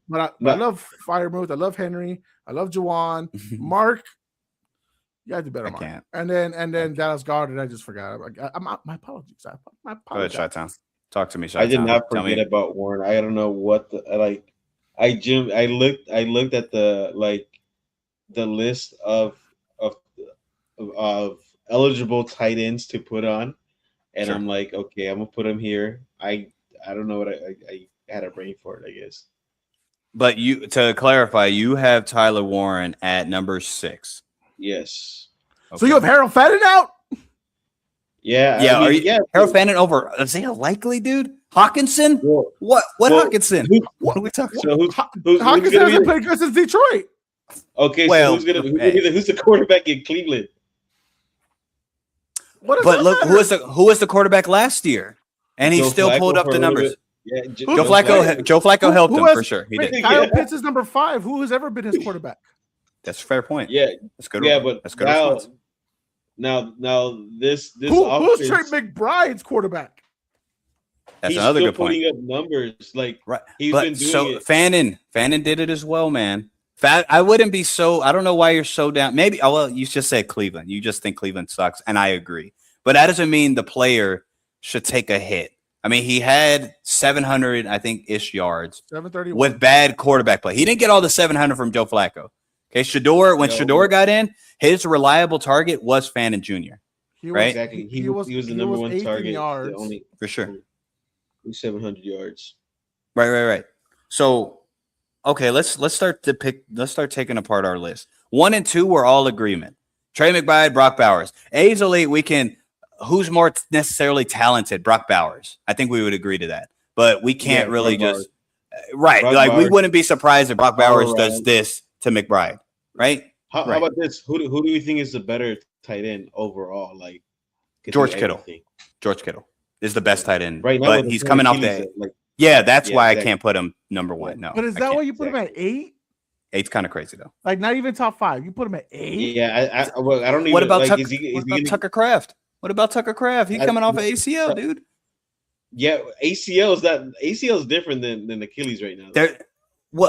But I love Fryermuth. I love Henry. I love Juwan. Mark. You gotta do better, Mark. Can't. And then Dallas Goedert. I just forgot. My apologies. My apologies. Go ahead, Chi-Town. Talk to me, Chi-Town. I did not forget about Warren. I don't know what I looked at the list of eligible tight ends to put on, and I'm like, okay, I'm gonna put him here. I don't know what I had a brain for it, I guess. But to clarify, you have Tyler Warren at number 6. Yes. Okay. So you have Harold Fenton out? Yeah. Harold Fenton over Isaiah Likely, dude? Hawkinson? Well, what Hawkinson? What are we talking about? Hawkinson hasn't played good since Detroit. Okay, so who's the quarterback in Cleveland? Who was the quarterback last year? And he still pulled up the numbers. Yeah, Joe Flacco helped him for sure. He did. Kyle Pitts is number 5. Who has ever been his quarterback? That's a fair point. Yeah, that's good. Yeah, but that's good response. Now this who's Trey McBride's quarterback? That's another good point. Putting up numbers like he's but been doing it. Fannin did it as well, man. I wouldn't be so. I don't know why you're so down. Maybe you just said Cleveland. You just think Cleveland sucks, and I agree. But that doesn't mean the player should take a hit. I mean, he had 700, I think, ish yards 731 with bad quarterback play. He didn't get all the 700 from Joe Flacco. Okay, Shador got in, his reliable target was Fannin Jr. Right? Exactly. He was the number 1 target. Yards. For sure. 700 yards. Right. So, okay, let's start taking apart our list. 1 and 2 were all agreement. Trey McBride, Brock Bowers. Easily we can. Who's more necessarily talented? Brock Bowers. I think we would agree to that. But we can't really just right. Brock Bowers. We wouldn't be surprised if Brock Bowers does this to McBride. Right? How about this? Who do we think is the better tight end overall? Like George Kittle. George Kittle is the best tight end. Right now, but he's coming off the that's why I can't put him number 1. No. But is that why you put him at 8? 8's kind of crazy though. Like not even top 5. You put him at 8? Yeah, I don't even. What about Tucker Kraft? What about Tucker Kraft? He's coming off of ACL, dude. Yeah, ACL is different than Achilles right now.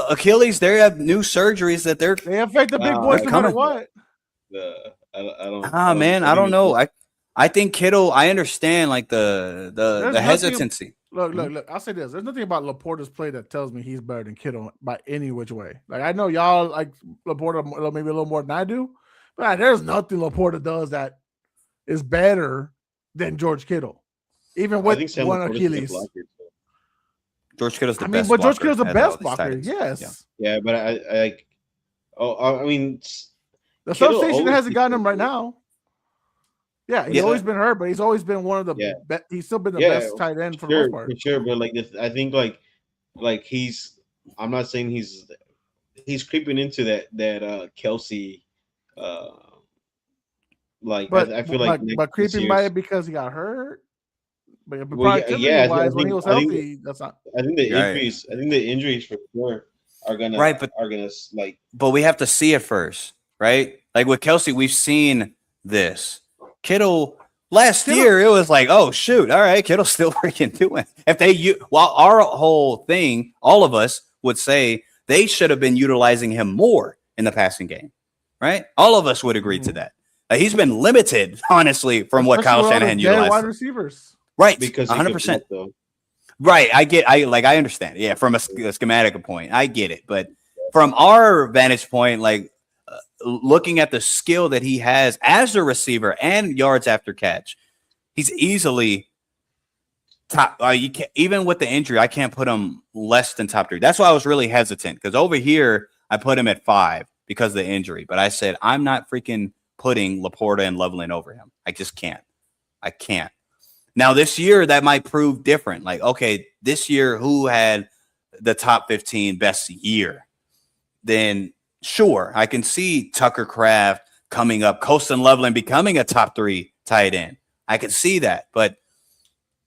Achilles, they have new surgeries that they affect the big boys no matter what. I don't know. I think Kittle. I understand like the hesitancy. Look. I'll say this: there's nothing about Laporta's play that tells me he's better than Kittle by any which way. Like I know y'all like Laporta maybe a little more than I do, but there's nothing Laporta does that is better than George Kittle. even I with think Sam one Laporta's a good Achilles. blocker. So. George Kittle's the I mean, best. but George blocker Kittle's the out of best all these blocker. tight ends. Yes. Yeah, but I like. Oh, I mean, The Kittle substation always hasn't gotten keeps him right hurt. now. Yeah, he's Yeah. always been hurt, but he's always been one of the. Yeah. He's still been the Yeah, best tight end for the sure, most part. for sure. But like, I think like he's. I'm not saying he's creeping into that Kelsey. Uh, like But I feel like next but creeping by year's. it because he got hurt. But Well, productivity I wise, when he think was I think healthy, that's not. I think the Right. injuries. I think the injuries for sure are gonna Right, but like. but we have to see it first, right? Like with Kelsey, we've seen this. Kittle last year, it was like, oh shoot, all right, Kittle's still freaking doing. While our whole thing, all of us would say they should have been utilizing him more in the passing game, right? All of us would agree to that. He's been limited, honestly, from what Kyle Shanahan utilized. Wide receivers, right? Because 100%. Though. Right, I understand. Yeah, from a schematic point, I get it. But from our vantage point, like looking at the skill that he has as a receiver and yards after catch, he's easily top. You can't, even with the injury, I can't put him less than top 3. That's why I was really hesitant, because over here I put him at 5 because of the injury. But I said I'm not freaking putting Laporta and Loveland over him. I just can't. I can't. Now, this year, that might prove different. Like, okay, this year, who had the top 15 best year? Then, sure, I can see Tucker Kraft coming up, Colston Loveland becoming a top 3 tight end. I can see that, but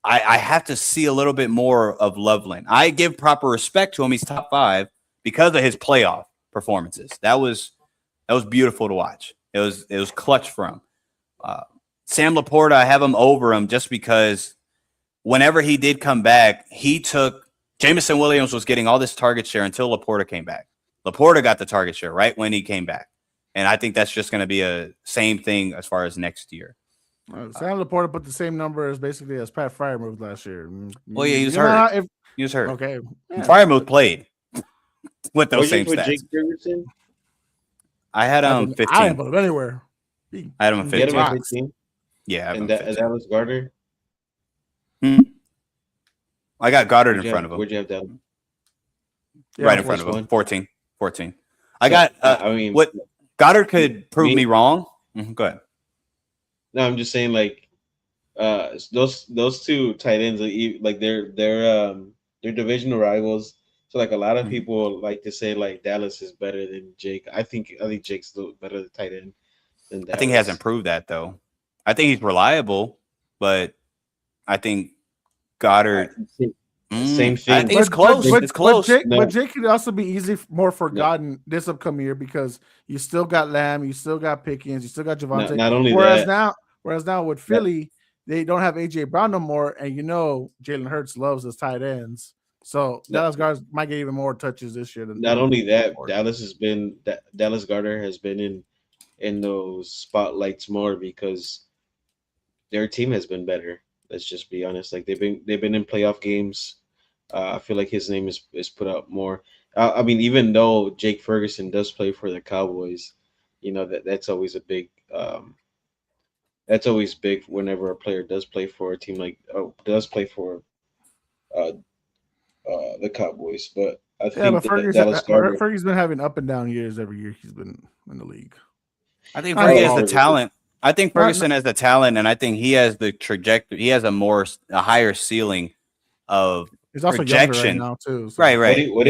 I have to see a little bit more of Loveland. I give proper respect to him. He's top 5 because of his playoff performances. That was beautiful to watch. It was clutch for him. Sam Laporta, I have him over him just because whenever he did come back, he took Jameson Williams was getting all this target share until Laporta came back. Laporta got the target share right when he came back. And I think that's just going to be a same thing as far as next year. Sam Laporta put the same number as basically as Pat Fryermuth last year. Well, yeah, he was hurt. He was hurt. Okay. Yeah. Fryermuth played with those same stats. Jake Ferguson? I had him 15. I didn't put him anywhere. I had him 15. 15? Yeah, and Dallas Goedert? I got Goddard in front of him. Where'd you have Dallas? Right in front of him. 14. I got what Goddard could prove me wrong. Go ahead. No, I'm just saying, like, those two tight ends, like they're divisional rivals. So like a lot of people like to say like Dallas is better than Jake. I think Jake's a little better tight end than Dallas. I think he hasn't proved that though. I think he's reliable, but I think Goddard. Same thing. I think it's close. It's close. But Jake could also be more forgotten this upcoming year because you still got Lamb, you still got Pickens, you still got Javonte. Not only whereas that. now with Philly, they don't have AJ Brown no more, and Jalen Hurts loves his tight ends. So Dallas Goedert might get even more touches this year. Not only that, Dallas Goedert has been in those spotlights more because their team has been better. Let's just be honest. Like they've been in playoff games. I feel like his name is put out more. I mean, even though Jake Ferguson does play for the Cowboys, that's always a big. That's always big whenever a player does play for a team does play for the Cowboys. But I think Ferguson's been having up and down years every year he's been in the league. I think Fergie has the talent. I think Ferguson has the talent, and I think he has the trajectory. He has a higher ceiling of He's also projection younger right now too. So. Right. What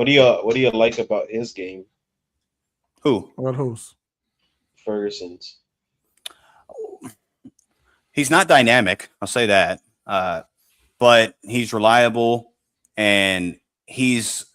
do you like about his game? Who's? Ferguson's. He's not dynamic. I'll say that. But he's reliable, and he's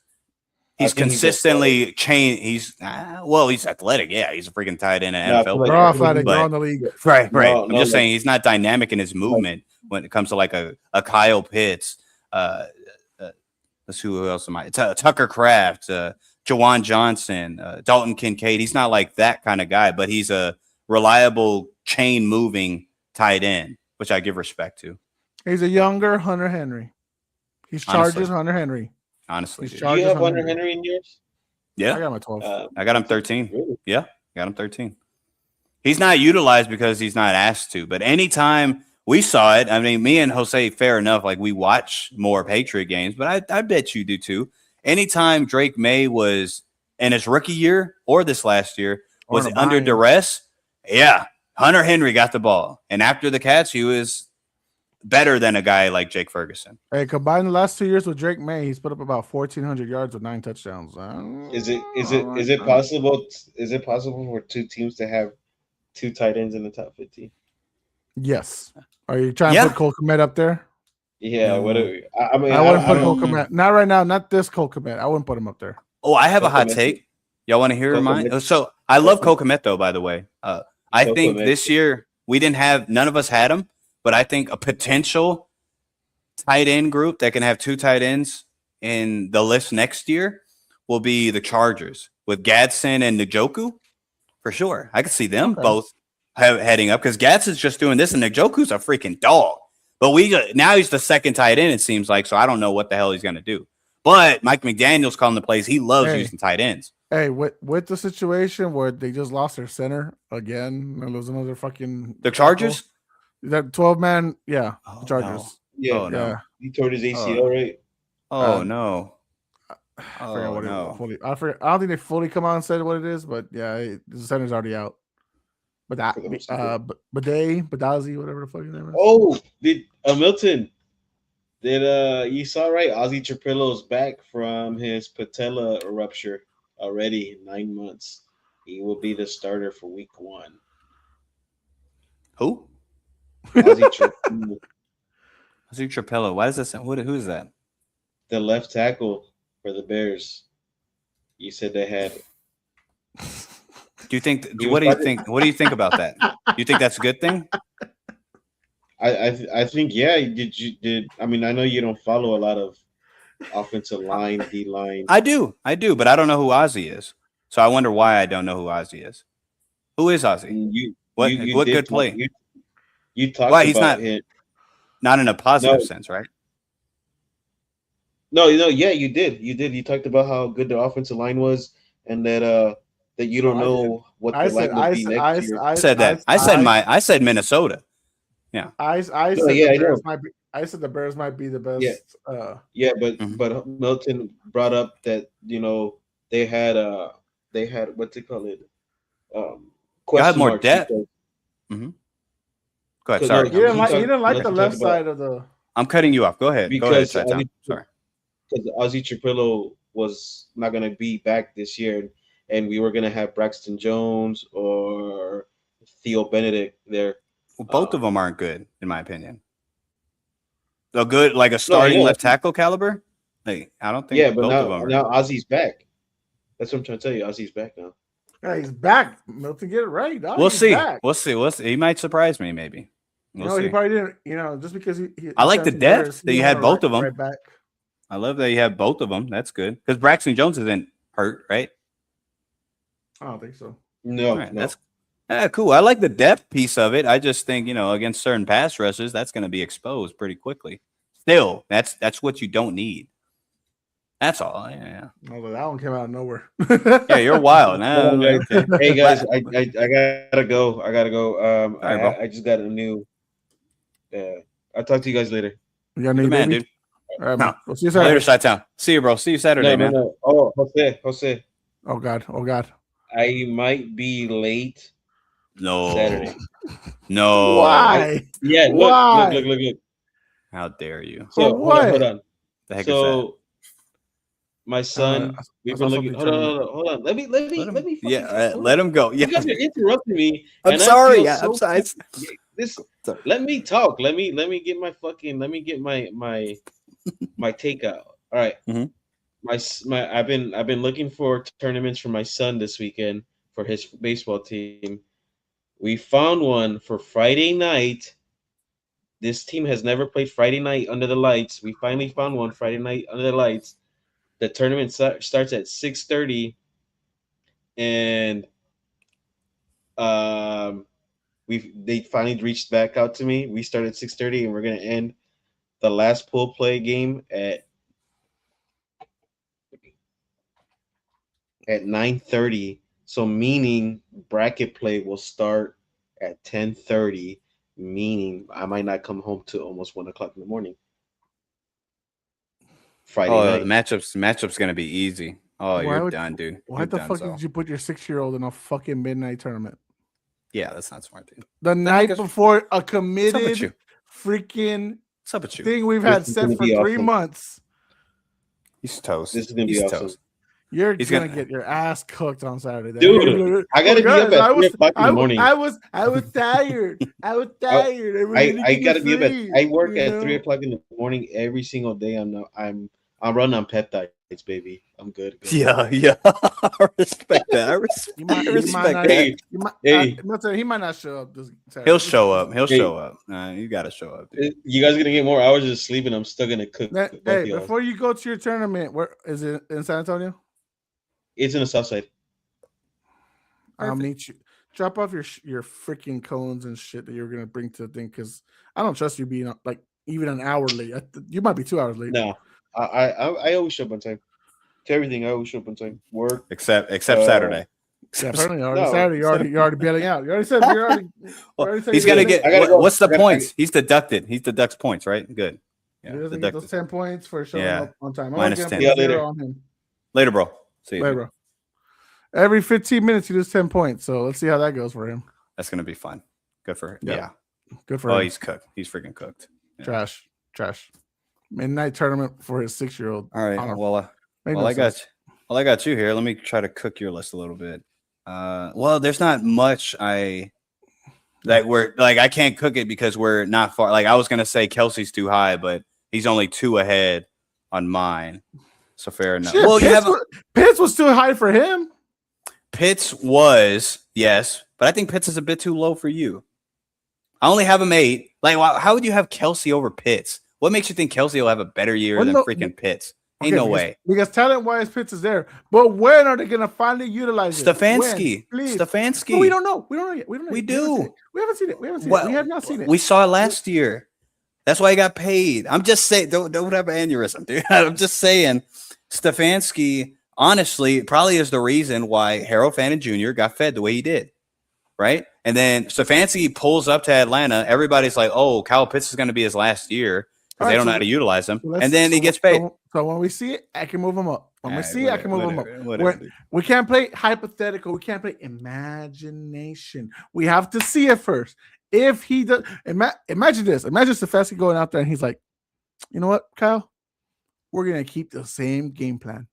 consistently he's athletic. Yeah, he's a freaking tight end in NFL. They're athletic. They're on the league. Right. I'm just saying he's not dynamic in his movement when it comes to like a Kyle Pitts. Let's see who else am I? Tucker Kraft, Jawan Johnson, Dalton Kincaid. He's not like that kind of guy, but he's a reliable chain moving tight end, which I give respect to. He's a younger Hunter Henry. He's Chargers Hunter Henry. Honestly, do you have Hunter Henry in yours? Yeah, I got my 12. I got him 13. Really? Yeah, got him 13. He's not utilized because he's not asked to. But anytime we saw it. I mean, me and Jose, fair enough. Like we watch more Patriot games, but I bet you do too. Anytime Drake May was in his rookie year or this last year Or was in a under bind. duress, yeah, Hunter Henry got the ball, and after the catch, he was better than a guy like Jake Ferguson. Hey, combine the last 2 years with Drake May, he's put up about 1,400 yards with 9 touchdowns. Is it possible? Is it possible for two teams to have two tight ends in the top 15? Yes. Are you trying Yeah. to put Cole Kmet up there? Yeah. No. What? I mean, I wouldn't put don't Cole know. Kmet. Not right now. Not this Cole Kmet. I wouldn't put him up there. Oh, I have a hot Kokomet. take. Y'all want to hear Kokomet. mine? So I love Kokomet, though, by the way. I think Kokomet. this year we didn't have, none of us had him, but I think a potential tight end group that can have two tight ends in the list next year will be the Chargers with Gadsden and Njoku for sure. I could see them both heading up because Gadsden's just doing this and Njoku's a freaking dog. But now he's the second tight end, it seems like, so I don't know what the hell he's going to do. But Mike McDaniel's calling the plays. He loves using tight ends. Hey, with the situation where they just lost their center again, and there's another fucking The Chargers? That 12-man, yeah, Oh, the Chargers. no. Yeah. Oh, no. Yeah. He tore his ACL, right? Oh, no. I forgot Oh, what no. it fully. I forget. I don't think they fully come out and said what it is, but yeah, the center's already out. But that, Badazi, whatever the fuck his name is. Oh, did Milton? Did you saw right? Ozzy Trapillo's back from his patella rupture already in 9 months. He will be the starter for week 1. Who? Ozzy Trapillo, Ozzy Trapello. Why does that sound? Who is that? the left tackle for the Bears. You said they had. Do you think? He What do was you think? What do you think about that? You think that's a good thing? I think yeah. Did I mean I know you don't follow a lot of offensive line, D line. I do, but I don't know who Ozzy is. So I wonder why I don't know who Ozzy is. Who is Ozzy? What did good talk- play? You talked Why, he's about not- it. Not in a positive No. sense, right? No, yeah, you did. You did. You talked about how good the offensive line was, and that you don't No, I know what I the line said, will I be said, next year. I said that. I said Minnesota. I said yeah, the I Bears know. might be. I said the Bears might be the best. Yeah. Yeah, but Mhm. but Milton brought up that they had what's it called Y'all question had more marks depth. because- Go ahead. So, Sorry, no, You didn't like. talked- You didn't like the Milton left talked about- side of the. I'm cutting you off. Go ahead. Go ahead, because Chi-Town. Sorry. Ozzy Trapillo was not going to be back this year, and we were going to have Braxton Jones or Theo Benedict there. Well, both of them aren't good, in my opinion. A good, like a starting know. left tackle caliber. Like, I don't think. Yeah, but both of them now are. Ozzy's back. That's what I'm trying to tell you. Ozzy's back now. Yeah, he's back. Milton, get it right. dog. We'll He's see. back. We'll see. He might surprise me. Maybe. We'll No, see. he probably didn't. Just because he I like the got some depth Bears, that he you had had a both of them. Right back. I love that you have both of them. That's good because Braxton Jones isn't hurt, right? I don't think so. No, All right, no. that's cool. I like the depth piece of it. I just think against certain pass rushers, that's going to be exposed pretty quickly. Still, that's what you don't need. That's all. Yeah. No, but that one came out of nowhere. Yeah, you're wild. Nah, Hold on, guys. okay. Hey guys, I gotta go. All right, bro. I just got a new. I'll talk to you guys later. You got Good any man, baby? dude. All right, No. man. We'll see you Later, Saturday. Chi-Town. See you, bro. See you Saturday, man. No. Oh, Jose, Oh God. I might be late No. Saturday. No. Why? Yeah, Why? look. How dare you? For So what? hold on. The heck is So my son, we've been saw looking. something Hold on. Let me. fucking yeah, talk. let him go. You Yeah. guys are interrupting me. I'm and I sorry. feel I'm sorry. This. Sorry. Let me talk. Let me get my fucking. Let me get my takeout. All right. Mhm. I've been looking for tournaments for my son this weekend for his baseball team. We found one for Friday night. This team has never played Friday night under the lights. We finally found one Friday night under the lights. The tournament starts at 6:30, and they finally reached back out to me. We started at 6:30, and we're gonna end the last pool play game at 9:30. So meaning bracket play will start at 10:30. meaning I might not come home till almost 1 o'clock in the morning. Friday Oh, night. the matchup's gonna be easy. Oh, you're done, dude. Why You're the done, fuck so. did you put your 6-year-old in a fucking midnight tournament? Yeah, that's not smart, dude. The night nigga's- before a What's up with committed you? freaking What's up with you? thing we've This had is set gonna for be 3 awesome. months. He's toast. This is gonna be He's awesome. toast. You're He's gonna gonna- get your ass cooked on Saturday. Dude, You're gonna be I gotta be up guys, at 3 o'clock in the morning. I was tired. I was tired. I gotta be up at. I work you at know? 3 o'clock in the morning every single day. I run on peptides, baby. I'm good. Yeah. I respect that. I respect not, Hey, hey. he might not show up this Saturday. He'll show up. He'll Hey. show up. You gotta show up, dude. You guys gonna get more hours of sleep, and I'm still gonna cook. both Hey, y'all. before you go to your tournament, where is it in San Antonio? It's in the south side. I'll meet you. Drop off your freaking cones and shit that you're gonna bring to the thing, because I don't trust you being like even an hour late. You might be 2 hours late. No, I always show up on time. To everything, I always show up on time. Work. Except Saturday. Yeah, apparently already No. Saturday. You're already bailing out. You already said you're already. said He's you're gonna late. get. I gotta go. What's the I gotta- points? He's deducted. He deducts points, right? Good. He Yeah, doesn't get those deducted. 10 points for showing Yeah. up on time. Minus I'm 10. gonna Yeah, put later. 0 on him. Later, bro. See you. Later, bro. Every 15 minutes, he does 10 points. So let's see how that goes for him. That's gonna be fun. Good for him. Yeah. Yeah. Good for Oh, him. he's cooked. He's freaking cooked. Yeah. Trash. Midnight tournament for his 6-year-old. All right. Well, Make well, no I got sense. I got you here. Let me try to cook your list a little bit. Well, there's not much I can't cook it because we're not far. Like I was gonna say Kelsey's too high, but he's only 2 ahead on mine. So fair enough. Shit, Well, you have Pitts was too high for him. Pitts was, yes, but I think Pitts is a bit too low for you. I only have him 8. Like, how would you have Kelsey over Pitts? What makes you think Kelsey will have a better year Well, than no, freaking Pitts? Ain't no way. Because talent-wise, Pitts is there. But when are they going to finally utilize it? Stefanski. When? Please. Stefanski. No, we don't know. We don't know yet. We don't know. We yet. do. We haven't seen it. We haven't seen Well, it. We have not seen it. We saw it last year. That's why he got paid. I'm just saying, don't have an aneurysm, dude. I'm just saying, Stefanski, honestly, probably is the reason why Harold Fannin Jr. got fed the way he did, right? And then Stefanski pulls up to Atlanta. Everybody's like, oh, Kyle Pitts is going to be his last year because they don't know how to utilize him. And then he gets paid. So when we see it, I can move him up. When we see it, I can move him up. Whatever. We can't play hypothetical. We can't play imagination. We have to see it first. If he does, imagine this. Imagine Stefanski going out there and he's like, you know what, Kyle? We're going to keep the same game plan.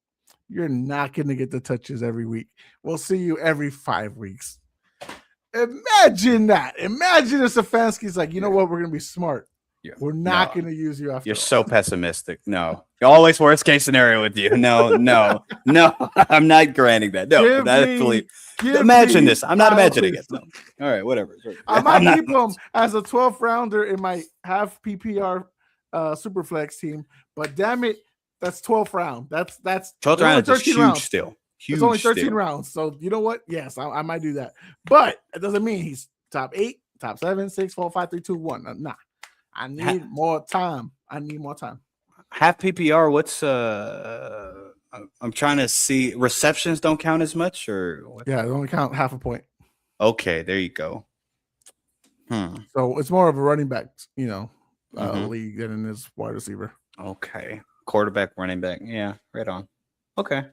You're not going to get the touches every week. We'll see you every 5 weeks. Imagine that. Imagine if Stefanski's like, you know what? We're going to be smart. Yeah. We're not going to use you after You're all. so pessimistic. No. Always worst case scenario with you. No. I'm not granting that. No. Imagine this. I'm not imagining it. No. All right, whatever. I might keep him as a 12th rounder in my half PPR Superflex team, but damn it, that's 12th round. That's 12th round is huge rounds. still. Huge. It's only 13 still. rounds. So you know what? Yes, I might do that. But it doesn't mean he's top 8, top 7, 6, 4, 5, 3, 2, 1. Nah. I need more time. Half PPR, what's I'm trying to see, receptions don't count as much, or what? Yeah, they only count half a point. Okay, there you go. So it's more of a running back, league than it is wide receiver. Okay. Quarterback, running back. Yeah, right on. Okay.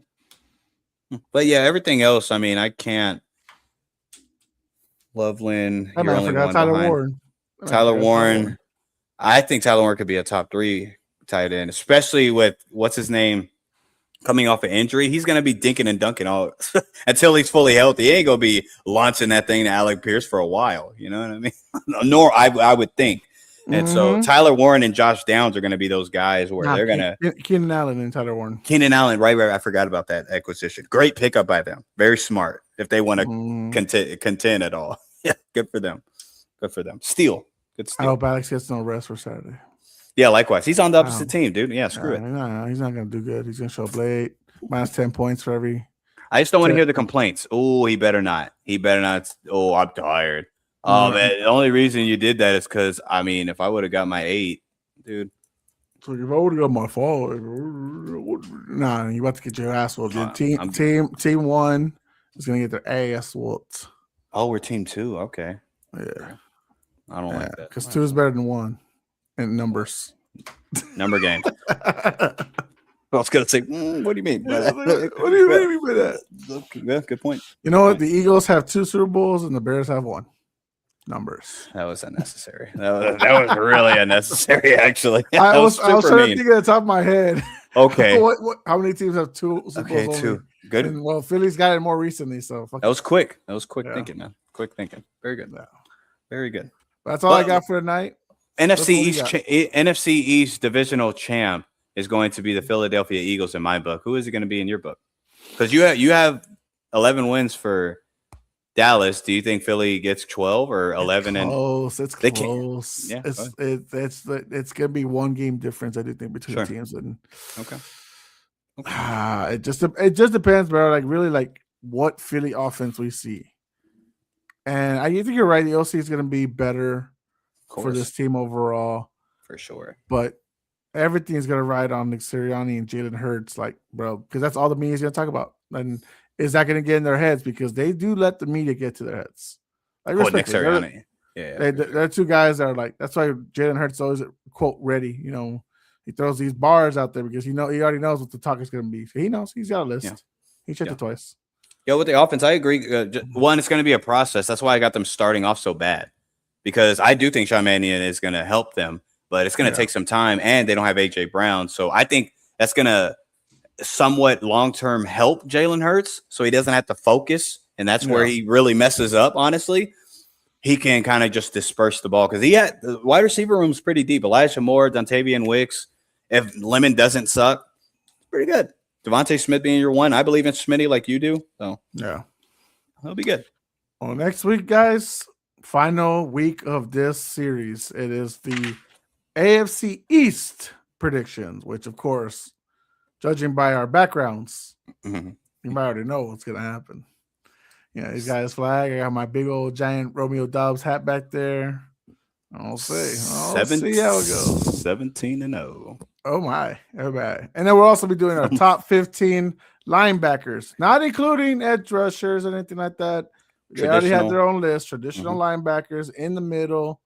But yeah, everything else, I mean, I can't. Loveland, I you're only forgot one Tyler behind. Warren. Tyler Warren. I think Tyler Warren could be a top 3 tight end, especially with what's his name coming off an injury. He's going to be dinking and dunking all until he's fully healthy. He ain't going to be launching that thing to Alec Pierce for a while. You know what I mean? Nor I would think. And so Tyler Warren and Josh Downs are going to be those guys where they're going to Keenan Allen and Tyler Warren. Keenan Allen, right. I forgot about that acquisition. Great pickup by them. Very smart if they want to contend at all. Yeah, good for them. Steal. Good I steal. hope Alex gets no rest for Saturday. Yeah, likewise. He's on the opposite team, dude. Yeah, screw it. No, he's not going to do good. He's going to show up late. Minus 10 points for every. I just don't want to hear the complaints. Oh, he better not. Oh, I'm tired. Oh, man. The only reason you did that is because, I mean, if I would have got my 8, dude. So if I would have got my 4, nah, you about to get your ass whooped. Team 1 is going to get their ass whooped. Oh, we're team 2. Okay. Yeah. I don't like that. Because 2 is better than 1 in numbers. Number games. I was gonna say, what do you mean by that? What do you mean by that? Yeah, good point. You know what? The Eagles have 2 Super Bowls and the Bears have 1. Numbers. That was unnecessary. That was really unnecessary, actually. I was trying to mean. think at the top of my head. Okay. How many teams have 2 Super Bowls? Okay, 2. Only? Good. And, well, Philly's got it more recently, so that was quick. That was quick Yeah. thinking, man. Quick thinking. Very good. Yeah. Very good. That's all I got for tonight. NFC East divisional champ is going to be the Philadelphia Eagles in my book. Who is it going to be in your book? Because you have 11 wins for Dallas. Do you think Philly gets 12 or 11? It's close. Yeah, it's gonna be 1 game difference, I do think, between the teams. And okay. it just depends, bro. Like really, like what Philly offense we see. And I think you're right. The OC is gonna be better for this team overall, for sure. But everything's gonna ride on Nick Sirianni and Jalen Hurts, like, bro, because that's all the media's gonna talk about. And is that gonna get in their heads? Because they do let the media get to their heads. Like, Nick Sirianni. They're 2 guys that are like, that's why Jalen Hurts is always quote ready. You know, he throws these bars out there because he already knows what the talk is gonna be. So he knows he's got a list. Yeah. He checked it twice. Yeah, with the offense, I agree. One, it's going to be a process. That's why I got them starting off so bad, because I do think Sean Mannion is going to help them, but it's going to take some time, and they don't have A.J. Brown. So I think that's going to somewhat long-term help Jalen Hurts so he doesn't have to focus, and that's where he really messes up, honestly. He can kind of just disperse the ball because the wide receiver room is pretty deep. Elijah Moore, Dontavian Wicks. If Lemon doesn't suck, it's pretty good. Devontae Smith being your 1. I believe in Smitty like you do. So yeah, he'll be good. Well, next week, guys, final week of this series. It is the AFC East predictions, which, of course, judging by our backgrounds, you might already know what's going to happen. Yeah, he's got his flag. I got my big old giant Romeo Dobbs hat back there. I'll see. I'll see how it goes. 17-0. Oh my, everybody. And then we'll also be doing our top 15 linebackers, not including edge rushers or anything like that. They already had their own list. Traditional linebackers in the middle,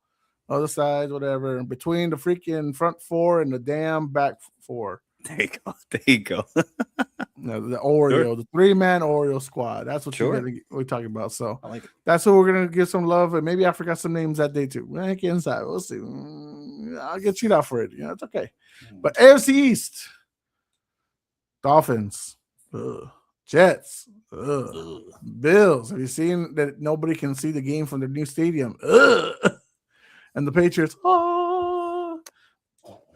other sides, whatever, and between the freaking front 4 and the damn back 4. There you go. No, the Oreo, the 3-man Oreo squad. That's what we're talking about. So I like it. That's what we're gonna give some love. And maybe I forgot some names that day too. We'll get inside. We'll see. I'll get cheat out for it. It's okay. But AFC East, Dolphins, Jets, Bills. Have you seen that nobody can see the game from their new stadium? And the Patriots.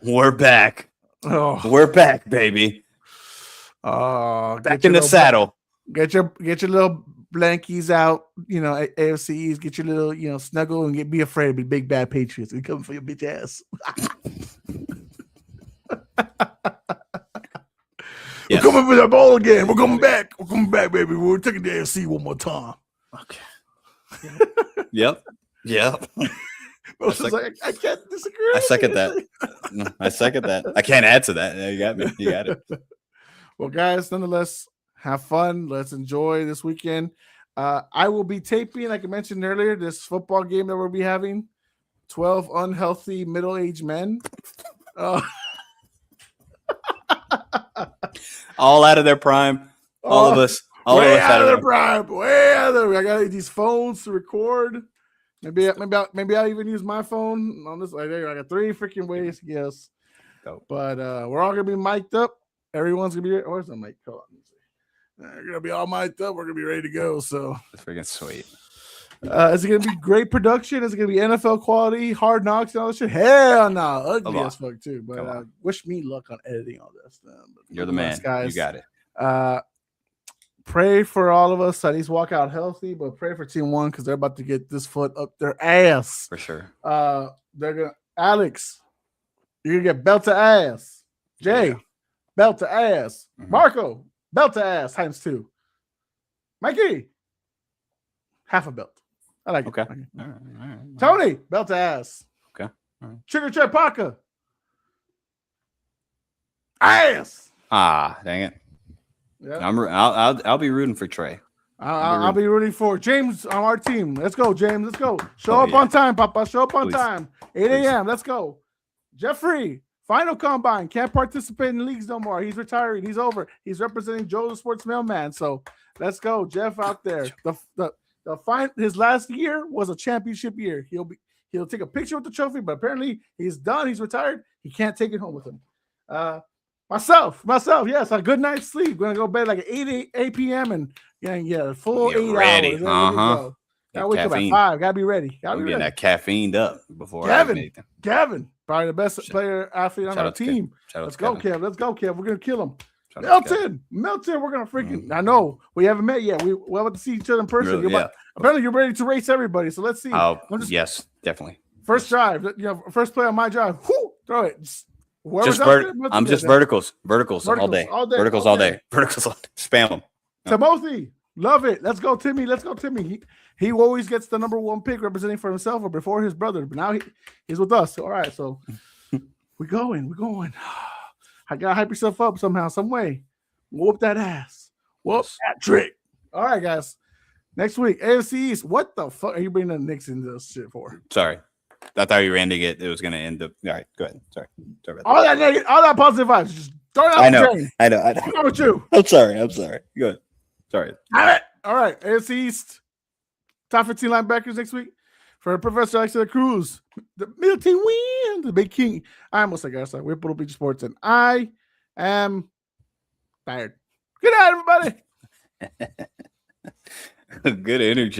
We're back. We're back, baby. Back in the saddle. Get your little blankies out. AFC East. Get your little snuggle and be afraid of the big bad Patriots. We coming for your bitch ass. We're coming for that ball again. We're coming back. We're coming back, baby. We're taking the AFC one more time. Okay. Yep. I can't disagree. I second that. No, I second that. I can't add to that. You got me. You got it. Well, guys, nonetheless, have fun. Let's enjoy this weekend. I will be taping, like I mentioned earlier, this football game that we'll be having. 12 unhealthy middle-aged men. All out of their prime. All of us. All way of us out of their prime. Way out of their. I got these phones to record. Maybe I'll even use my phone on this. Like, I got 3 freaking ways. Yes. But we're all gonna be mic'd up. Everyone's gonna be. Where's the mic? Hold on. We're gonna be all mic'd up. We're gonna be ready to go. So that's freaking sweet. Is it gonna be great production? Is it gonna be NFL quality, Hard Knocks, and all that shit? Hell no, ugly as fuck too. But wish me luck on editing all this. You're the man, guys. You got it. Pray for all of us. I need to walk out healthy, but pray for Team 1 because they're about to get this foot up their ass for sure. They're gonna Alex, you're gonna get belt to ass. Jay, belt to ass. Marco, belt to ass times 2. Mikey, half a belt. I like it. All right. Tony, belt to ass. Okay. All right. Sugar Chat Parker. Ass. Dang it. Yeah. I'll be rooting for Trey. I'll be rooting for James on our team. Let's go, James. Let's go. Show up yeah. on time, Papa. Show up on Please. time. 8 a.m. Let's go. Jeffrey, final combine. Can't participate in leagues no more. He's retiring. He's over. He's representing Joe the Sports Mailman. So let's go, Jeff, out there. His last year was a championship year. He'll take a picture with the trophy, but apparently he's done. He's retired. He can't take it home with him. Myself, yes, a good night's sleep. Gonna go to bed like at 8 p.m. and full Get 8 ready. hours. Gotta wake up at 5. Gotta be ready. I'm getting that caffeined up before Gavin, probably the best player athlete on our team. Let's go, Kev. Let's go, Kev. We're gonna kill him. Milton, we're gonna freaking. I know we haven't met yet. We'll have to see each other in person. Really, Apparently, you're ready to race everybody. So let's see. Yes, definitely. First drive, first play on my drive. Whoo, throw it. I'm just verticals all day. Verticals all day. Spam them. Timothy, love it. Let's go, Timmy. He always gets the number 1 pick representing for himself or before his brother, but now he's with us. All right, so we're going. I gotta hype yourself up somehow, some way. Whoop that ass. Whoop that trick. All right, guys. Next week, AFC East. What the fuck are you bringing the Knicks into this shit for? Sorry. I thought you were ending it. It was going to end up. All right, go ahead. Sorry about that. All that positive vibes. Just throw it out the drain. I know. What's wrong with you? I'm sorry. Good. Sorry. All right. AFC East. Top 15 linebackers next week for Professor Alex Cruz. The middle team win. The big king. I almost said, guys, we're Puro Pinche Sports, and I am tired. Good night, everybody. Good energy.